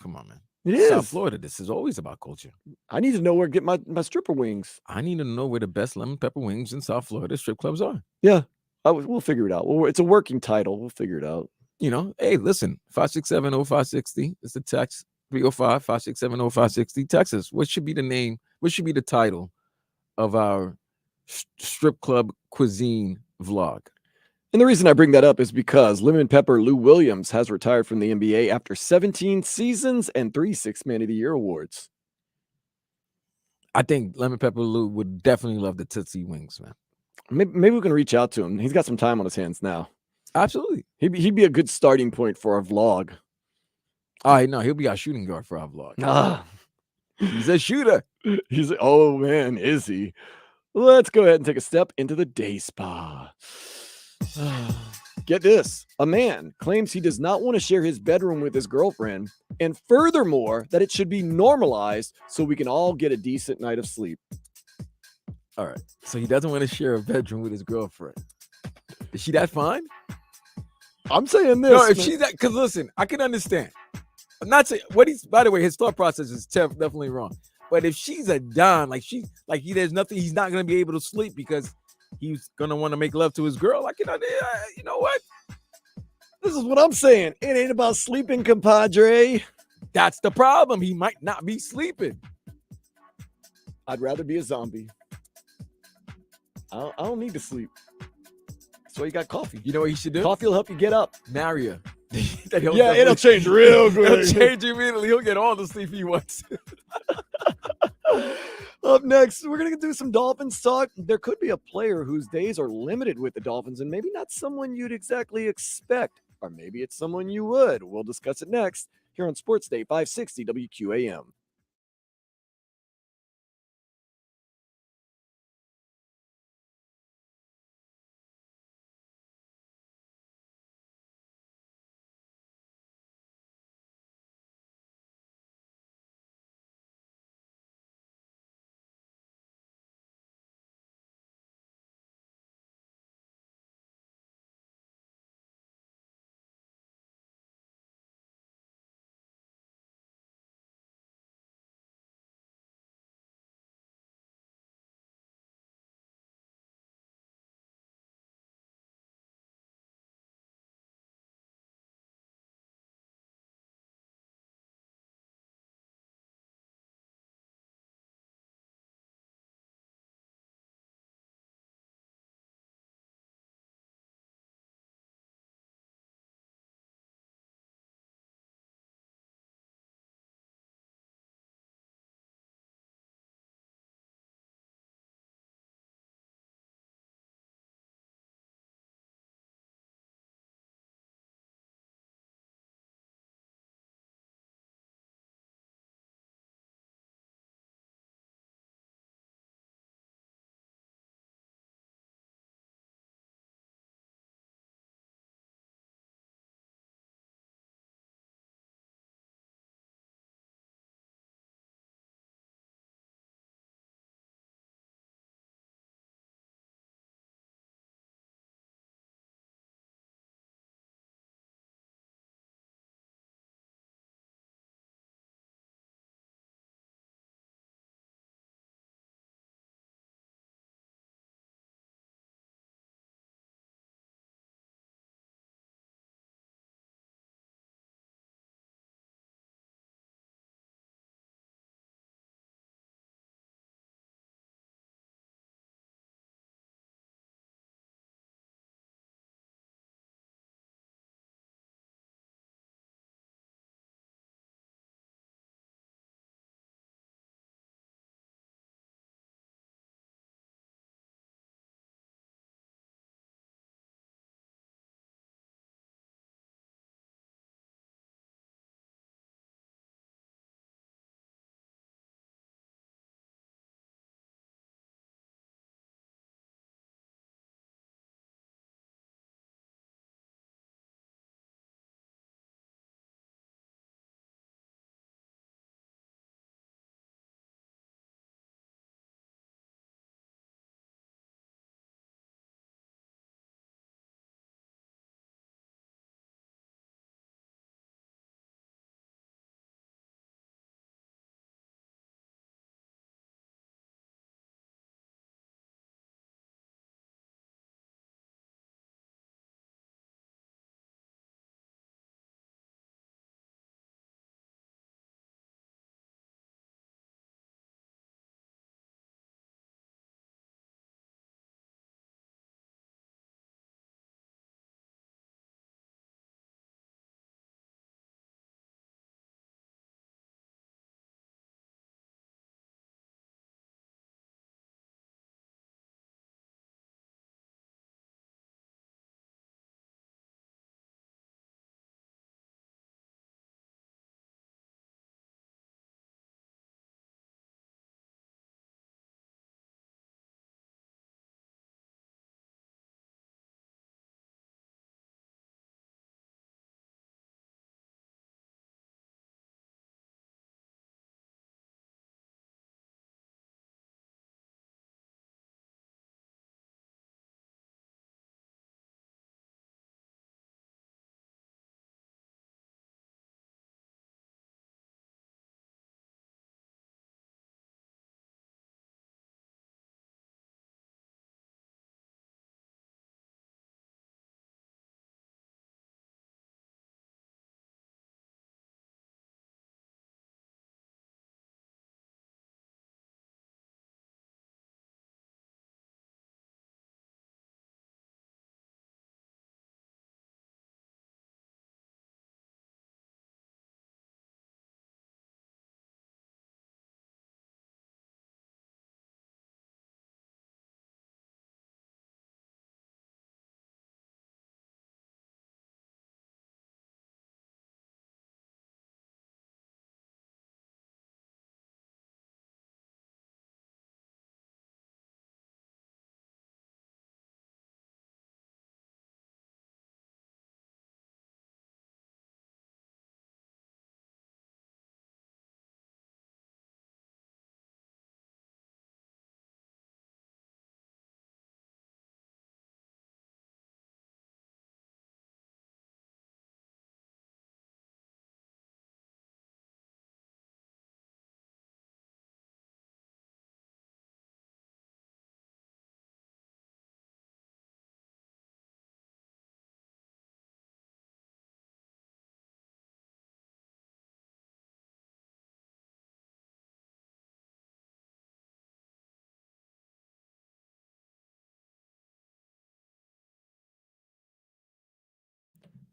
Come on, man. It is. South Florida. This is always about culture. I need to know where to get my stripper wings. I need to know where the best lemon pepper wings in South Florida strip clubs are. Yeah, we'll figure it out. It's a working title. We'll figure it out. Hey, listen, 567-0560 is the text. 305-567-0560. Texas. What should be the name? What should be the title of our strip club cuisine vlog? And the reason I bring that up is because Lemon Pepper Lou Williams has retired from the NBA after 17 seasons and 3 Sixth Man of the Year awards. I think Lemon Pepper Lou would definitely love the Tootsie Wings, man. Maybe we can reach out to him. He's got some time on his hands now. Absolutely. He'd be a good starting point for our vlog. No, he'll be our shooting guard for our vlog. He's a shooter. Oh man, is he? Let's go ahead and take a step into the day spa. Get this. A man claims he does not want to share his bedroom with his girlfriend, and furthermore, that it should be normalized so we can all get a decent night of sleep. All right. So he doesn't want to share a bedroom with his girlfriend. Is she that fine? I'm saying this. No, if she's that, because listen, I can understand. I'm not saying by the way, his thought process is definitely wrong. But if she's a dime, there's nothing, he's not going to be able to sleep because he's going to want to make love to his girl. You know what? This is what I'm saying. It ain't about sleeping, compadre. That's the problem. He might not be sleeping. I'd rather be a zombie. I don't need to sleep. That's why you got coffee. You know what he should do? Coffee will help you get up. Marry her. Yeah, it'll change real good. It'll change immediately. He'll get all the sleep he wants. Up next, we're going to do some Dolphins talk. There could be a player whose days are limited with the Dolphins and maybe not someone you'd exactly expect, or maybe it's someone you would. We'll discuss it next here on Sports Day 560 WQAM.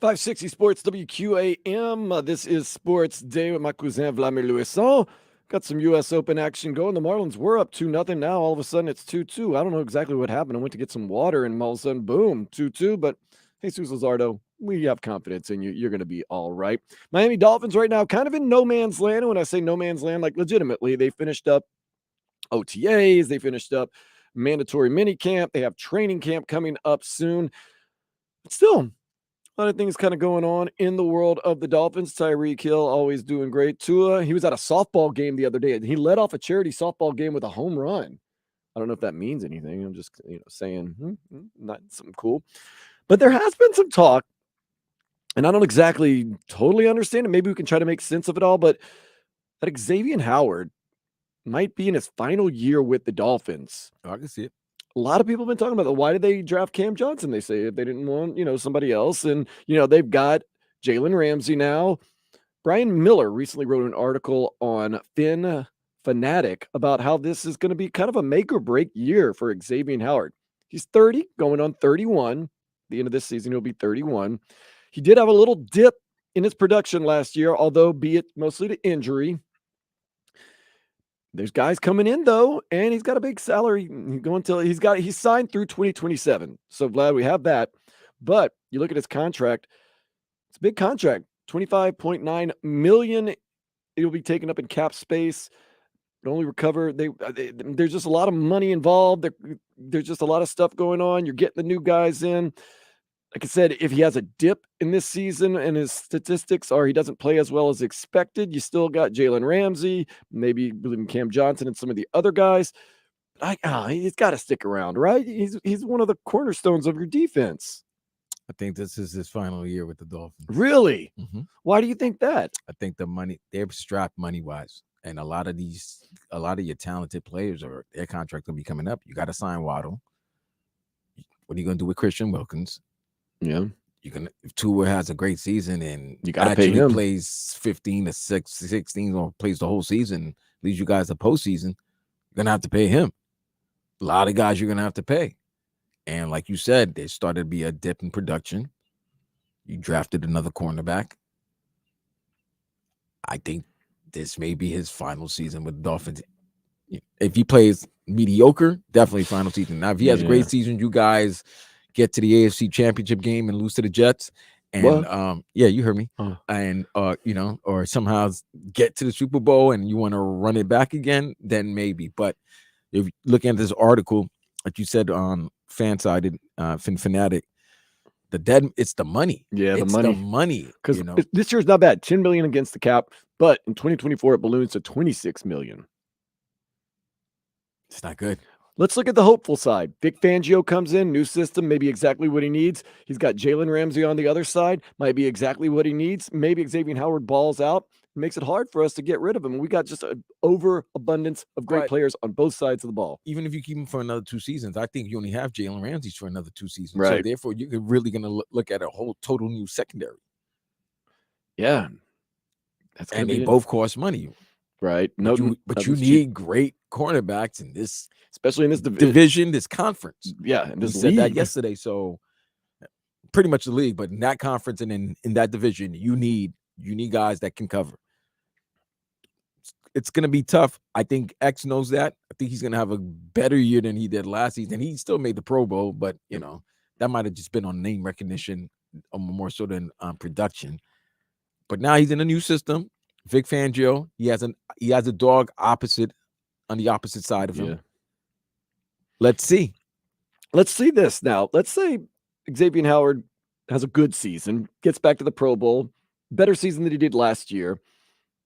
560 Sports WQAM. This is Sports Day with my cousin Vladimir Louison. Got some U.S. Open action going. The Marlins were up 2-0. Now all of a sudden it's 2-2. I don't know exactly what happened. I went to get some water and all of a sudden, boom, 2-2. But Jesus Luzardo, we have confidence in you. You're going to be all right. Miami Dolphins right now kind of in no man's land. And when I say no man's land, like legitimately, they finished up OTAs. They finished up mandatory mini camp. They have training camp coming up soon. But still, a lot of things kind of going on in the world of the Dolphins. Tyreek Hill always doing great. Tua, he was at a softball game the other day. He led off a charity softball game with a home run. I don't know if that means anything. I'm just saying not something cool. But there has been some talk, and I don't exactly totally understand it. Maybe we can try to make sense of it all, but that Xavier Howard might be in his final year with the Dolphins. I can see it. A lot of people have been talking about that. Why did they draft Cam Johnson? They say if they didn't want, somebody else. And, they've got Jalen Ramsey now. Brian Miller recently wrote an article on Fanatic about how this is going to be kind of a make or break year for Xavier Howard. He's 30, going on 31. At the end of this season, he'll be 31. He did have a little dip in his production last year, although be it mostly to injury. There's guys coming in though, and he's got a big salary going till he's signed through 2027. So Vlad, we have that. But you look at his contract, it's a big contract, $25.9 million. It'll be taken up in cap space. It only recover. There's just a lot of money involved. There's just a lot of stuff going on. You're getting the new guys in. Like I said, if he has a dip in this season and his statistics or he doesn't play as well as expected, you still got Jalen Ramsey, maybe even Cam Johnson and some of the other guys. He's got to stick around, right? He's one of the cornerstones of your defense. I think this is his final year with the Dolphins. Really? Mm-hmm. Why do you think that? I think the money, they're strapped money-wise. And a lot of your talented players or their contract will be coming up. You got to sign Waddle. What are you going to do with Christian Wilkins? Yeah, if Tua has a great season and you got to pay him. Plays 15 to 16 or plays the whole season, leads you guys to postseason, you're gonna have to pay him. A lot of guys you're gonna have to pay, and like you said, there started to be a dip in production. You drafted another cornerback. I think this may be his final season with the Dolphins. If he plays mediocre, definitely final season. Now, if he has a great season, you guys get to the AFC Championship game and lose to the Jets, and you heard me, and or somehow get to the Super Bowl and you want to run it back again, then maybe. But if you look at this article, like you said on Fansided, Fanatic, it's the money. Yeah, it's the money. Because this year's not bad, $10 million against the cap, but in 2024 it balloons to $26 million. It's not good. Let's look at the hopeful side. Vic Fangio comes in, new system, maybe exactly what he needs. He's got Jalen Ramsey on the other side, might be exactly what he needs. Maybe Xavier Howard balls out. It makes it hard for us to get rid of him. We got just an overabundance of great players on both sides of the ball. Even if you keep him for another 2 seasons, I think you only have Jalen Ramsey for another 2 seasons. Right. So therefore, you're really going to look at a whole total new secondary. Yeah. And they both cost money. Right. But you need great cornerbacks in this, especially in this division, this conference. Yeah, and this we said that yesterday. So pretty much the league, but in that conference and in that division, you need guys that can cover. It's going to be tough. I think X knows that. I think he's going to have a better year than he did last season. He still made the Pro Bowl, but that might have just been on name recognition more so than production. But now he's in a new system. Vic Fangio, he has a dog on the opposite side of him. Yeah. Let's see this now. Let's say Xavier Howard has a good season, gets back to the Pro Bowl, better season than he did last year,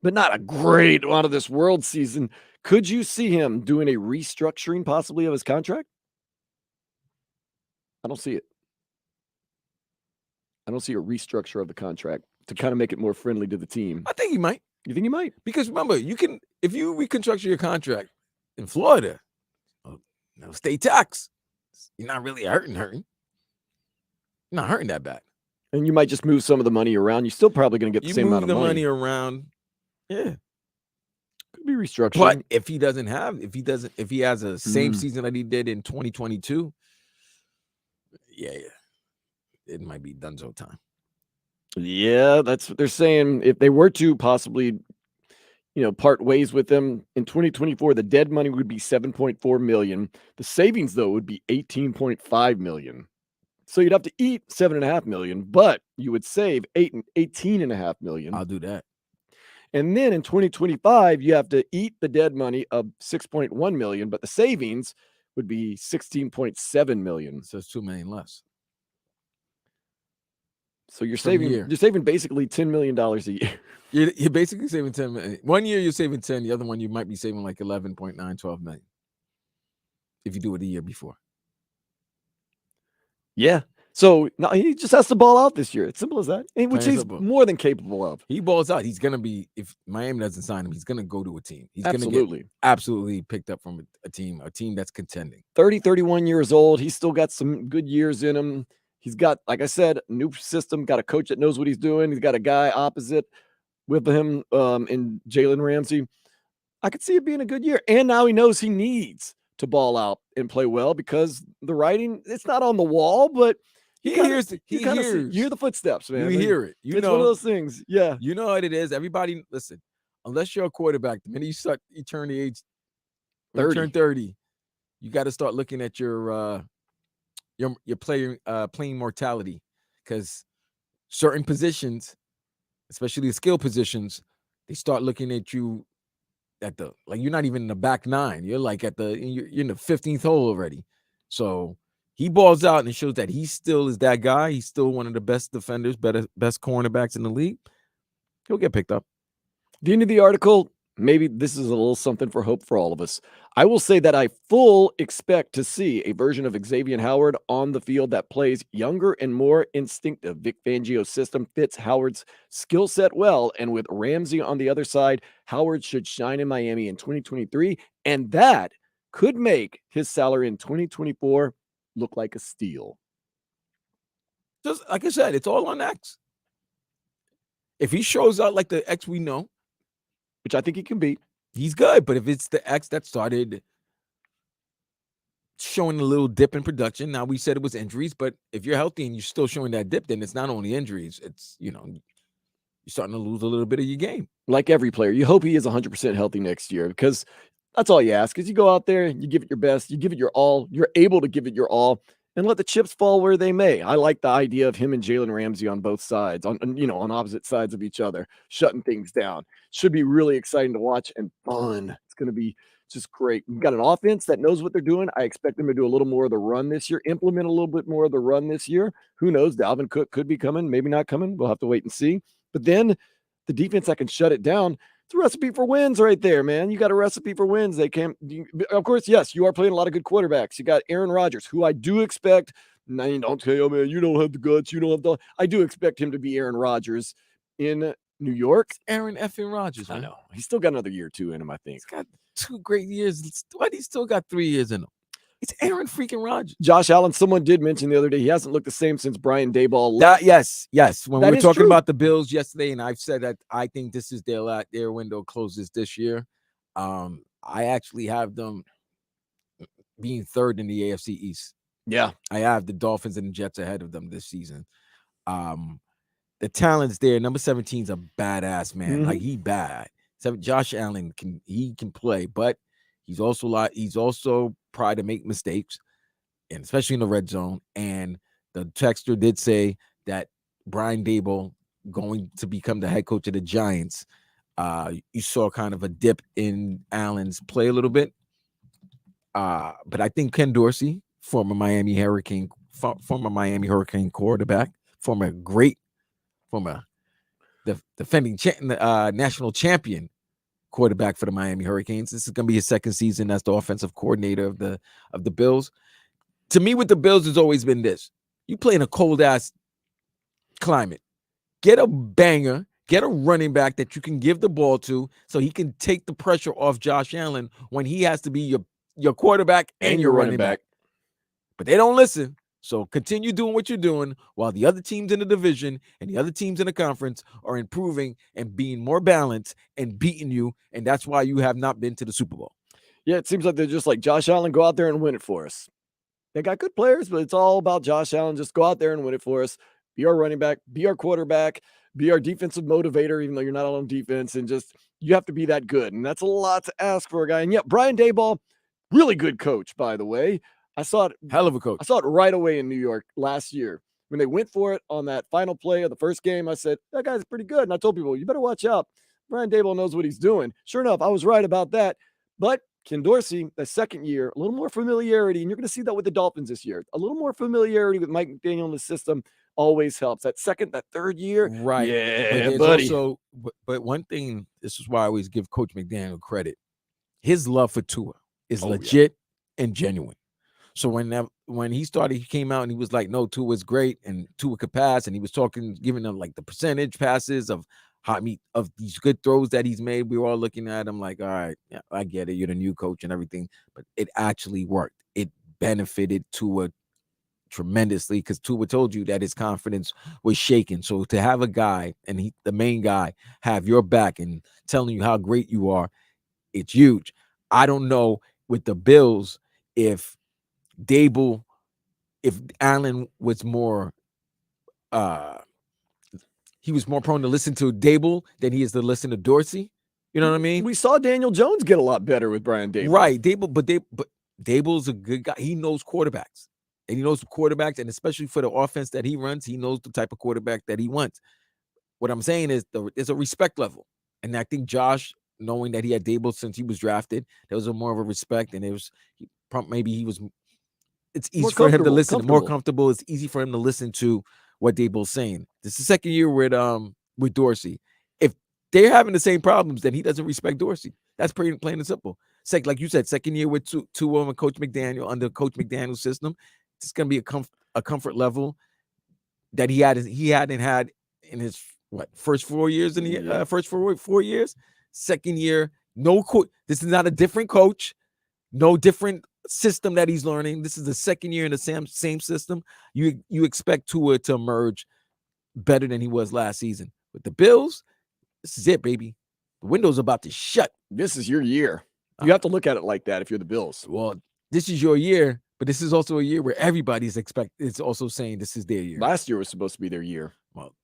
but not a great out of this world season. Could you see him doing a restructuring possibly of his contract? I don't see it. I don't see a restructure of the contract to kind of make it more friendly to the team. I think he might. You think he might? Because remember, if you reconstruct your contract in Florida, no state tax, you're not really hurting. You're not hurting that bad. And you might just move some of the money around. You're still probably going to get the same amount of money. Around. Yeah. Could be restructured. But if he has a same season that he did in 2022, it might be donezo time. Yeah, that's what they're saying. If they were to possibly, part ways with them in 2024, the dead money would be 7.4 million. The savings though would be 18.5 million. So you'd have to eat 7.5 million, but you would save 18.5 million. I'll do that. And then in 2025, you have to eat the dead money of 6.1 million, but the savings would be 16.7 million. So it's 2 million less. So you're From saving here. you're saving basically $10 million a year. You're basically saving 10 million. 1 year you're saving 10, the other one you might be saving like 11.9, 12 million. If you do it the year before. Yeah. So now he just has to ball out this year. It's simple as that. And which Plain he's simple. more than capable of. He balls out. He's gonna be, if Miami doesn't sign him, he's gonna go to a team. He's gonna Absolutely. get absolutely picked up from a team that's contending. 30, 31 years old. He's still got some good years in him. He's got, like I said, a new system, got a coach that knows what he's doing. He's got a guy opposite with him in Jalen Ramsey. I could see it being a good year. And now he knows he needs to ball out and play well because the writing, it's not on the wall, but He kinda- hears you hear the footsteps, man. You hear it. You It's know one of those things. Yeah. You know what it is. Everybody, listen. Unless you're a quarterback, the minute you turn the age, when you 30. turn 30, you got to start looking at your player playing mortality, because certain positions, especially the skill positions, they start looking at you at the you're not even in the back nine. You're like you're in the 15th hole already. So he balls out and it shows that he still is that guy. He's still one of the best defenders, best cornerbacks in the league. He'll get picked up. The end of the article, maybe this is a little something for hope for all of us. I will say that I full expect to see a version of Xavier Howard on the field that plays younger and more instinctive. Vic Fangio's system fits Howard's skill set well, and with Ramsey on the other side, Howard should shine in Miami in 2023, and that could make his salary in 2024 look like a steal. Just like I said, it's all on X. If he shows out like the X we know, Which I think he can beat. he's good. But if it's the X that started showing a little dip in production, now we said it was injuries, but if you're healthy and you're still showing that dip, then it's not only injuries, it's, you're starting to lose a little bit of your game. Like every player, you hope he is 100% healthy next year, because that's all you ask is you go out there, you give it your best, you give it your all, you're able to give it your all, and let the chips fall where they may. I like the idea of him and Jalen Ramsey on both sides, on opposite sides of each other, shutting things down. Should be really exciting to watch and fun. It's going to be just great. We've got an offense that knows what they're doing. I expect them to do a little more of the run this year, implement a little bit more of the run this year. Who knows? Dalvin Cook could be coming, maybe not coming. We'll have to wait and see. But then the defense that can shut it down, it's a recipe for wins right there, man. You got a recipe for wins. They can't, of course, yes, you are playing a lot of good quarterbacks. You got Aaron Rodgers, who I do expect. Now, you don't say, oh man, you don't have the guts. You don't have the, I do expect him to be Aaron Rodgers in New York. Aaron effing Rodgers, man. I know. He's still got another year or two in him, I think. He's got 2 great years. Why he still got 3 years in him? It's Aaron freaking Rodgers. Josh Allen, someone did mention the other day, he hasn't looked the same since Brian Daboll left. Yes. When that we were talking true. about the Bills yesterday, and I've said that I think this is their window closes this year. I actually have them being third in the AFC East. Yeah. I have the Dolphins and the Jets ahead of them this season. The talent's there. Number 17 is a badass man. Like, he bad. Josh Allen can play, but he's also pride to make mistakes, and especially in the red zone. And the texter did say that Brian Daboll going to become the head coach of the Giants. You saw kind of a dip in Allen's play a little bit. But I think Ken Dorsey, former Miami Hurricane quarterback, defending national champion quarterback for the Miami Hurricanes. This is going to be his second season as the offensive coordinator of the Bills. To me, with the Bills, has always been this: you play in a cold ass climate, get a banger, get a running back that you can give the ball to, so he can take the pressure off Josh Allen when he has to be your quarterback and your running back. But they don't listen. So continue doing what you're doing while the other teams in the division and the other teams in the conference are improving and being more balanced and beating you. And that's why you have not been to the Super Bowl. Yeah, it seems like they're just like, Josh Allen, go out there and win it for us. They got good players, but it's all about Josh Allen. Just go out there and win it for us. be our running back, be our quarterback, be our defensive motivator, even though you're not on defense, and just you have to be that good. And that's a lot to ask for a guy. And yeah, Brian Daboll, really good coach, by the way. I saw it Hell of a coach. I saw it right away in New York last year. When they went for it on that final play of the first game, I said, that guy's pretty good. And I told people, you better watch out. Brian Daboll knows what he's doing. Sure enough, I was right about that. But Ken Dorsey, the second year, a little more familiarity, and you're going to see that with the Dolphins this year. A little more familiarity with Mike McDaniel in the system always helps. That second, that third year, Right. yeah, But buddy. also, but one thing, this is why I always give Coach McDaniel credit. His love for Tua is legit and genuine. So when he came out and he was like, no, Tua is great and Tua could pass, and he was giving them like the percentage passes of of these good throws that he's made. We were all looking at him like, all right, yeah, I get it. You're the new coach and everything, but it actually worked. It benefited Tua tremendously because Tua told you that his confidence was shaken. So to have a guy and the main guy have your back and telling you how great you are, it's huge. I don't know with the Bills if Allen was more he was more prone to listen to Dable than he is to listen to Dorsey. You know what I mean? We saw Daniel Jones get a lot better with Brian Daboll. Right. But Dable's a good guy. He knows quarterbacks. And he knows quarterbacks, and especially for the offense that he runs, he knows the type of quarterback that he wants. What I'm saying is there's a respect level. And I think Josh, knowing that he had Dable since he was drafted, there was more of a respect, and it's easy for him to listen, more comfortable. It's easy for him to listen to what Dable's saying. This is the second year with Dorsey. If they're having the same problems, then he doesn't respect Dorsey. That's pretty plain and simple. Like you said, second year with Tua and Coach McDaniel under Coach McDaniel's system, it's going to be a comfort level that he hadn't had in his first 4 years in the first 4 years. Second year, this is not a different coach, no different system that he's learning. This is the second year in the same system. You expect Tua to emerge better than he was last season. With the Bills, this is it, baby. The window's about to shut. This is your year. You have to look at it like that if you're the Bills. Well, this is your year, but this is also a year where everybody's it's also saying this is their year. Last year was supposed to be their year. Well,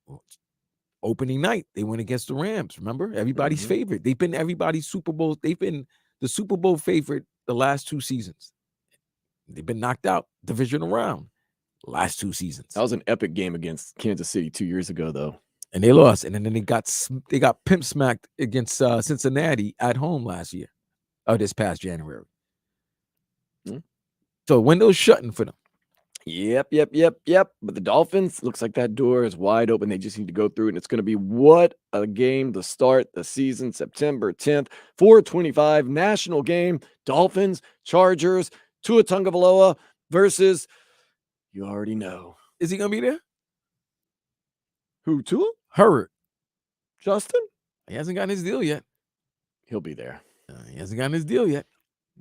opening night, they went against the Rams. Remember? Everybody's favorite. They've been everybody's Super Bowl. They've been the Super Bowl favorite the last 2 seasons. They've been knocked out divisional round last 2 seasons. That was an epic game against Kansas City 2 years ago, though. And they lost. And then they got pimp smacked against Cincinnati at home this past January. So window's shutting for them. Yep. But the Dolphins, looks like that door is wide open. They just need to go through it. And it's going to be what a game to start the season, September 10th, 4:25 national game. Dolphins, Chargers, Tua Tagovailoa versus, you already know. Is he going to be there? Who, Tua? Herbert. Justin? He hasn't gotten his deal yet. He'll be there. He hasn't gotten his deal yet.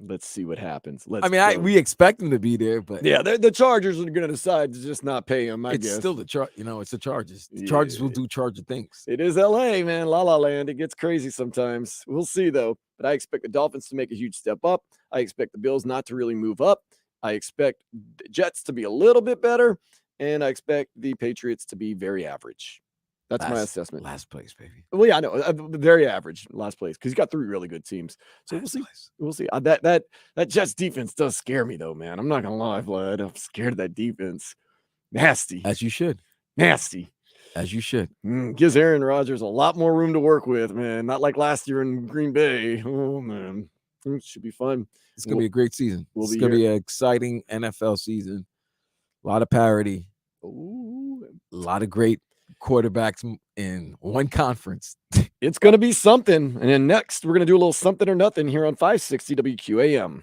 Let's see what happens. We expect him to be there, but yeah, the Chargers are going to decide to just not pay him. I guess it's still it's the Chargers. The Chargers will do Charger things. It is LA, man, La La Land. It gets crazy sometimes. We'll see though. But I expect the Dolphins to make a huge step up. I expect the Bills not to really move up. I expect the Jets to be a little bit better, and I expect the Patriots to be very average. That's my assessment. Last place, baby. Well, yeah, I know. Very average last place because you got 3 really good teams. So we'll see. That Jets defense does scare me though, man. I'm not gonna lie, Vlad. I'm scared of that defense. Nasty. As you should. Nasty. As you should. Gives Aaron Rodgers a lot more room to work with, man. Not like last year in Green Bay. Oh man, it should be fun. It's gonna be a great season. It's gonna be an exciting NFL season. A lot of parity. Ooh. A lot of great quarterbacks in one conference. It's going to be something. And then next, we're going to do a little something or nothing here on 560 WQAM.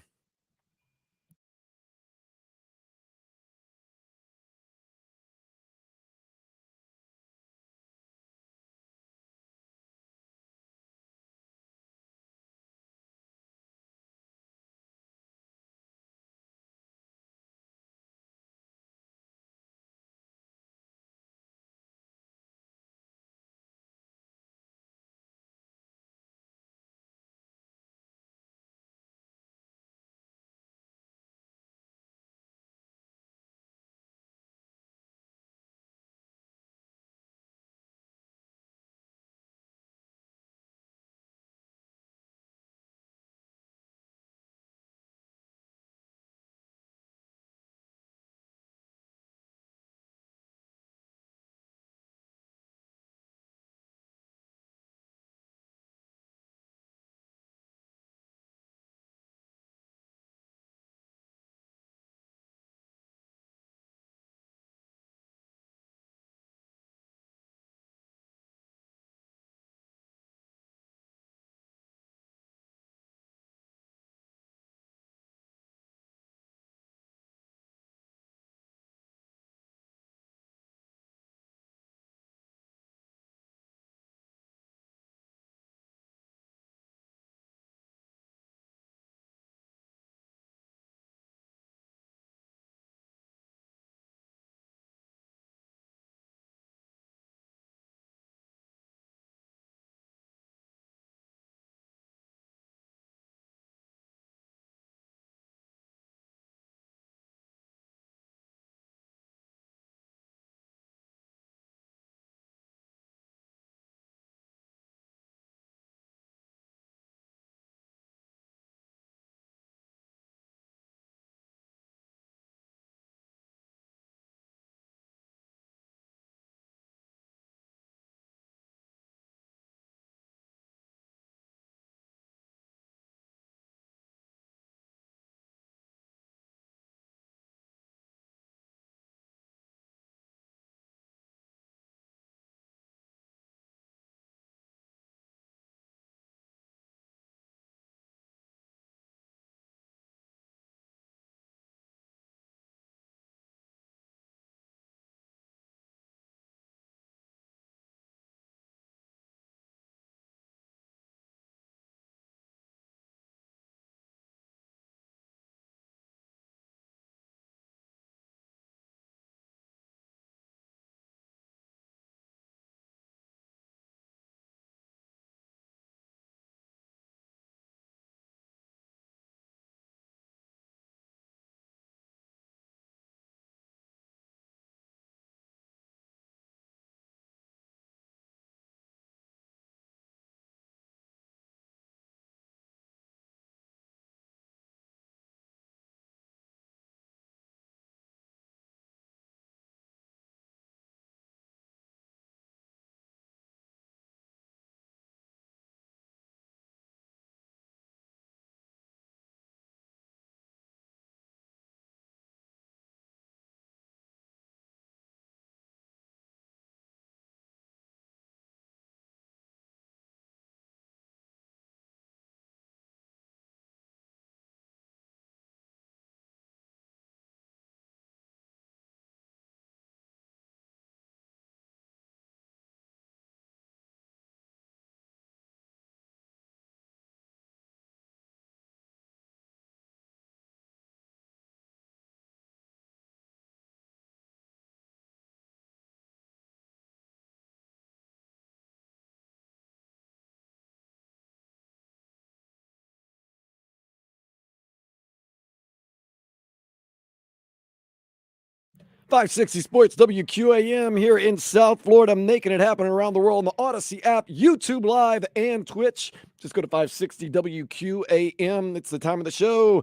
560 Sports WQAM here in South Florida, making it happen around the world on the Odyssey app, YouTube Live, and Twitch. Just go to 560 WQAM. It's the time of the show.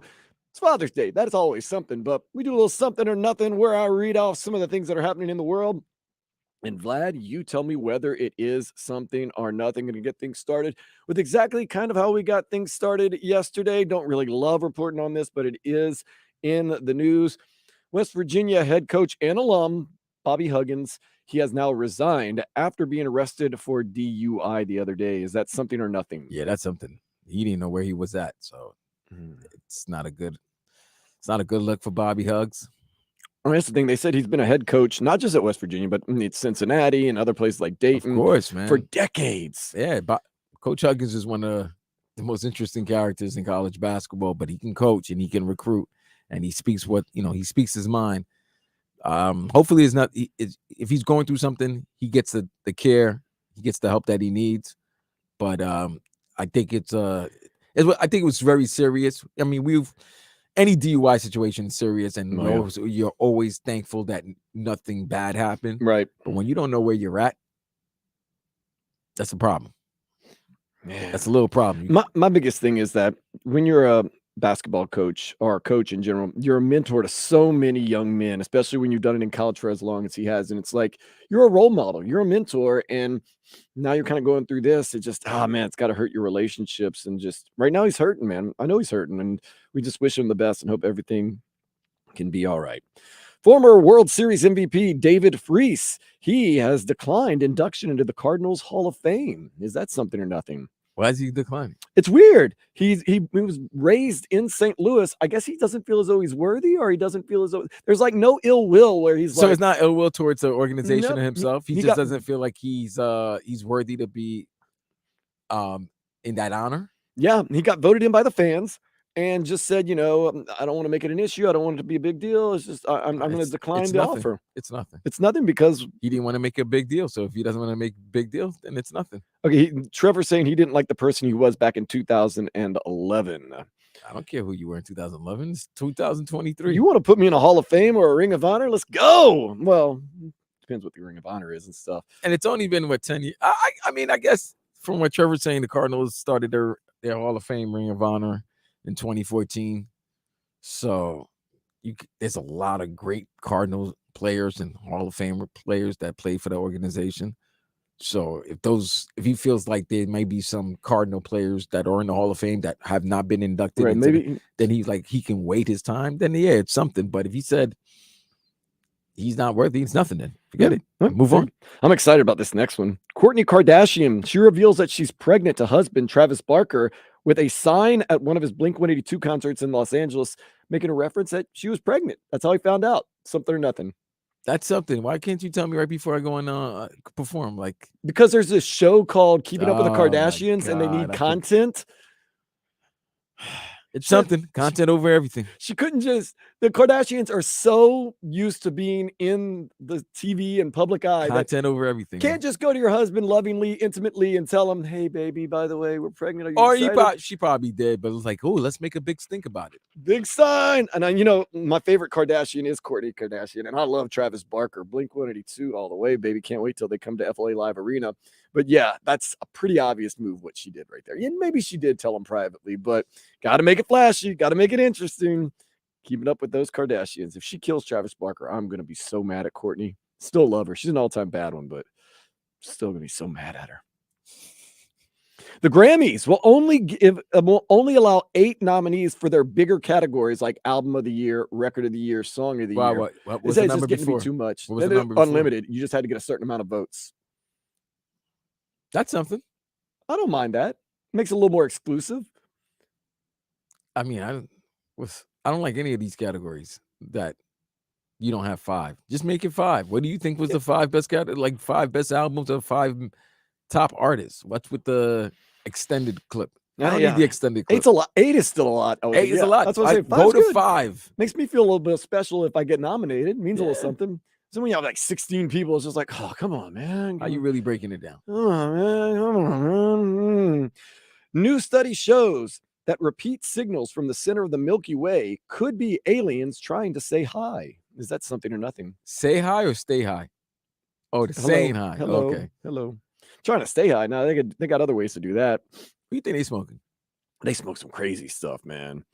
It's Father's Day. That is always something, but we do a little something or nothing where I read off some of the things that are happening in the world. And Vlad, you tell me whether it is something or nothing. Going to get things started with exactly kind of how we got things started yesterday. Don't really love reporting on this, but it is in the news. West Virginia head coach and alum Bobby Huggins, he has now resigned after being arrested for DUI the other day. Is that something or nothing? Yeah, that's something. He didn't know where he was at, so it's not a good look for Bobby Huggs. I mean, that's the thing. They said he's been a head coach, not just at West Virginia, but it's Cincinnati and other places like Dayton. Of course, man. For decades. Yeah, Coach Huggins is one of the most interesting characters in college basketball, but he can coach and he can recruit. And he speaks he speaks his mind. Hopefully it's not, if he's going through something, he gets the care, he gets the help that he needs. But I think I think it was very serious. I mean, any DUI situation is serious, and you're always thankful that nothing bad happened. Right. But when you don't know where you're at, that's a problem. Man. That's a little problem. My biggest thing is that when you're a basketball coach or a coach in general, you're a mentor to so many young men, especially when you've done it in college for as long as he has. And it's like, you're a role model, you're a mentor. And now you're kind of going through this. It just, man, it's got to hurt your relationships. And just right now he's hurting, man. I know he's hurting, and we just wish him the best and hope everything can be all right. Former World Series MVP David Freese, he has declined induction into the Cardinals Hall of Fame. Is that something or nothing? Why is he declining? It's weird. He was raised in St. Louis. I guess he doesn't feel as though he's worthy, or he doesn't feel as though there's like no ill will where he's so it's not ill will towards the organization or himself. He just got, doesn't feel like he's worthy to be in that honor. Yeah, he got voted in by the fans and just said, I don't want to make it an issue. I don't want it to be a big deal. It's just I'm going to decline the offer. It's nothing. It's nothing because he didn't want to make a big deal. So if he doesn't want to make a big deal, then it's nothing. Okay, Trevor's saying he didn't like the person he was back in 2011. I don't care who you were in 2011. It's 2023. You want to put me in a Hall of Fame or a Ring of Honor? Let's go. Well, depends what the Ring of Honor is and stuff. And it's only been 10 years. I mean, I guess from what Trevor's saying, the Cardinals started their Hall of Fame Ring of Honor in 2014. So there's a lot of great Cardinals players and Hall of Fame players that play for the organization. So if he feels like there may be some Cardinal players that are in the Hall of Fame that have not been inducted, right, then he's like, he can wait his time. Then yeah, it's something. But if he said he's not worthy, it's nothing. Then forget it. Move on. I'm excited about this next one. Kourtney Kardashian, she reveals that she's pregnant to husband Travis Barker with a sign at one of his Blink-182 concerts in Los Angeles, making a reference that she was pregnant. That's how he found out. Something or nothing. That's something. Why can't you tell me right before I go and perform? Like, because there's this show called Keeping Up with the Kardashians, and they need content. It's something. Content over everything. She couldn't just. The Kardashians are so used to being in the TV and public eye. Content over everything. Can't just go to your husband lovingly, intimately, and tell him, "Hey, baby, by the way, we're pregnant." Or she probably did, but it was like, "Oh, let's make a big stink about it." Big sign. And my favorite Kardashian is Kourtney Kardashian, and I love Travis Barker. Blink-182 all the way, baby. Can't wait till they come to FLA Live Arena. But yeah, that's a pretty obvious move what she did right there. And maybe she did tell him privately, but got to make it flashy, got to make it interesting. Keeping up with those Kardashians. If she kills Travis Barker, I'm going to be so mad at Kourtney. Still love her. She's an all-time bad one, but still going to be so mad at her. The Grammys will only allow 8 nominees for their bigger categories like Album of the Year, Record of the Year, Song of the Year. What was the number just getting before? To be too much. What was the number unlimited. You just had to get a certain amount of votes. That's something. I don't mind that. Makes it a little more exclusive. I mean, I don't like any of these categories that you don't have 5. Just make it 5. What do you think was the 5 best like 5 best albums or 5 top artists? What's with the extended clip? I don't need the extended clip. 8's a lot. 8 is still a lot. 8 is a lot. That's what I'm saying. Go to 5. Makes me feel a little bit special if I get nominated. It means a little something. So when you have like 16 people, it's just like, oh, come on, man. How are you really breaking it down? Oh, man. Come on, man. New study shows that repeat signals from the center of the Milky Way could be aliens trying to say hi. Is that something or nothing? Say hi or stay high? Oh, the saying hi. Hello. Okay. Hello. Trying to stay high. Now they got other ways to do that. What do you think they smoking? They smoke some crazy stuff, man.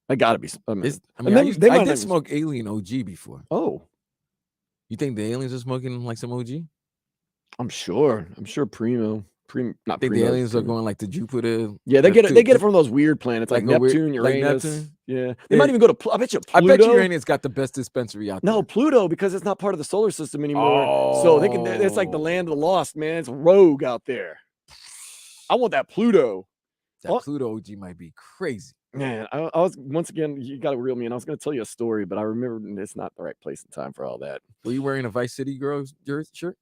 I gotta be. I mean, I did smoke Alien OG before. Oh, You think the aliens are smoking like some OG? I'm sure. Primo. Not I think Primo, the aliens are Primo. going like to Jupiter. Yeah, they get it from those weird planets like like a weird- Neptune, like Uranus. Neptune? Yeah, they might even go to. I bet you. I Pluto. bet you Uranus got the best dispensary out there. No, Pluto, because it's not part of the solar system anymore. So they can. It's like the land of the lost, man. It's rogue out there. I want that Pluto. That Pluto OG might be crazy. Man, I was once again. You got to reel me in. I was going to tell you a story, but I remember it's not the right place and time for all that. Were you wearing a Vice City Girls jersey shirt?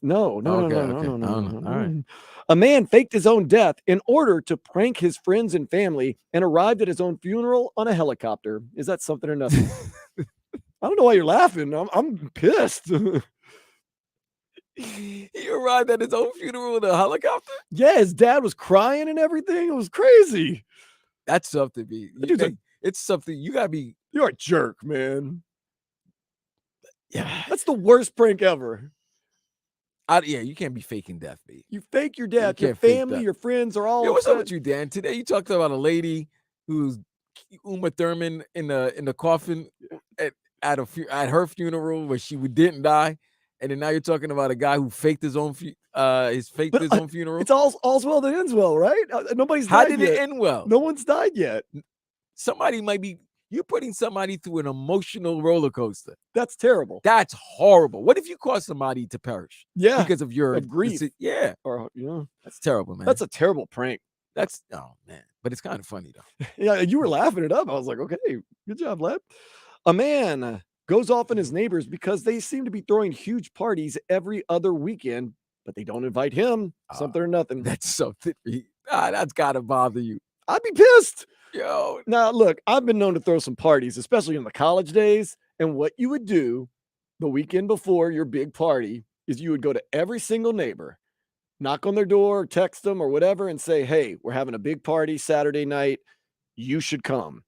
No. Okay. All right. A man faked his own death in order to prank his friends and family and arrived at his own funeral on a helicopter. Is that something or nothing? I don't know why you're laughing. I'm pissed. He arrived at his own funeral in a helicopter? Yeah, his dad was crying and everything. It was crazy. That's something. It's something you gotta be. You're a jerk, man. Yeah, that's the worst prank ever. Yeah, you can't be faking death, B. You fake your death. Your can't fake family, death. your friends are all. Yo, what's up upset. with you, Dan? Today you talked about a lady who's Uma Thurman in the coffin at her funeral where she didn't die, and then now you're talking about a guy who faked his own own funeral. It's all's well that ends well, right? Nobody's died How did yet. it end well? No one's died yet. Somebody might be. You're putting somebody through an emotional roller coaster. That's terrible. That's horrible. What if you caused somebody to perish? Yeah, because of your grief. Yeah, or that's terrible, man. That's a terrible prank. Oh man, but it's kind of funny though. Yeah, you were laughing it up. I was like, okay, good job, Vlad. A man goes off on his neighbors because they seem to be throwing huge parties every other weekend, but they don't invite him. Something or nothing. That's something. That's gotta bother you. I'd be pissed. Yo. Now, look, I've been known to throw some parties, especially in the college days. And what you would do the weekend before your big party is you would go to every single neighbor, knock on their door, text them or whatever, and say, hey, we're having a big party Saturday night. You should come.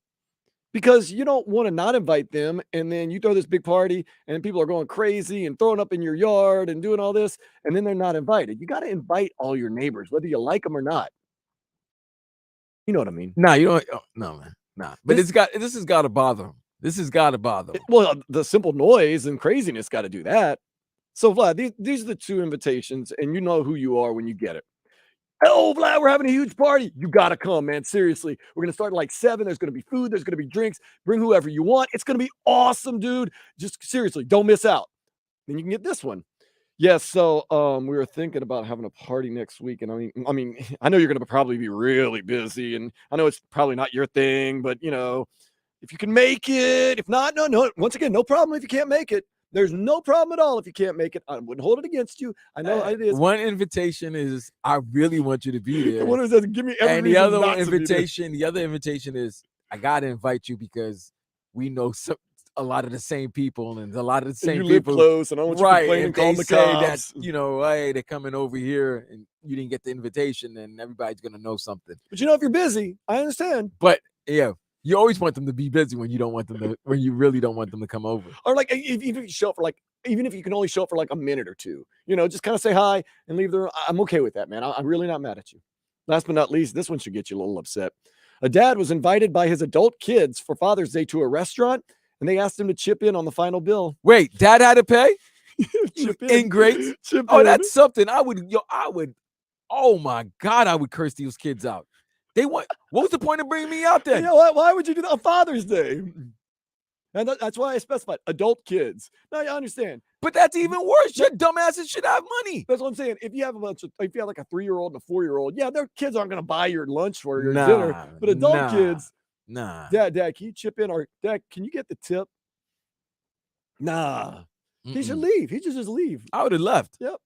Because you don't want to not invite them. And then you throw this big party and people are going crazy and throwing up in your yard and doing all this. And then they're not invited. You got to invite all your neighbors, whether you like them or not. You know what I mean? Nah, you don't. Oh, no, man. Nah. But this has got to bother him. This has got to bother him. Well, the simple noise and craziness got to do that. So, Vlad, these are the two invitations, and you know who you are when you get it. Oh, Vlad, we're having a huge party. You got to come, man. Seriously. We're going to start at like 7. There's going to be food. There's going to be drinks. Bring whoever you want. It's going to be awesome, dude. Just seriously, don't miss out. Then you can get this one. Yes, so we were thinking about having a party next week, and I mean, I know you're going to probably be really busy, and I know it's probably not your thing, but if you can make it, if not, no. Once again, no problem if you can't make it. There's no problem at all if you can't make it. I wouldn't hold it against you. I know it is. One invitation is I really want you to be there. One is give me every and the reason other not to be invitation, the other invitation is I gotta invite you because we know a lot of the same people and a lot of the same you live people close, and I want you to complain and call the cops. That hey, they're coming over here and you didn't get the invitation, and everybody's gonna know something. But if you're busy, I understand. But yeah, you always want them to be busy when you don't want them to, when you really don't want them to come over. Or like if you show up for even if you can only show up for like a minute or two, just kind of say hi and leave the room. I'm okay with that, man. I'm really not mad at you. Last but not least, this one should get you a little upset. A dad was invited by his adult kids for Father's Day to a restaurant, and they asked him to chip in on the final bill. Wait, dad had to pay? Chip in. Ingrates? Chip Oh, in. that's something. Oh my God, I would curse these kids out. What was the point of bringing me out there? Why would you do that on Father's Day? And that's why I specified adult kids. Now I understand. But that's even worse. Your dumbasses should have money. That's what I'm saying. If you have like a 3-year-old and a 4-year-old, yeah, their kids aren't going to buy your lunch or your dinner. But adult kids, Dad, can you chip in? Or Dad, can you get the tip? Nah. He should leave. He should just leave. I would have left. Yep.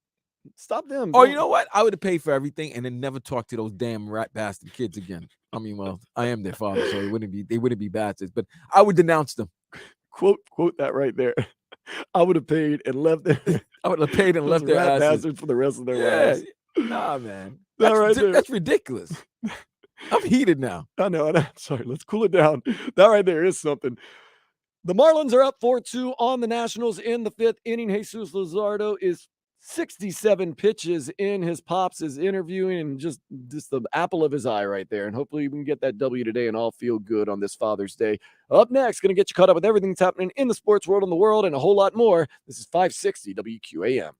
Stop them. Oh, you know what? I would have paid for everything and then never talk to those damn rat bastard kids again. I mean, well, I am their father, so they wouldn't be bastards, but I would denounce them. Quote that right there. I would have paid and left them. I would have paid and left their rat asses bastards for the rest of their lives. Nah, man. That's ridiculous. I'm heated now. I know. Sorry, let's cool it down. That right there is something. The Marlins are up 4-2 on the Nationals in the 5th inning. Jesus Luzardo is 67 pitches in. His pops is interviewing, and just the apple of his eye right there. And hopefully we can get that W today and all feel good on this Father's Day. Up next, going to get you caught up with everything that's happening in the sports world, in the world, and a whole lot more. This is 560 WQAM.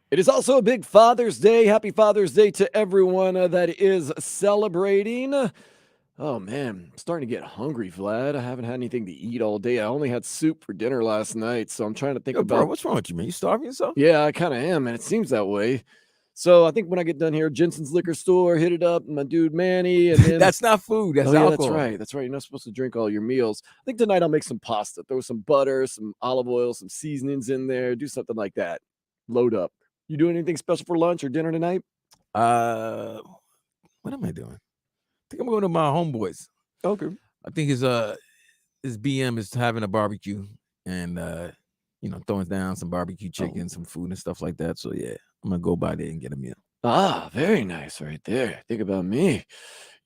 It is also a big Father's Day. Happy Father's Day to everyone that is celebrating. Oh man, I'm starting to get hungry, Vlad. I haven't had anything to eat all day. I only had soup for dinner last night, so I'm trying to think Yo, bro, about. what's wrong with you, man? You starving yourself? Yeah, I kind of am, and it seems that way. So I think when I get done here, Jensen's liquor store, hit it up, my dude Manny, and then That's not food. That's oh, yeah, alcohol. that's right. That's right. You're not supposed to drink all your meals. I think tonight I'll make some pasta, throw some butter, some olive oil, some seasonings in there, do something like that. Load up. You doing anything special for lunch or dinner tonight? What am I doing? I think I'm going to my homeboys. Okay. I think his BM is having a barbecue and throwing down some barbecue chicken, some food and stuff like that. So yeah, I'm gonna go by there and get a meal. Ah, very nice right there. Think about me.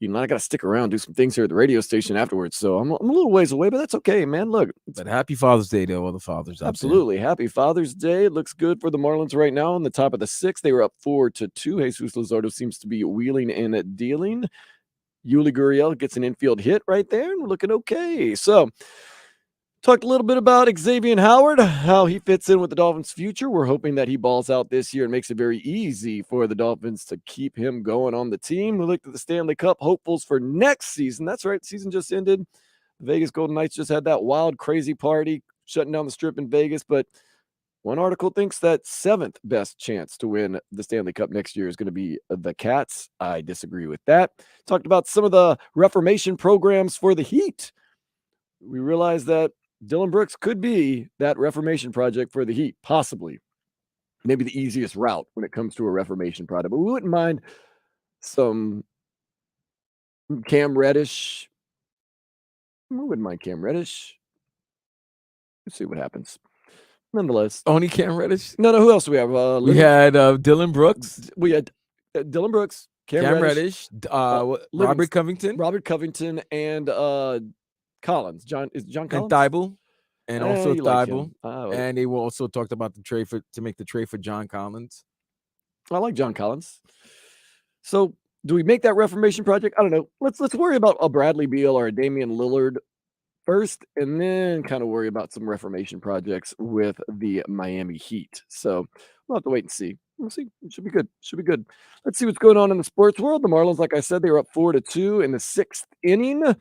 I got to stick around, do some things here at the radio station afterwards. So I'm a little ways away, but that's okay, man. Look, But happy Father's Day to all the fathers out absolutely. Happy Father's Day. It looks good for the Marlins right now on the top of the sixth. They were up 4-2. Jesus Luzardo seems to be wheeling and dealing. Yuli Gurriel gets an infield hit right there, and we're looking okay. So, talked a little bit about Xavier Howard, how he fits in with the Dolphins' future. We're hoping that he balls out this year and makes it very easy for the Dolphins to keep him going on the team. We looked at the Stanley Cup hopefuls for next season. That's right, the season just ended. The Vegas Golden Knights just had that wild, crazy party shutting down the strip in Vegas, but one article thinks that seventh best chance to win the Stanley Cup next year is going to be the Cats. I disagree with that. Talked about some of the reformation programs for the Heat. We realized that Dylan Brooks could be that reformation project for the Heat, possibly. Maybe the easiest route when it comes to a reformation project. But we wouldn't mind some Cam Reddish. We wouldn't mind Cam Reddish. Let's see what happens. Nonetheless. Only Cam Reddish? No, who else do we have? We had Dylan Brooks. We had Dylan Brooks, Cam Reddish, Robert Covington. Robert Covington, and Collins. John Collins? And Thibault. And also you like Thibault. him. Oh, And they will also talked about to make the trade for John Collins. I like John Collins. So do we make that reformation project? I don't know. Let's worry about a Bradley Beal or a Damian Lillard first, and then kind of worry about some reformation projects with the Miami Heat. So we'll have to wait and see. We'll see. It should be good. Let's see what's going on in the sports world. The Marlins, like I said, they were up 4-2 in the sixth inning.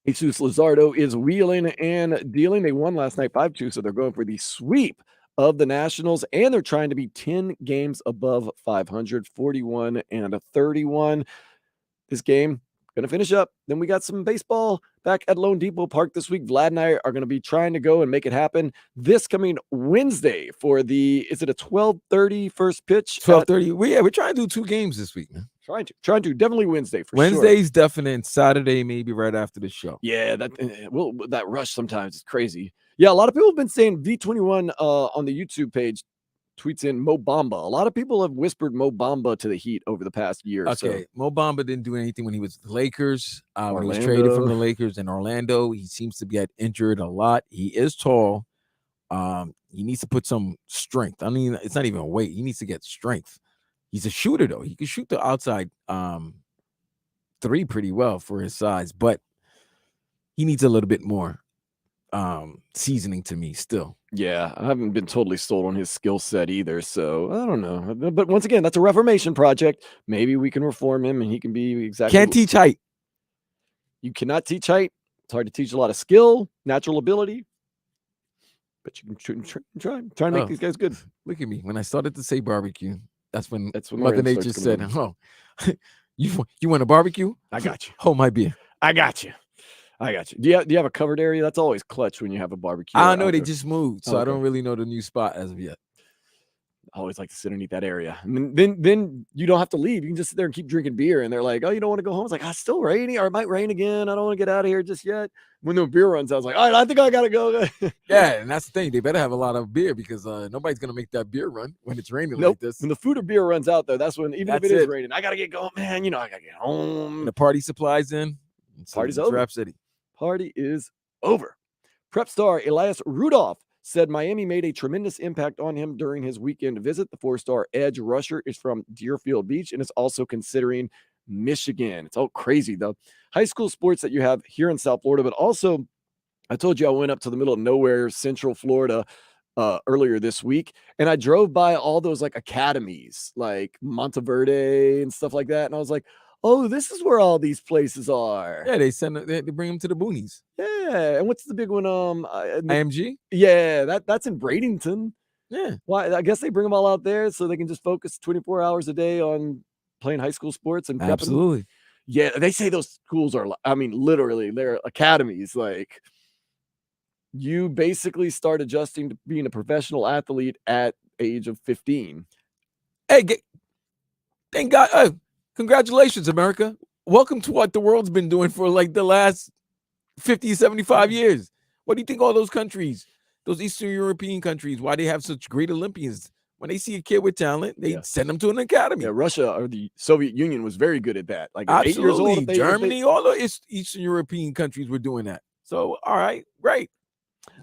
Jesus Luzardo is wheeling and dealing. They won last night 5-2, so they're going for the sweep of the Nationals, and they're trying to be 10 games above 500, 41-31. This game going to finish up. Then we got some baseball back at Lone Depot Park this week. Vlad and I are going to be trying to go and make it happen this coming Wednesday for is it a 12:30 first pitch? 12:30. We're trying to do 2 games this week, man. Trying to definitely Wednesday for Wednesday's sure. definite, and Saturday maybe right after the show. Yeah, that rush sometimes is crazy. Yeah, a lot of people have been saying V21 on the YouTube page tweets in Mo Bamba. A lot of people have whispered Mo Bamba to the Heat over the past year. Okay, so. Mo Bamba didn't do anything when he was with the Lakers. When he was traded from the Lakers in Orlando, he seems to get injured a lot. He is tall. He needs to put some strength. I mean, it's not even weight. He needs to get strength. He's a shooter, though. He can shoot the outside three pretty well for his size, but he needs a little bit more seasoning to me still. Yeah, I haven't been totally sold on his skill set either, so I don't know. But once again, that's a reformation project. Maybe we can reform him and he can be exactly. Can't teach height. You cannot teach height. It's hard to teach a lot of skill, natural ability. But you can try and make these guys good. Look at me. When I started to say barbecue, that's when Mother Nature said, "Oh, you want a barbecue? I got you. Hold my beer. I got you. Do you have a covered area? That's always clutch when you have a barbecue. I don't know. They just moved, so okay. I don't really know the new spot as of yet. I always like to sit underneath that area. And then you don't have to leave. You can just sit there and keep drinking beer. And they're like, "Oh, you don't want to go home?" It's like, "It's still raining, or it might rain again. I don't want to get out of here just yet." When the beer runs out, I was like, "All right, I think I gotta go." Yeah, and that's the thing. They better have a lot of beer because nobody's gonna make that bear run when it's raining like this. When the food or beer runs out, though, that's when if it is raining, I gotta get going, man. I gotta get home. When the party supplies in. Party's over. Rap City. Party is over. Prep star Elias Rudolph said Miami made a tremendous impact on him during his weekend visit. The 4-star edge rusher is from Deerfield Beach and is also considering Michigan. It's all crazy, though. High school sports that you have here in South Florida, but also I told you I went up to the middle of nowhere, Central Florida, earlier this week, and I drove by all those like academies, like Monteverde and stuff like that, and I was like, "Oh, this is where all these places are." Yeah, they bring them to the boonies. Yeah, and what's the big one? IMG. Yeah, that's in Bradenton. Yeah, Why? I guess they bring them all out there so they can just focus 24 hours a day on playing high school sports and prepping. absolutely. Yeah, they say those schools are, I mean, literally, they're academies. Like, you basically start adjusting to being a professional athlete at age of 15. Hey, thank God. Congratulations, America. Welcome to what the world's been doing for like the last 50, 75 years. What do you think all those countries, those Eastern European countries, why they have such great Olympians? When they see a kid with talent, they send them to an academy. Yeah, Russia or the Soviet Union was very good at that. Like, at 8 years old, Absolutely. Germany, all the Eastern European countries were doing that. So, all right, great.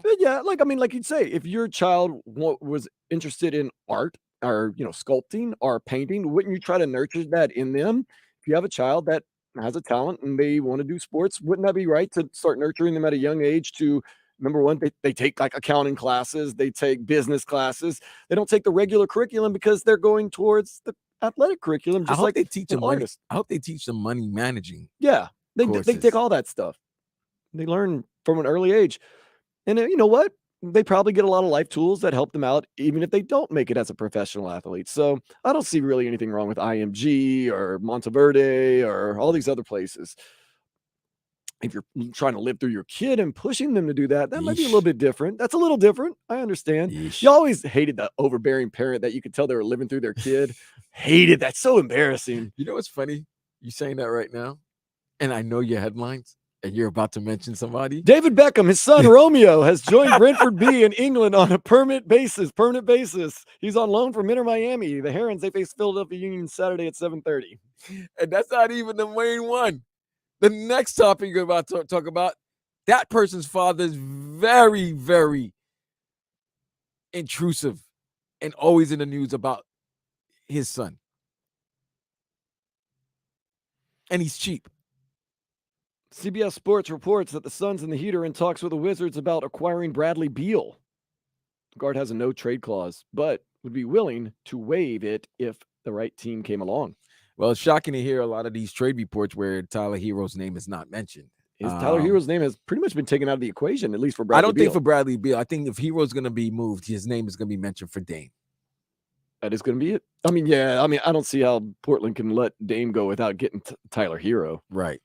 But yeah, like, I mean, like you'd say, if your child was interested in art or, sculpting or painting, wouldn't you try to nurture that in them? If you have a child that has a talent and they want to do sports, wouldn't that be right to start nurturing them at a young age to, number one, they take like accounting classes, they take business classes. They don't take the regular curriculum because they're going towards the athletic curriculum, I just hope like they teach an them money. artist. I hope they teach them money managing. Yeah, they courses. take all that stuff. They learn from an early age. And you know what? They probably get a lot of life tools that help them out, even if they don't make it as a professional athlete. So I don't see really anything wrong with IMG or Monteverde or all these other places. If you're trying to live through your kid and pushing them to do that, that might be a little bit different. That's a little different. I understand. Yeesh. You always hated the overbearing parent that you could tell they were living through their kid. Hated that. So embarrassing. You know what's funny? You saying that right now, and I know your headlines, and you're about to mention somebody. David Beckham, his son Romeo, has joined Brentford B in England on a permanent basis. He's on loan from Inter Miami. The Herons, they face Philadelphia Union Saturday at 7:30. And that's not even the main one. The next topic you're about to talk about, that person's father is very, very intrusive and always in the news about his son. And he's cheap. CBS Sports reports that the Suns and the Heat are in talks with the Wizards about acquiring Bradley Beal. The guard has a no-trade clause, but would be willing to waive it if the right team came along. Well, it's shocking to hear a lot of these trade reports where Tyler Hero's name is not mentioned. Tyler Hero's name has pretty much been taken out of the equation, at least for Bradley I don't Beal. think for Bradley Beal. I think if Hero's going to be moved, his name is going to be mentioned for Dame. That is going to be it. I mean, yeah. I mean, I don't see how Portland can let Dame go without getting Tyler Hero. Right.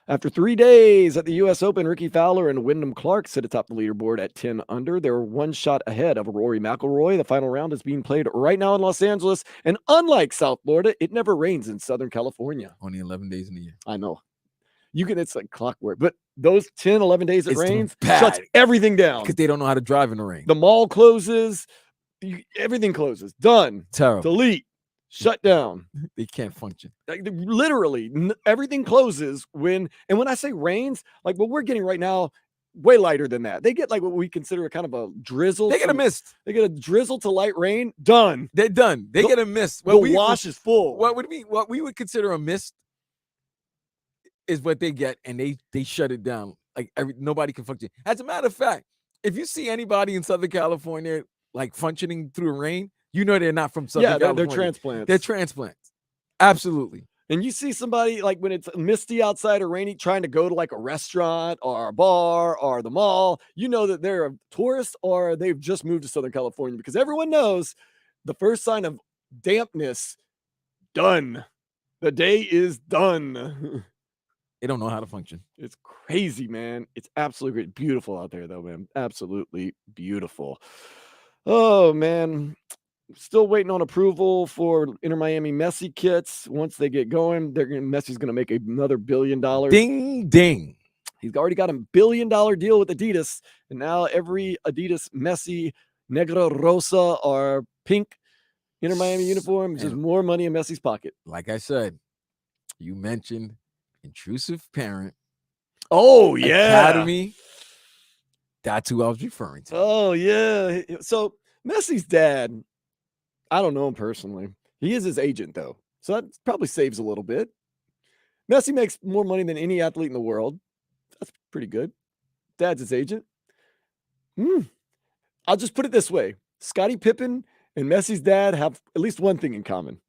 After 3 days at the U.S. Open, Ricky Fowler and Wyndham Clark sit atop the leaderboard at 10 under. They're one shot ahead of Rory McIlroy. The final round is being played right now in Los Angeles. And unlike South Florida, it never rains in Southern California. Only 11 days in the year. I know. It's like clockwork. But those 10, 11 days it rains, bad. shuts everything down. Because they don't know how to drive in the rain. The mall closes. Everything closes. Done. Terrible. Delete. Shut down. They can't function. Like, literally, everything closes when I say rains, like what we're getting right now, way lighter than that. They get like what we consider a kind of a drizzle. They get a mist. They get a drizzle to light rain. Done. They're done. They get a mist. The wash is full. What we would consider a mist is what they get, and they shut it down. Like nobody can function. As a matter of fact, if you see anybody in Southern California like functioning through the rain, you know they're not from Southern California. They're transplants. They're transplants. Absolutely. And you see somebody like when it's misty outside or rainy trying to go to like a restaurant or a bar or the mall, you know that they're a tourist or they've just moved to Southern California because everyone knows the first sign of dampness, done. The day is done. They don't know how to function. It's crazy, man. It's absolutely great. Beautiful out there, though, man. Absolutely beautiful. Oh, man. Still waiting on approval for Inter Miami Messi kits. Once they get going, Messi's going to make another $1 billion. Ding, ding. He's already got a $1 billion deal with Adidas, and now every Adidas Messi Negra Rosa or pink Inter Miami uniform is just more money in Messi's pocket. Like I said, you mentioned intrusive parent. Oh, yeah. Academy. That's who I was referring to. Oh, yeah. So Messi's dad, I don't know him personally. He is his agent, though. So that probably saves a little bit. Messi makes more money than any athlete in the world. That's pretty good. Dad's his agent. I'll just put it this way. Scottie Pippen and Messi's dad have at least one thing in common.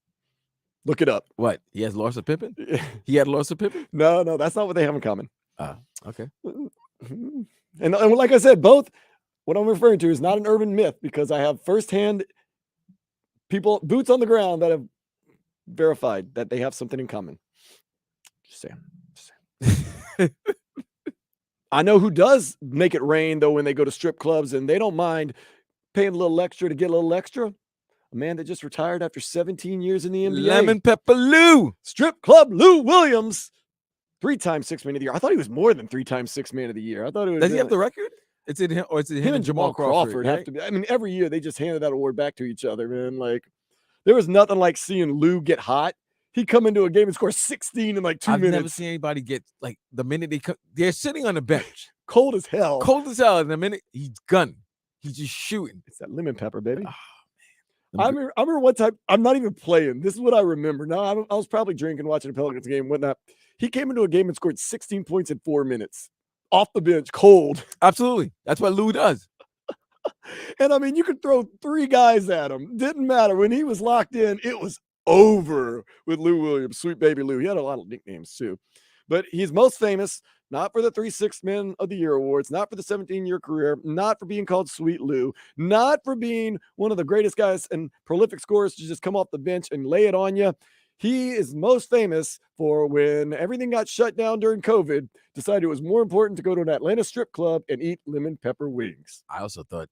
Look it up. What? He has lost a Pippen? He had lost a Pippen? No, that's not what they have in common. Okay. And like I said, both, what I'm referring to is not an urban myth because I have firsthand people, boots on the ground, that have verified that they have something in common. Just saying. I know who does make it rain, though, when they go to strip clubs, and they don't mind paying a little extra to get a little extra. A man that just retired after 17 years in the NBA. Lemon Pepper Lou. Strip Club Lou Williams. 3-time Sixth Man of the Year. I thought he was more than 3-time Sixth Man of the Year. I thought it was. Does he have the record? It's in him, or it's him and Jamal Crawford right? have to be. I mean, every year they just handed that award back to each other, man. Like, there was nothing like seeing Lou get hot. He'd come into a game and score 16 in like 2 minutes. I've never seen anybody get, like, the minute they're sitting on the bench. Cold as hell. Cold as hell. And the minute he's gunning, he's just shooting. It's that lemon pepper, baby. Oh, I remember one time, I'm not even playing. This is what I remember. Now, I was probably drinking, watching a Pelicans game, whatnot. He came into a game and scored 16 points in 4 minutes. Off the bench, cold. Absolutely. That's what Lou does. And I mean, you could throw 3 guys at him. Didn't matter. When he was locked in, it was over with Lou Williams, Sweet Baby Lou. He had a lot of nicknames too. But he's most famous, not for the 3 Sixth Men of the Year awards, not for the 17-year career, not for being called Sweet Lou, not for being one of the greatest guys and prolific scorers to just come off the bench and lay it on you. He is most famous for when everything got shut down during COVID, decided it was more important to go to an Atlanta strip club and eat lemon pepper wings. I also thought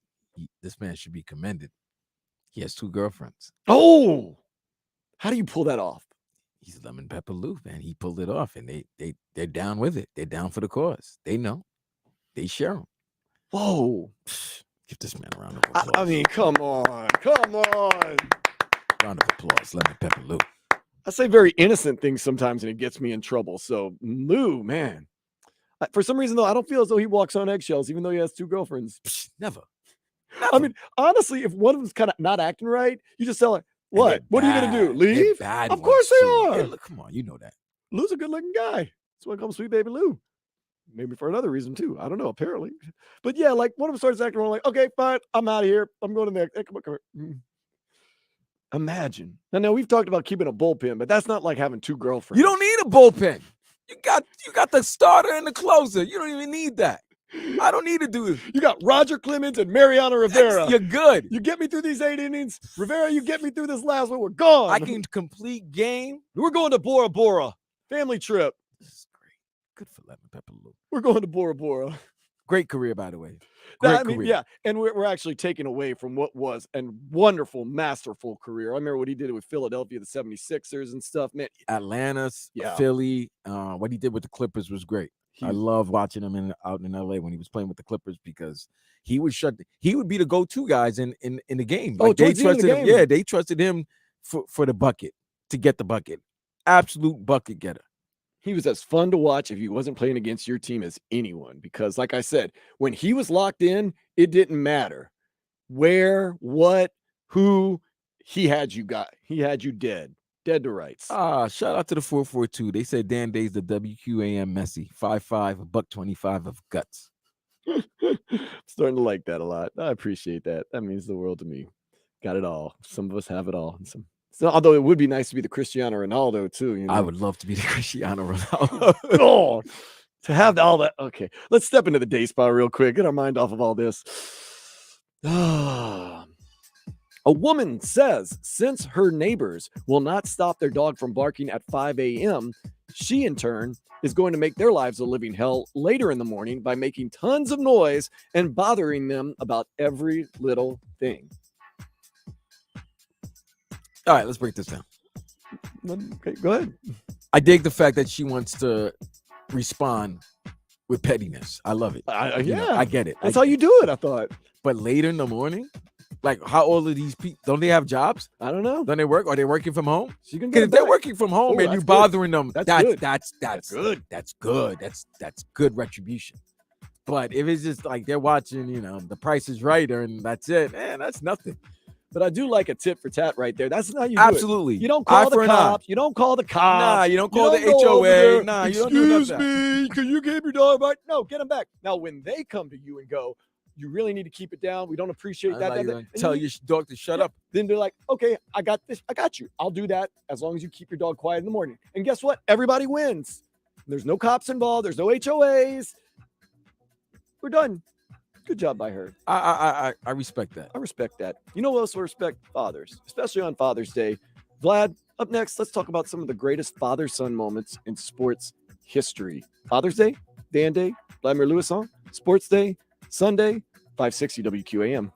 this man should be commended. He has 2 girlfriends. Oh, how do you pull that off? He's Lemon Pepper Lou, man. He pulled it off, and they're down with it. They're down for the cause. They know. They share them. Whoa. Give this man a round of applause. I mean, come on. Come on. Round of applause, Lemon Pepper Lou. I say very innocent things sometimes, and it gets me in trouble. So, Lou, man. For some reason, though, I don't feel as though he walks on eggshells, even though he has 2 girlfriends. Never. I mean, honestly, if one of them's kind of not acting right, you just tell her, what? What are you going to do? Leave? Bad of course they too. are. Yeah, look, come on, you know that. Lou's a good-looking guy. That's why I call him Sweet Baby Lou. Maybe for another reason, too. I don't know, apparently. But, yeah, like, one of them starts acting wrong, like, okay, fine, I'm out of here. I'm going to the next. Hey, come on. Imagine. Now, we've talked about keeping a bullpen, but that's not like having 2 girlfriends. You don't need a bullpen. You got the starter and the closer. You don't even need that. I don't need to do it. You got Roger Clemens and Mariano Rivera. You're good. You get me through these 8 innings. Rivera, you get me through this last one. We're gone. I can complete game. We're going to Bora Bora. Family trip. This is great. Good for Lemon Pepper Lou. We're going to Bora Bora. Great career, by the way. Great career. Yeah, and we're actually taking away from what was a wonderful, masterful career. I remember what he did with Philadelphia, the 76ers and stuff, man. Atlanta, Philly, what he did with the Clippers was great. I love watching him out in LA when he was playing with the Clippers because he would be the go-to guys in the game. Like they trusted him. Yeah, they trusted him for the bucket, to get the bucket. Absolute bucket getter. He was as fun to watch if he wasn't playing against your team as anyone, because like I said, when he was locked in, it didn't matter where, what, who, he had you dead to rights. Shout out to the 442. They said Dan Day's the WQAM Messi, 5'5", $125 of guts. Starting to like that a lot. I appreciate that. That means the world to me. Got it all. Some of us have it all. So, although it would be nice to be the Cristiano Ronaldo too. You know? I would love to be the Cristiano Ronaldo. Oh, to have all that. Okay, let's step into the day spa real quick. Get our mind off of all this. A woman says since her neighbors will not stop their dog from barking at 5 a.m., she in turn is going to make their lives a living hell later in the morning by making tons of noise and bothering them about every little thing. All right, let's break this down. Okay, go ahead. I dig the fact that she wants to respond with pettiness. I love it. Yeah, I get it. That's how you do it, I thought. But later in the morning, like how old are these people? Don't they have jobs? I don't know. Don't they work? Are they working from home? Because if they're working from home and you bothering them, that's good. That's good. That's good. That's good retribution. But if it's just like they're watching, The Price is Right, and that's it, man, that's nothing. But I do like a tit for tat right there. That's how you do Absolutely. it. You don't call the cops. You don't call the cops. Nah, you don't call the HOA. Nah, you don't do nothing. Excuse me, can you give your dog back? No, get him back. Now, when they come to you and go, You really need to keep it down. We don't appreciate I'm that. not that, even that." gonna And tell you- your dog to shut Yeah. up. Then they're like, okay, I got this. I got you. I'll do that as long as you keep your dog quiet in the morning. And guess what? Everybody wins. There's no cops involved. There's no HOAs. We're done. Good job by her. I respect that. I respect that. You know what else I respect? Fathers, especially on Father's Day. Vlad, up next, let's talk about some of the greatest father-son moments in sports history. Father's Day, Dan Day, Vladimir Lewis on Sports Day, Sunday, 560 WQAM.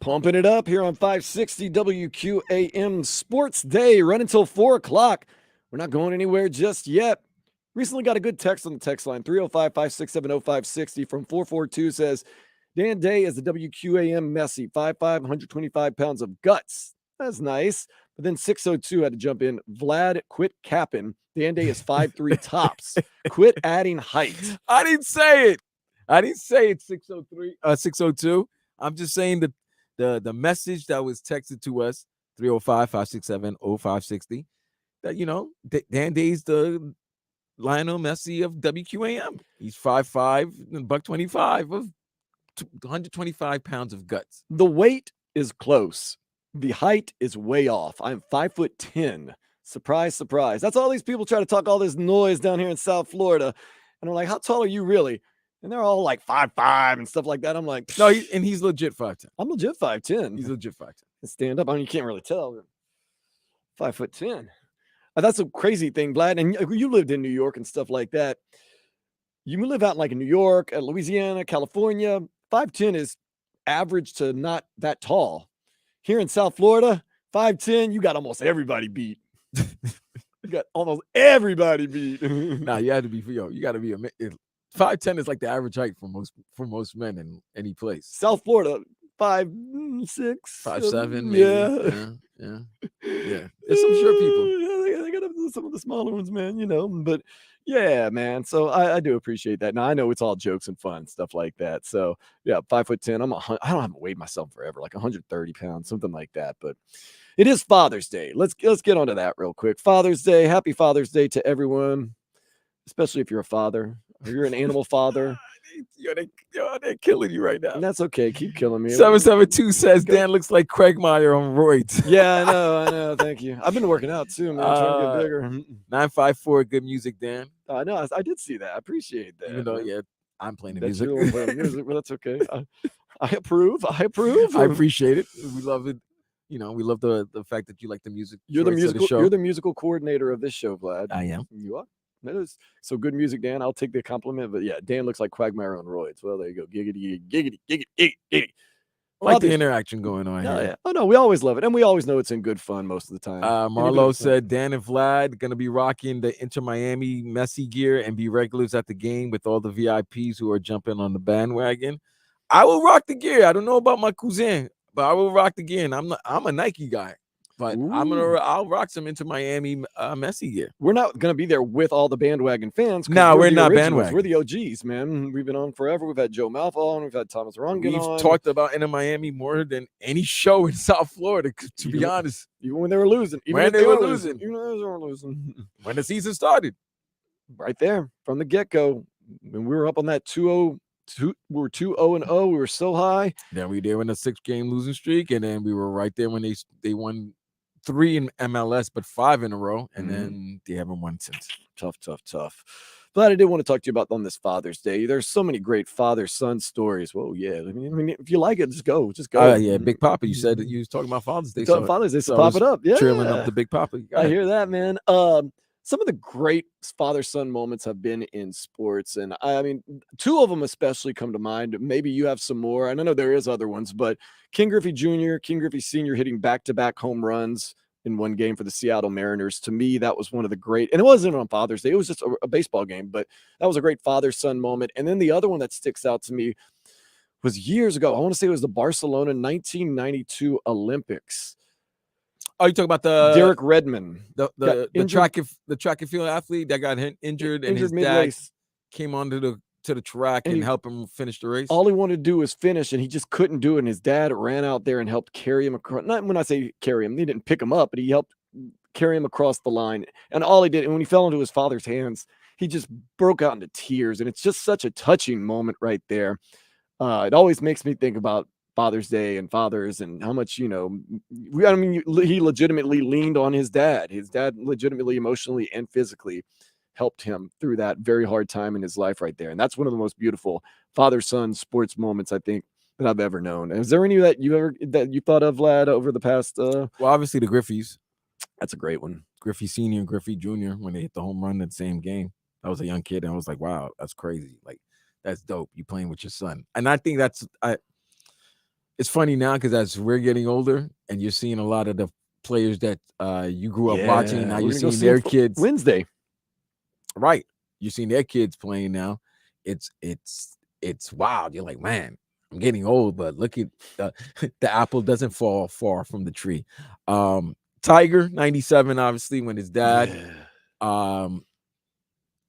Pumping it up here on 560 WQAM Sports Day. Run until 4 o'clock. We're not going anywhere just yet. Recently got a good text on the text line. 305-567-0560 from 442 says, Dan Day is the WQAM Messi. 5'5", 125 pounds of guts. That's nice. But then 602 had to jump in. Vlad, quit capping. Dan Day is 5'3" tops. Quit adding height. I didn't say it. 603, 602. I'm just saying that the message that was texted to us, 305-567-0560, that, you know, Dan Day's the Lionel Messi of WQAM. He's 5'5", $125 of 125 pounds of guts. The weight is close. The height is way off. I'm 5'10". Surprise, surprise. That's all these people try to talk all this noise down here in South Florida. And I'm like, how tall are you really? And they're all like 5'5" and stuff like that. I'm like, no, he's legit 5'10". I'm legit 5'10". He's legit 5'10". Stand up. I mean, you can't really tell. 5'10". That's a crazy thing, Vlad. And you lived in New York and stuff like that. You live out like in New York, Louisiana, California. 5'10" is average to not that tall. Here in South Florida, 5'10", you got almost everybody beat. You got almost everybody beat. Nah, you had to be you got to be 5'10" is like the average height for most men in any place. South Florida, 5'6", 5'7", maybe. Yeah. There's some short people. Yeah, they got some of the smaller ones, man. You know, but yeah, man. So I do appreciate that. Now I know it's all jokes and fun stuff like that. So yeah, 5'10". I haven't weighed myself forever, like 130 pounds, something like that. But it is Father's Day. Let's get onto that real quick. Father's Day. Happy Father's Day to everyone, especially if you're a father or you're an animal father. They're killing you right now. And that's okay. Keep killing me. 772 says Dan looks like Craig Meyer on roids. Yeah, I know. Thank you. I've been working out too, man. Trying to get bigger. 954, good music, Dan. I know. I did see that. I appreciate that. Even though, I'm playing the that's music. Music, but that's okay. I approve. I appreciate it. We love it. You know, we love the fact that you like the music. You're the musical coordinator of this show, Vlad. I am. You are. That is so good music, Dan. I'll take the compliment. But yeah, Dan looks like Quagmire on roids. Well, there you go. Giggity, giggity, giggity, giggity. I like the interaction going on here. Yeah. Oh no, we always love it, and we always know it's in good fun most of the time. Marlo said Dan and Vlad gonna be rocking the Inter Miami Messi gear and be regulars at the game with all the VIPs who are jumping on the bandwagon. I will rock the gear. I don't know about my cousin, but I will rock the gear. And I'm a Nike guy. But I'll rock some Inter Miami Messi gear. We're not gonna be there with all the bandwagon fans. No, we're not bandwagon. We're the OGs, man. We've been on forever. We've had Joe Malfa on. We've had Thomas Rungan on. We've talked about Inter Miami more than any show in South Florida. To be honest, even when they were losing, when they were losing, when the season started, right there from the get go, when we were up on that 2-0. We were 2-0-0. We were so high. Then we did in a 6-game losing streak, and then we were right there when they won 3 in MLS, but 5 in a row, and then they haven't won since. Tough. But I did want to talk to you about on this Father's Day. There's so many great father-son stories. Well, yeah. I mean, if you like it, just go. Yeah, Big Papa. You said that you was talking about Father's Day. Father's Day, so pop it up. Yeah, trailing up the Big Papa. I hear that, man. Some of the great father-son moments have been in sports, and I mean, 2 of them especially come to mind. Maybe you have some more, and I know there is other ones, but King Griffey Jr., King Griffey Sr. hitting back-to-back home runs in one game for the Seattle Mariners. To me, that was one of the great, and it wasn't on Father's Day. It was just a baseball game, but that was a great father-son moment. And then the other one that sticks out to me was years ago. I want to say it was the Barcelona 1992 Olympics. Oh, you talking about the Derek Redmond, the track and field athlete that got injured and his mid-race. Dad came onto the track and helped him finish the race. All he wanted to do was finish, and he just couldn't do it. And his dad ran out there and helped carry him across. Not when I say carry him, he didn't pick him up, but he helped carry him across the line. And all he did, and when he fell into his father's hands, he just broke out into tears. And it's just such a touching moment right there. It always makes me think about Father's Day and fathers and how much, he legitimately leaned on his dad. His dad legitimately emotionally and physically helped him through that very hard time in his life right there. And that's one of the most beautiful father-son sports moments, I think, that I've ever known. Is there any that you thought of, Vlad, over the past? Well, obviously the Griffeys. That's a great one. Griffey Sr. and Griffey Jr. when they hit the home run in the same game. I was a young kid, and I was like, wow, that's crazy. Like, that's dope. You playing with your son. And I think it's funny now because as we're getting older and you're seeing a lot of the players that you grew up watching, and now we're you're gonna go seeing see 'em their for kids. Wednesday. Right. You're seeing their kids playing now. It's wild. You're like, man, I'm getting old, but look at the apple doesn't fall far from the tree. Tiger, 97, obviously, when his dad, the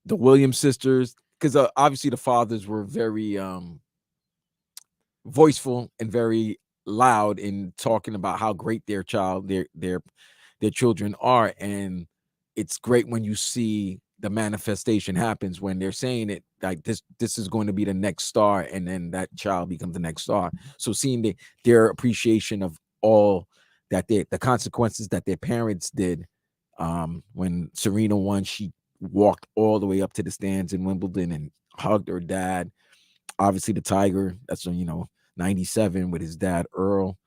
Williams sisters, because obviously the fathers were very voiceful and very loud in talking about how great their children are. And it's great when you see the manifestation happens when they're saying it like this is going to be the next star, and then that child becomes the next star. So seeing their appreciation of all that the consequences that their parents did. When Serena won, she walked all the way up to the stands in Wimbledon and hugged her dad. Obviously the Tiger, that's when 97 with his dad Earl.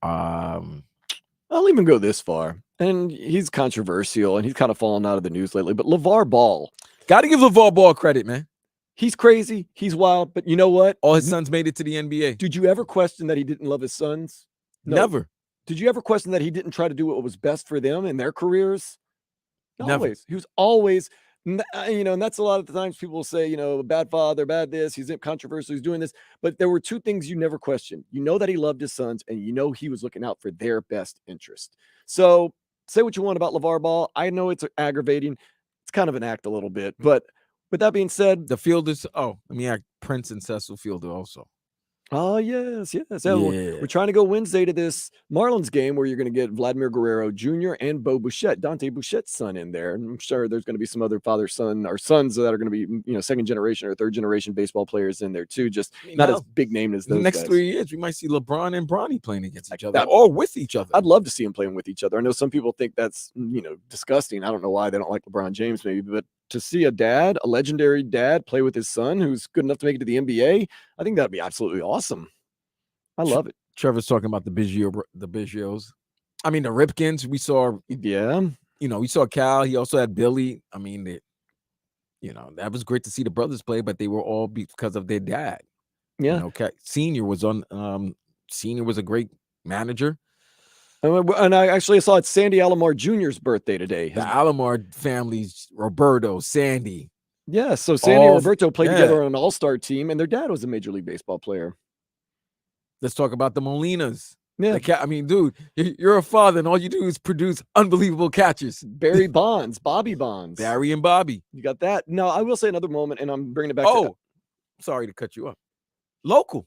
I'll even go this far, and he's controversial and he's kind of fallen out of the news lately, but LeVar Ball. Got to give LeVar Ball credit, man. He's crazy, he's wild, but you know what? All his sons made it to the NBA. Did you ever question that he didn't love his sons? No. Never. Did you ever question that he didn't try to do what was best for them in their careers? Never. Always. He was always, and that's a lot of the times people will say, bad father, bad this, he's controversial, he's doing this. But there were two things you never questioned. You know that he loved his sons, and he was looking out for their best interest. So say what you want about LeVar Ball. I know it's aggravating. It's kind of an act a little bit. But with that being said, the Fielders, let me act Prince and Cecil Fielder also. Oh, yes. Yeah. We're trying to go Wednesday to this Marlins game where you're going to get Vladimir Guerrero Jr. and Bo Bichette, Dante Bouchette's son in there. And I'm sure there's going to be some other father-son or sons that are going to be, second generation or third generation baseball players in there too. Just not as big name as those the next guys. 3 years, we might see LeBron and Bronny playing against each other or with each other. I'd love to see them playing with each other. I know some people think that's, disgusting. I don't know why they don't like LeBron James maybe, but to see a legendary dad play with his son who's good enough to make it to the NBA, I think that'd be absolutely awesome. I love it. Trevor's talking about the Biggios. I mean, the Ripkins, we saw. Yeah. We saw Cal. He also had Billy. I mean, that was great to see the brothers play, but they were all because of their dad. Yeah. Senior was a great manager. And I actually saw it's Sandy Alomar Jr.'s birthday today. The Alomar family's Roberto, Sandy. Yeah, so Sandy and Roberto played together on an all-star team, and their dad was a Major League Baseball player. Let's talk about the Molinas. Yeah. I mean, dude, you're a father, and all you do is produce unbelievable catches. Barry Bonds, Bobby Bonds. Barry and Bobby. You got that? No, I will say another moment, and I'm bringing it back to... sorry to cut you up. Local.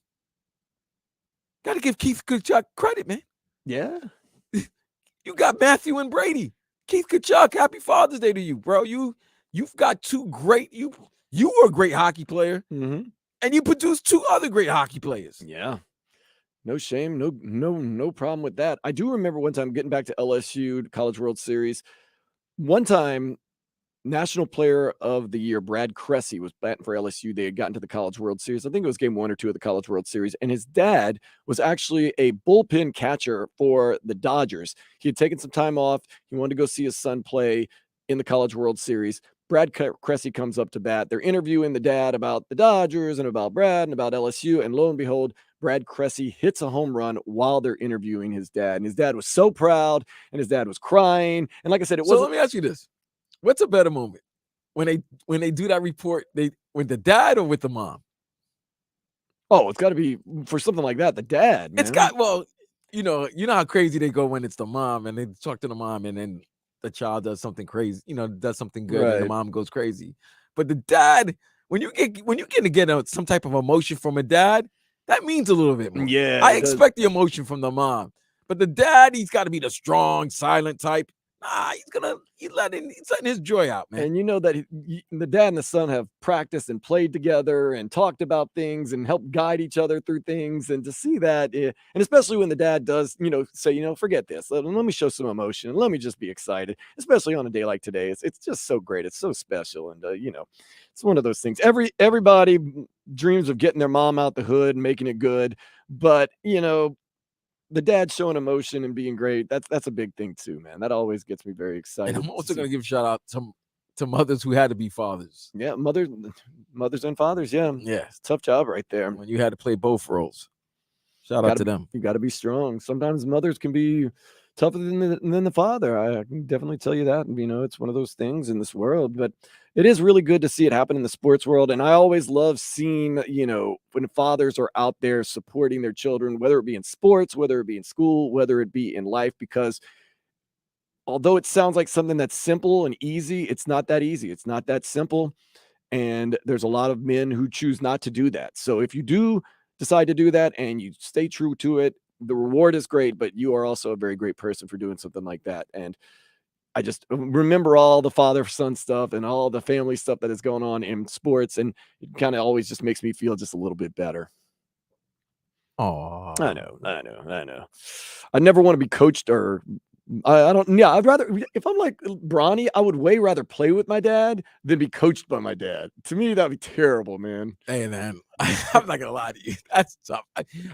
Got to give Keith Kachuk credit, man. Yeah. You got Matthew and Brady. Keith Kachuk, happy Father's Day to you, bro. You've got two great... You were a great hockey player, and you produced two other great hockey players. Yeah. No shame, no problem with that. I do remember one time getting back to LSU, College World Series. One time, National Player of the Year, Brad Cressy, was batting for LSU. They had gotten to the College World Series. I think it was game 1 or 2 of the College World Series. And his dad was actually a bullpen catcher for the Dodgers. He had taken some time off. He wanted to go see his son play in the College World Series. Brad Cressy comes up to bat. They're interviewing the dad about the Dodgers and about Brad and about LSU. And lo and behold, Brad Cressy hits a home run while they're interviewing his dad. And his dad was so proud, and his dad was crying. And like I said, let me ask you this. What's a better moment? When they do that report, with the dad or with the mom? Oh, it's got to be for something like that, the dad, man. It's got, you know how crazy they go when it's the mom, and they talk to the mom, and then the child does something crazy, does something good, and the mom goes crazy. But the dad, when you get some type of emotion from a dad, that means a little bit more. Yeah, I expect the emotion from the mom, but the dad, he's got to be the strong, silent type. Nah, he's letting his joy out, man. And you know that the dad and the son have practiced and played together and talked about things and helped guide each other through things. And to see that, and especially when the dad does, say, forget this, let me show some emotion and let me just be excited, especially on a day like today. It's just so great. It's so special. And, it's one of those things. Everybody dreams of getting their mom out the hood and making it good. But, the dad showing emotion and being great, that's a big thing too, man. That always gets me very excited. And I'm also going to give a shout out to mothers who had to be fathers. Yeah, mothers and fathers, yeah. Yeah. It's a tough job right there. When you had to play both roles. Shout out to them. You got to be strong. Sometimes mothers can be tougher than the father. I can definitely tell you that. It's one of those things in this world, but it is really good to see it happen in the sports world. And I always love seeing, when fathers are out there supporting their children, whether it be in sports, whether it be in school, whether it be in life, because although it sounds like something that's simple and easy, it's not that easy. It's not that simple. And there's a lot of men who choose not to do that. So if you do decide to do that and you stay true to it, the reward is great, but you are also a very great person for doing something like that. And I just remember all the father-son stuff and all the family stuff that is going on in sports, and it kind of always just makes me feel just a little bit better. Oh, I know. I never want to be coached or I don't. Yeah, I'd rather if I'm like Bronny, I would way rather play with my dad than be coached by my dad. To me, that'd be terrible, man. hey man, I'm not gonna lie to you. That's tough.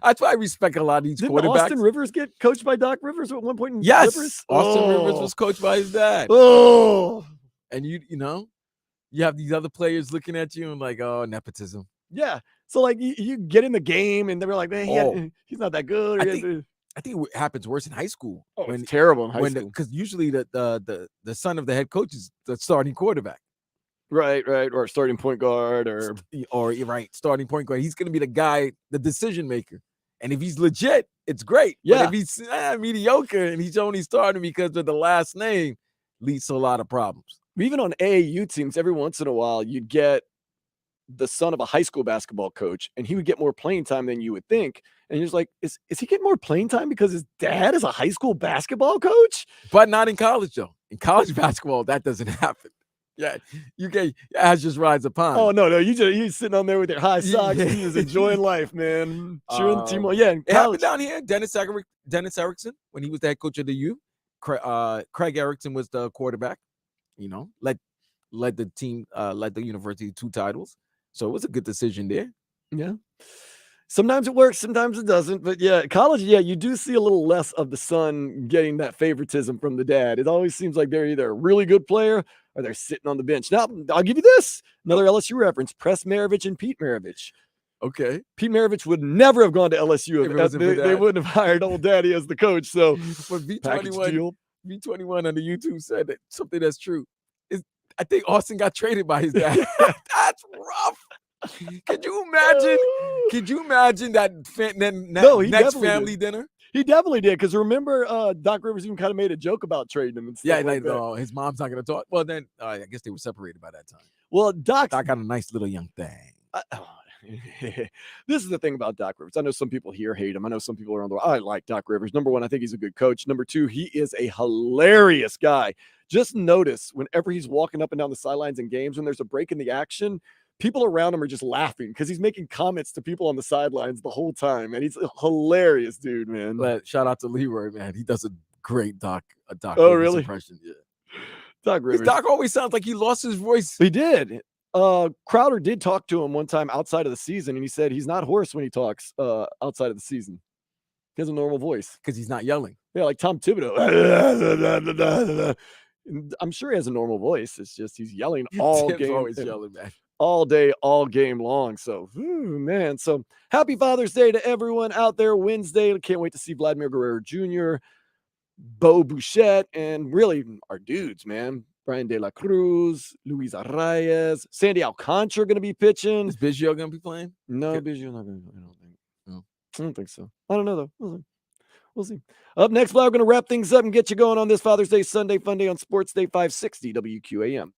That's why I respect a lot of these Didn't quarterbacks. Austin Rivers get coached by Doc Rivers at one point in Yes, Clippers? Austin Rivers was coached by his dad. Oh, And you have these other players looking at you and like, oh, nepotism. yeah. So like you get in the game and they were like, man, he's not that good. I think it happens worse in high school. It's terrible in high school. Because usually the son of the head coach is the starting quarterback. Right, or starting point guard, or you're right, starting point guard. He's going to be the guy, the decision maker. And if he's legit, it's great. Yeah. But if he's mediocre and he's only starting because of the last name, leads to a lot of problems. Even on AAU teams, every once in a while, you'd get the son of a high school basketball coach, and he would get more playing time than you would think. And you're just like, is he getting more playing time because his dad is a high school basketball coach? But not in college, though. In college basketball, that doesn't happen. Yeah, you get as just rides upon. Oh no, you sitting on there with your high socks, and you just enjoying life, man. Cheering the team on. Yeah, in it happened down here. Dennis Erickson, when he was the head coach of the U, Craig Erickson was the quarterback. Led the team, led the university to 2 titles. So it was a good decision there. Yeah. Sometimes it works, sometimes it doesn't. But yeah, college, you do see a little less of the son getting that favoritism from the dad. It always seems like they're either a really good player or they're sitting on the bench. Now, I'll give you this. Another LSU reference, Press Maravich and Pete Maravich. Okay. Pete Maravich would never have gone to LSU if they wouldn't have hired old daddy as the coach. So but V21 on the YouTube said that something that's true. I think Austin got traded by his dad. That's rough. Could you imagine that next family dinner? He definitely did, because remember, Doc Rivers even kind of made a joke about trading him and stuff. Yeah, his mom's not going to talk. Well, then I guess they were separated by that time. Well, Doc got a nice little young thing. This is the thing about Doc Rivers. I know some people here hate him. I know some people around the world. I like Doc Rivers. Number one, I think he's a good coach. Number two, he is a hilarious guy. Just notice whenever he's walking up and down the sidelines in games, when there's a break in the action, people around him are just laughing because he's making comments to people on the sidelines the whole time. And he's a hilarious dude, man. But shout out to Leroy, man. He does a great Doc Rivers really? impression. Yeah. Doc Rivers. Doc always sounds like he lost his voice. He did. Crowder did talk to him one time outside of the season, and he said he's not hoarse when he talks outside of the season. He has a normal voice because he's not yelling. Yeah, like Tom Thibodeau. I'm sure he has a normal voice. It's just he's yelling all game. Always yelling, man. All day, all game long. So, man. So, happy Father's Day to everyone out there. Wednesday. Can't wait to see Vladimir Guerrero Jr., Bo Bouchette, and really our dudes, man. Brian De La Cruz, Luis Arraez, Sandy Alcantara going to be pitching. Is Biggio going to be playing? No, Biggio not going to. I don't think. No, I don't think so. I don't know though. We'll see. Up next, Vlad, we're going to wrap things up and get you going on this Father's Day Sunday Fun Day on Sports Day 560 WQAM.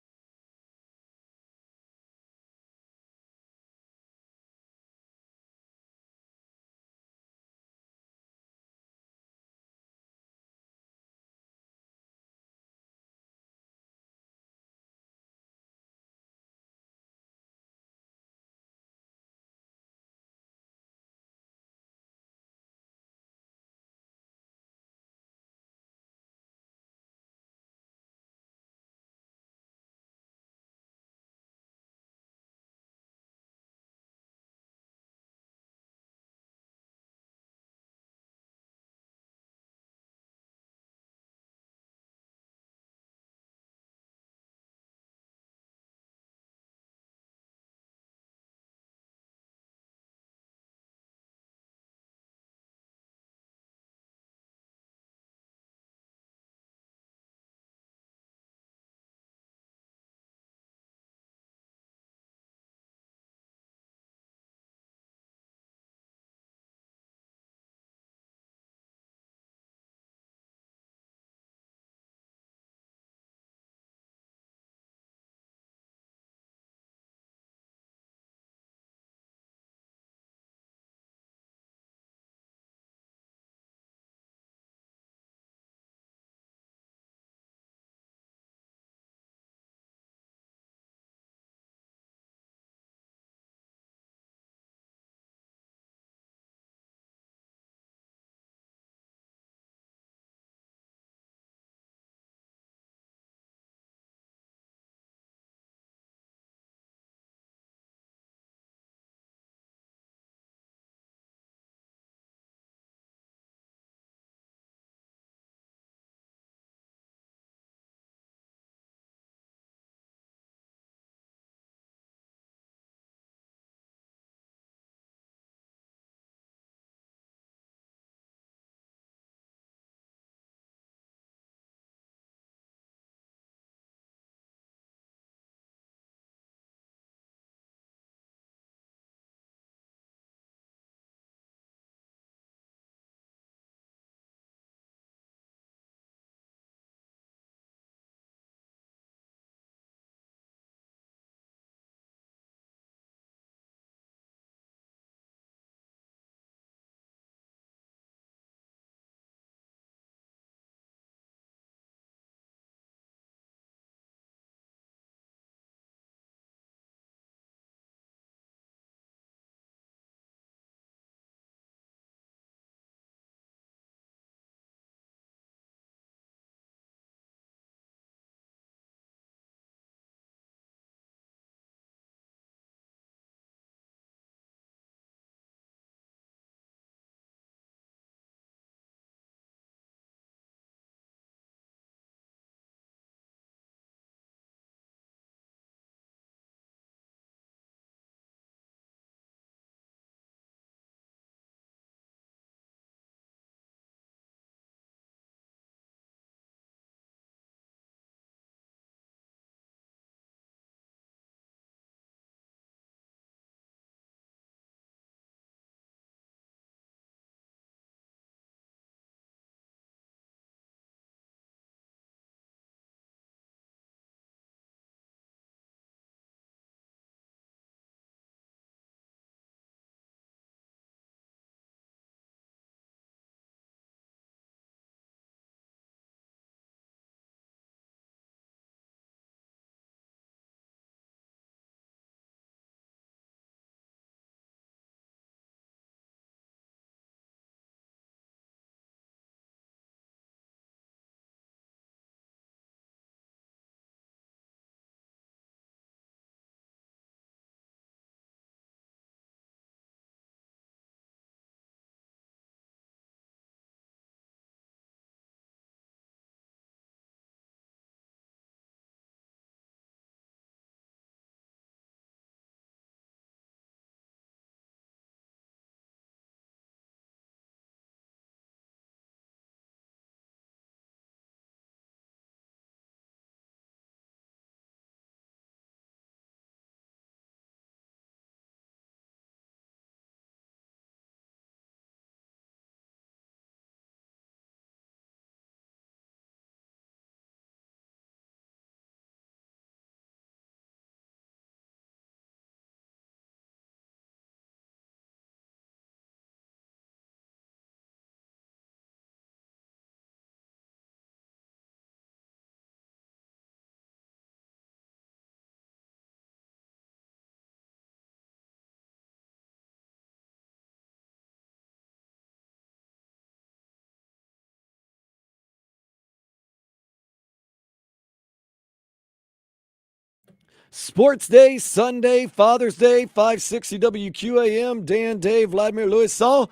Sports Day, Sunday, Father's Day, 560 WQAM, Dan Day, Vladimir Louis Sun.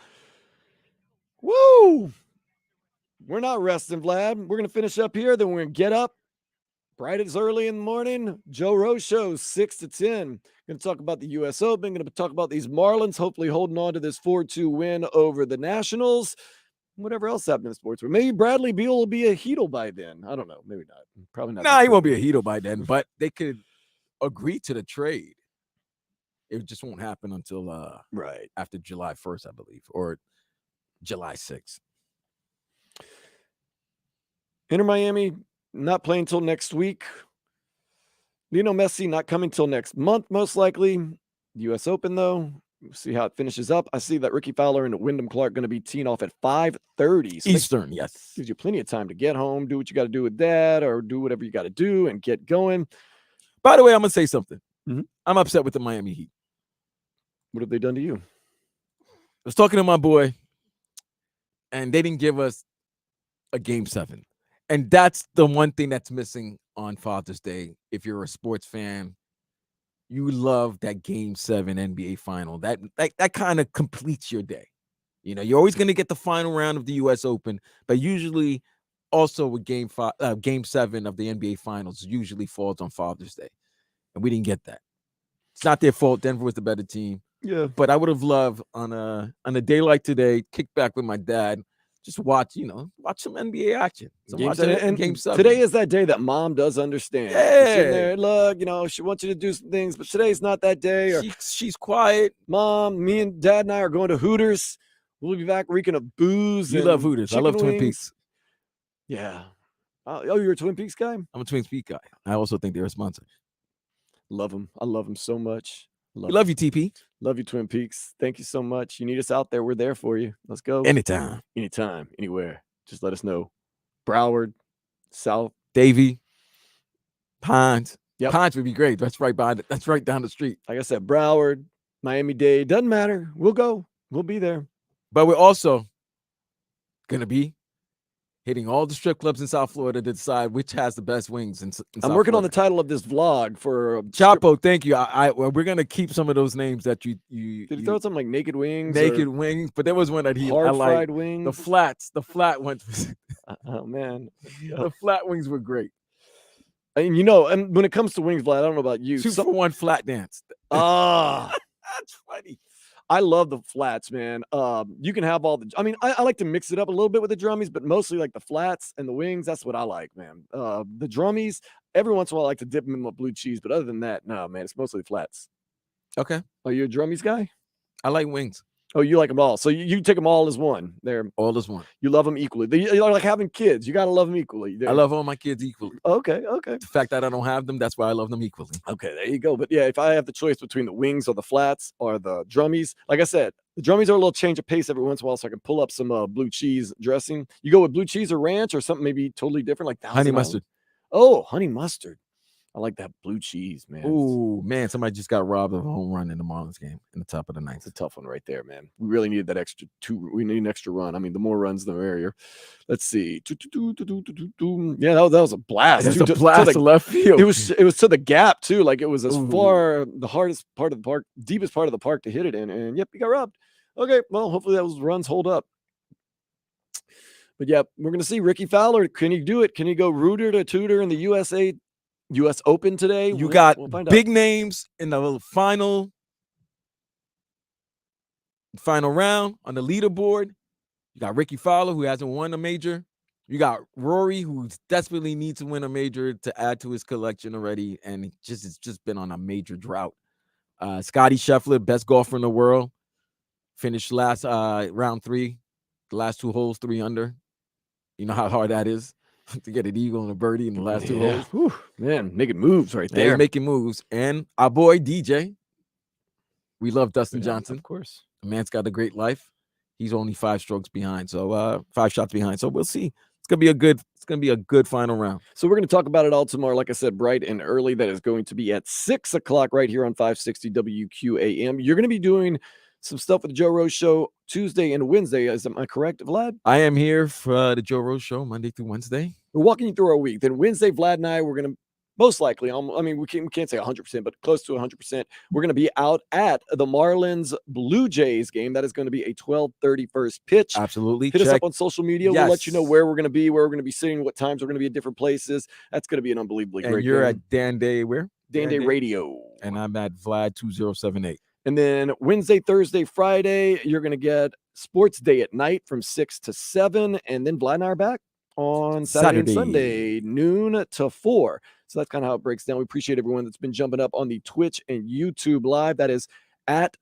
Woo! We're not resting, Vlad. We're going to finish up here. Then we're going to get up bright as early in the morning. Joe Rose Show, 6 to 10. Going to talk about the U.S. Open. Going to talk about these Marlins, hopefully holding on to this 4-2 win over the Nationals. Whatever else happened in sports. Maybe Bradley Beal will be a Heatle by then. I don't know. Maybe not. Probably not. Nah, he won't be a Heatle by then, but they could agree to the trade. It just won't happen until right after July 1st, I believe, or July 6th. Inter Miami not playing till next week. Lionel Messi not coming till next month, most likely. U.S. Open, though. We'll see how it finishes up. I see that Ricky Fowler and Wyndham Clark going to be teeing off at 5:30 so Eastern. Yes, gives you plenty of time to get home, do what you got to do with that, or do whatever you got to do and get going. By the way, I'm gonna say something. Mhm. I'm upset with the Miami Heat. What have they done to you? I was talking to my boy, and they didn't give us a Game 7. And that's the one thing that's missing on Father's Day. If you're a sports fan, you love that Game 7 NBA final. That kind of completes your day. You know, you're always going to get the final round of the U.S. Open, but usually also with Game 7 of the NBA Finals usually falls on Father's Day. And we didn't get that. It's not their fault. Denver was the better team. Yeah. But I would have loved on a day like today, kick back with my dad, just watch some NBA action. Game 7. Today is that day that mom does understand. Yeah. She's in there, look, she wants you to do some things, but today's not that day. Or she's quiet. Mom, me and Dad and I are going to Hooters. We'll be back reeking of booze. You love Hooters. I love Twin Peaks. Yeah. Oh, you're a Twin Peaks guy? I'm a Twin Peaks guy. I also think they're a sponsor. Love them. I love them so much. Love you, TP. Love you, Twin Peaks. Thank you so much. You need us out there. We're there for you. Let's go. Anytime, anywhere. Just let us know. Broward, South, Davie, Pines. Yep. Pines would be great. That's right down the street. Like I said, Broward, Miami-Dade. Doesn't matter. We'll go. We'll be there. But we're also gonna be hitting all the strip clubs in South Florida to decide which has the best wings. I'm working on the title of this vlog for Chapo. Thank you. We're gonna keep some of those names that you did he throw something like Naked Wings? Naked Wings, but there was one that hard fried liked. wings. The flat ones. Oh man, the flat wings were great. And and when it comes to wings, Vlad, I don't know about you. 2 for 1 flat dance. That's funny. I love the flats, man. You can have all the. I mean, I like to mix it up a little bit with the drummies, but mostly like the flats and the wings. That's what I like, man. The drummies. Every once in a while, I like to dip them in with blue cheese, but other than that, no, man. It's mostly flats. Okay. Are you a drummies guy? I like wings. Oh, you like them all. So you take them all as one. They're all as one. You love them equally. You're like having kids. You got to love them equally. I love all my kids equally. Okay. The fact that I don't have them, that's why I love them equally. Okay, there you go. But yeah, if I have the choice between the wings or the flats or the drummies, like I said, the drummies are a little change of pace every once in a while, so I can pull up some blue cheese dressing. You go with blue cheese or ranch or something maybe totally different, like honey mustard. Oh, honey mustard. I like that blue cheese, man. Oh, man. Somebody just got robbed of a home run in the Marlins game in the top of the ninth. It's a tough one right there, man. We really needed that extra 2. We need an extra run. I mean, the more runs, the merrier. Let's see. Yeah, that was a blast. It's a blast to left field. It was to the gap, too. Like, it was as far the hardest part of the park, deepest part of the park to hit it in. And, yep, he got robbed. Okay, well, hopefully those runs hold up. But, yeah, we're going to see Ricky Fowler. Can he do it? Can he go rooter to tutor in the U.S. Open today? You got big names in the final round on the leaderboard. You got Ricky Fowler, who hasn't won a major. You got Rory, who desperately needs to win a major to add to his collection already, and it's just been on a major drought. Scotty Scheffler, best golfer in the world, finished last round 3, the last 2 holes 3 under. You know how hard that is to get an eagle and a birdie in the last 2 holes. Whew, man, making moves right there. They're making moves. And our boy DJ, we love Dustin Johnson. Of course. The man's got a great life. He's only 5 strokes behind, so 5 shots behind. So we'll see. It's gonna be a good final round. So we're gonna talk about it all tomorrow. Like I said, bright and early. That is going to be at 6 o'clock right here on 560 WQAM. You're gonna be doing some stuff with the Joe Rose Show Tuesday and Wednesday. Am I correct, Vlad? I am here for the Joe Rose Show Monday through Wednesday. We're walking you through our week. Then Wednesday, Vlad and I, we're going to most likely, I mean, we can't say 100%, but close to 100%. We're going to be out at the Marlins Blue Jays game. That is going to be a 12:30 first pitch. Absolutely. Hit us up on social media. We'll let you know Yes. where we're going to be, where we're going to be sitting, what times we're going to be at different places. That's going to be an unbelievably And great you're game. at Dan Day where? Dan Day Radio. And I'm at Vlad 2078. And then Wednesday, Thursday, Friday, you're going to get Sports Day at night from 6 to 7. And then Vlad and I are back on Saturday and Sunday, noon to 4. So that's kind of how it breaks down. We appreciate everyone that's been jumping up on the Twitch and YouTube live. That is at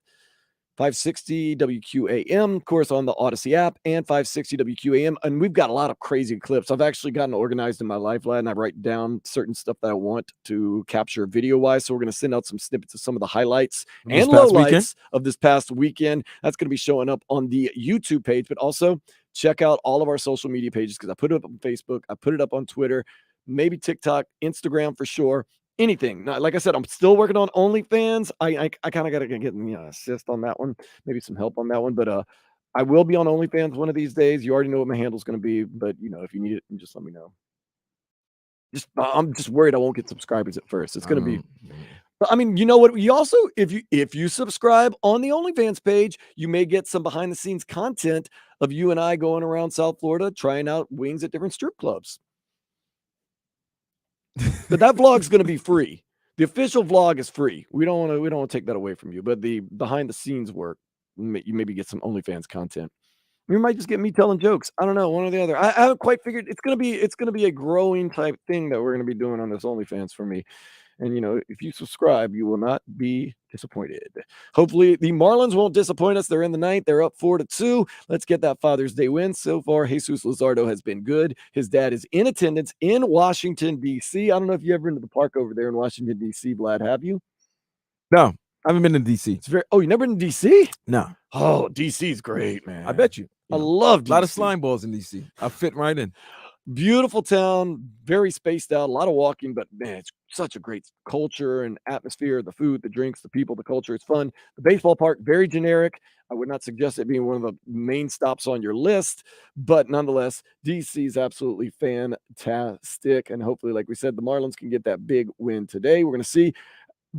560 WQAM, of course, on the Odyssey app, and 560 WQAM. And we've got a lot of crazy clips. I've actually gotten organized in my life, Vlad, and I write down certain stuff that I want to capture video-wise. So we're going to send out some snippets of some of the highlights and lowlights of this past weekend. That's going to be showing up on the YouTube page, but also check out all of our social media pages because I put it up on Facebook, I put it up on Twitter, maybe TikTok, Instagram for sure. Anything. Now, like I said, I'm still working on OnlyFans. I kind of got to get assist on that one, maybe some help on that one. But I will be on OnlyFans one of these days. You already know what my handle's going to be, but if you need it, just let me know. I'm just worried I won't get subscribers at first. It's going to be. But I mean, you know what? You also, if you subscribe on the OnlyFans page, you may get some behind the scenes content of you and I going around South Florida trying out wings at different strip clubs. But that vlog's going to be free. The official vlog is free. We don't want to take that away from you. But the behind the scenes work, you maybe get some OnlyFans content. We might just get me telling jokes. I don't know, one or the other. I haven't quite figured. It's gonna be a growing type thing that we're gonna be doing on this OnlyFans for me. And if you subscribe, you will not be disappointed. Hopefully, the Marlins won't disappoint us. They're in the ninth. They're up 4-2. Let's get that Father's Day win. So far, Jesus Luzardo has been good. His dad is in attendance in Washington, D.C. I don't know if you ever been to the park over there in Washington, D.C., Vlad. Have you? No, I haven't been to D.C. You never been to D.C.? No. Oh, D.C.'s great, man. I bet you. I love D.C. A lot of slime balls in D.C. I fit right in. Beautiful town, very spaced out, a lot of walking, but man, it's such a great culture and atmosphere. The food, the drinks, the people, the culture. It's fun. The baseball park, very generic. I would not suggest it being one of the main stops on your list, but nonetheless, DC is absolutely fantastic. And hopefully, like we said, the Marlins can get that big win today. We're going to see.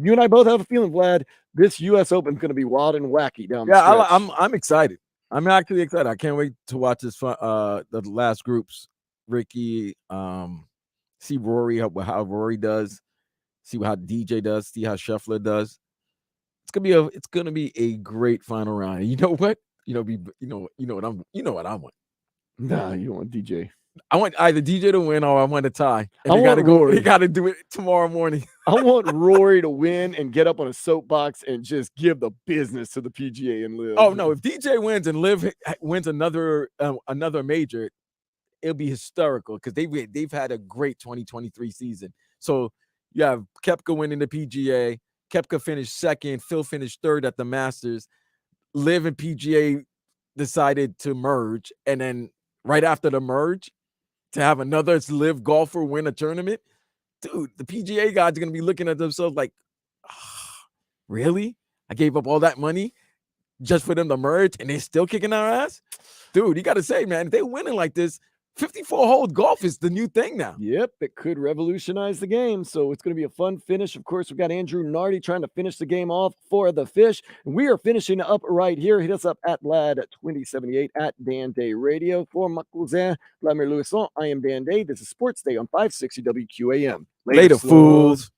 You and I both have a feeling, Vlad, this U.S. Open is going to be wild and wacky down the stretch. I'm excited. I'm actually excited. I can't wait to watch this the last groups. Ricky, see Rory, how Rory does, see how DJ does, see how Scheffler does. It's gonna be a great final round. And you know what? You know what I want. Nah, you don't want DJ. I want either DJ to win or I want a tie. And Rory. They gotta do it tomorrow morning. I want Rory to win and get up on a soapbox and just give the business to the PGA and live. Oh no, if DJ wins and Liv wins another major, it'll be hysterical because they've had a great 2023 season. So you have Koepka winning the PGA, Koepka finished second, Phil finished third at the Masters. Liv and PGA decided to merge, and then right after the merge, to have another Liv golfer win a tournament, dude, the PGA guys are gonna be looking at themselves like, really? I gave up all that money just for them to merge, and they're still kicking our ass, dude. You got to say, man, if they're winning like this. 54-hole golf is the new thing now. Yep, it could revolutionize the game. So it's going to be a fun finish. Of course, we've got Andrew Nardi trying to finish the game off for the Fish. And we are finishing up right here. Hit us up at Vlad2078 at Dan Day Radio. For my cousin, Vladimir Louison, I am Dan Day. This is Sports Day on 560 WQAM. Later fools.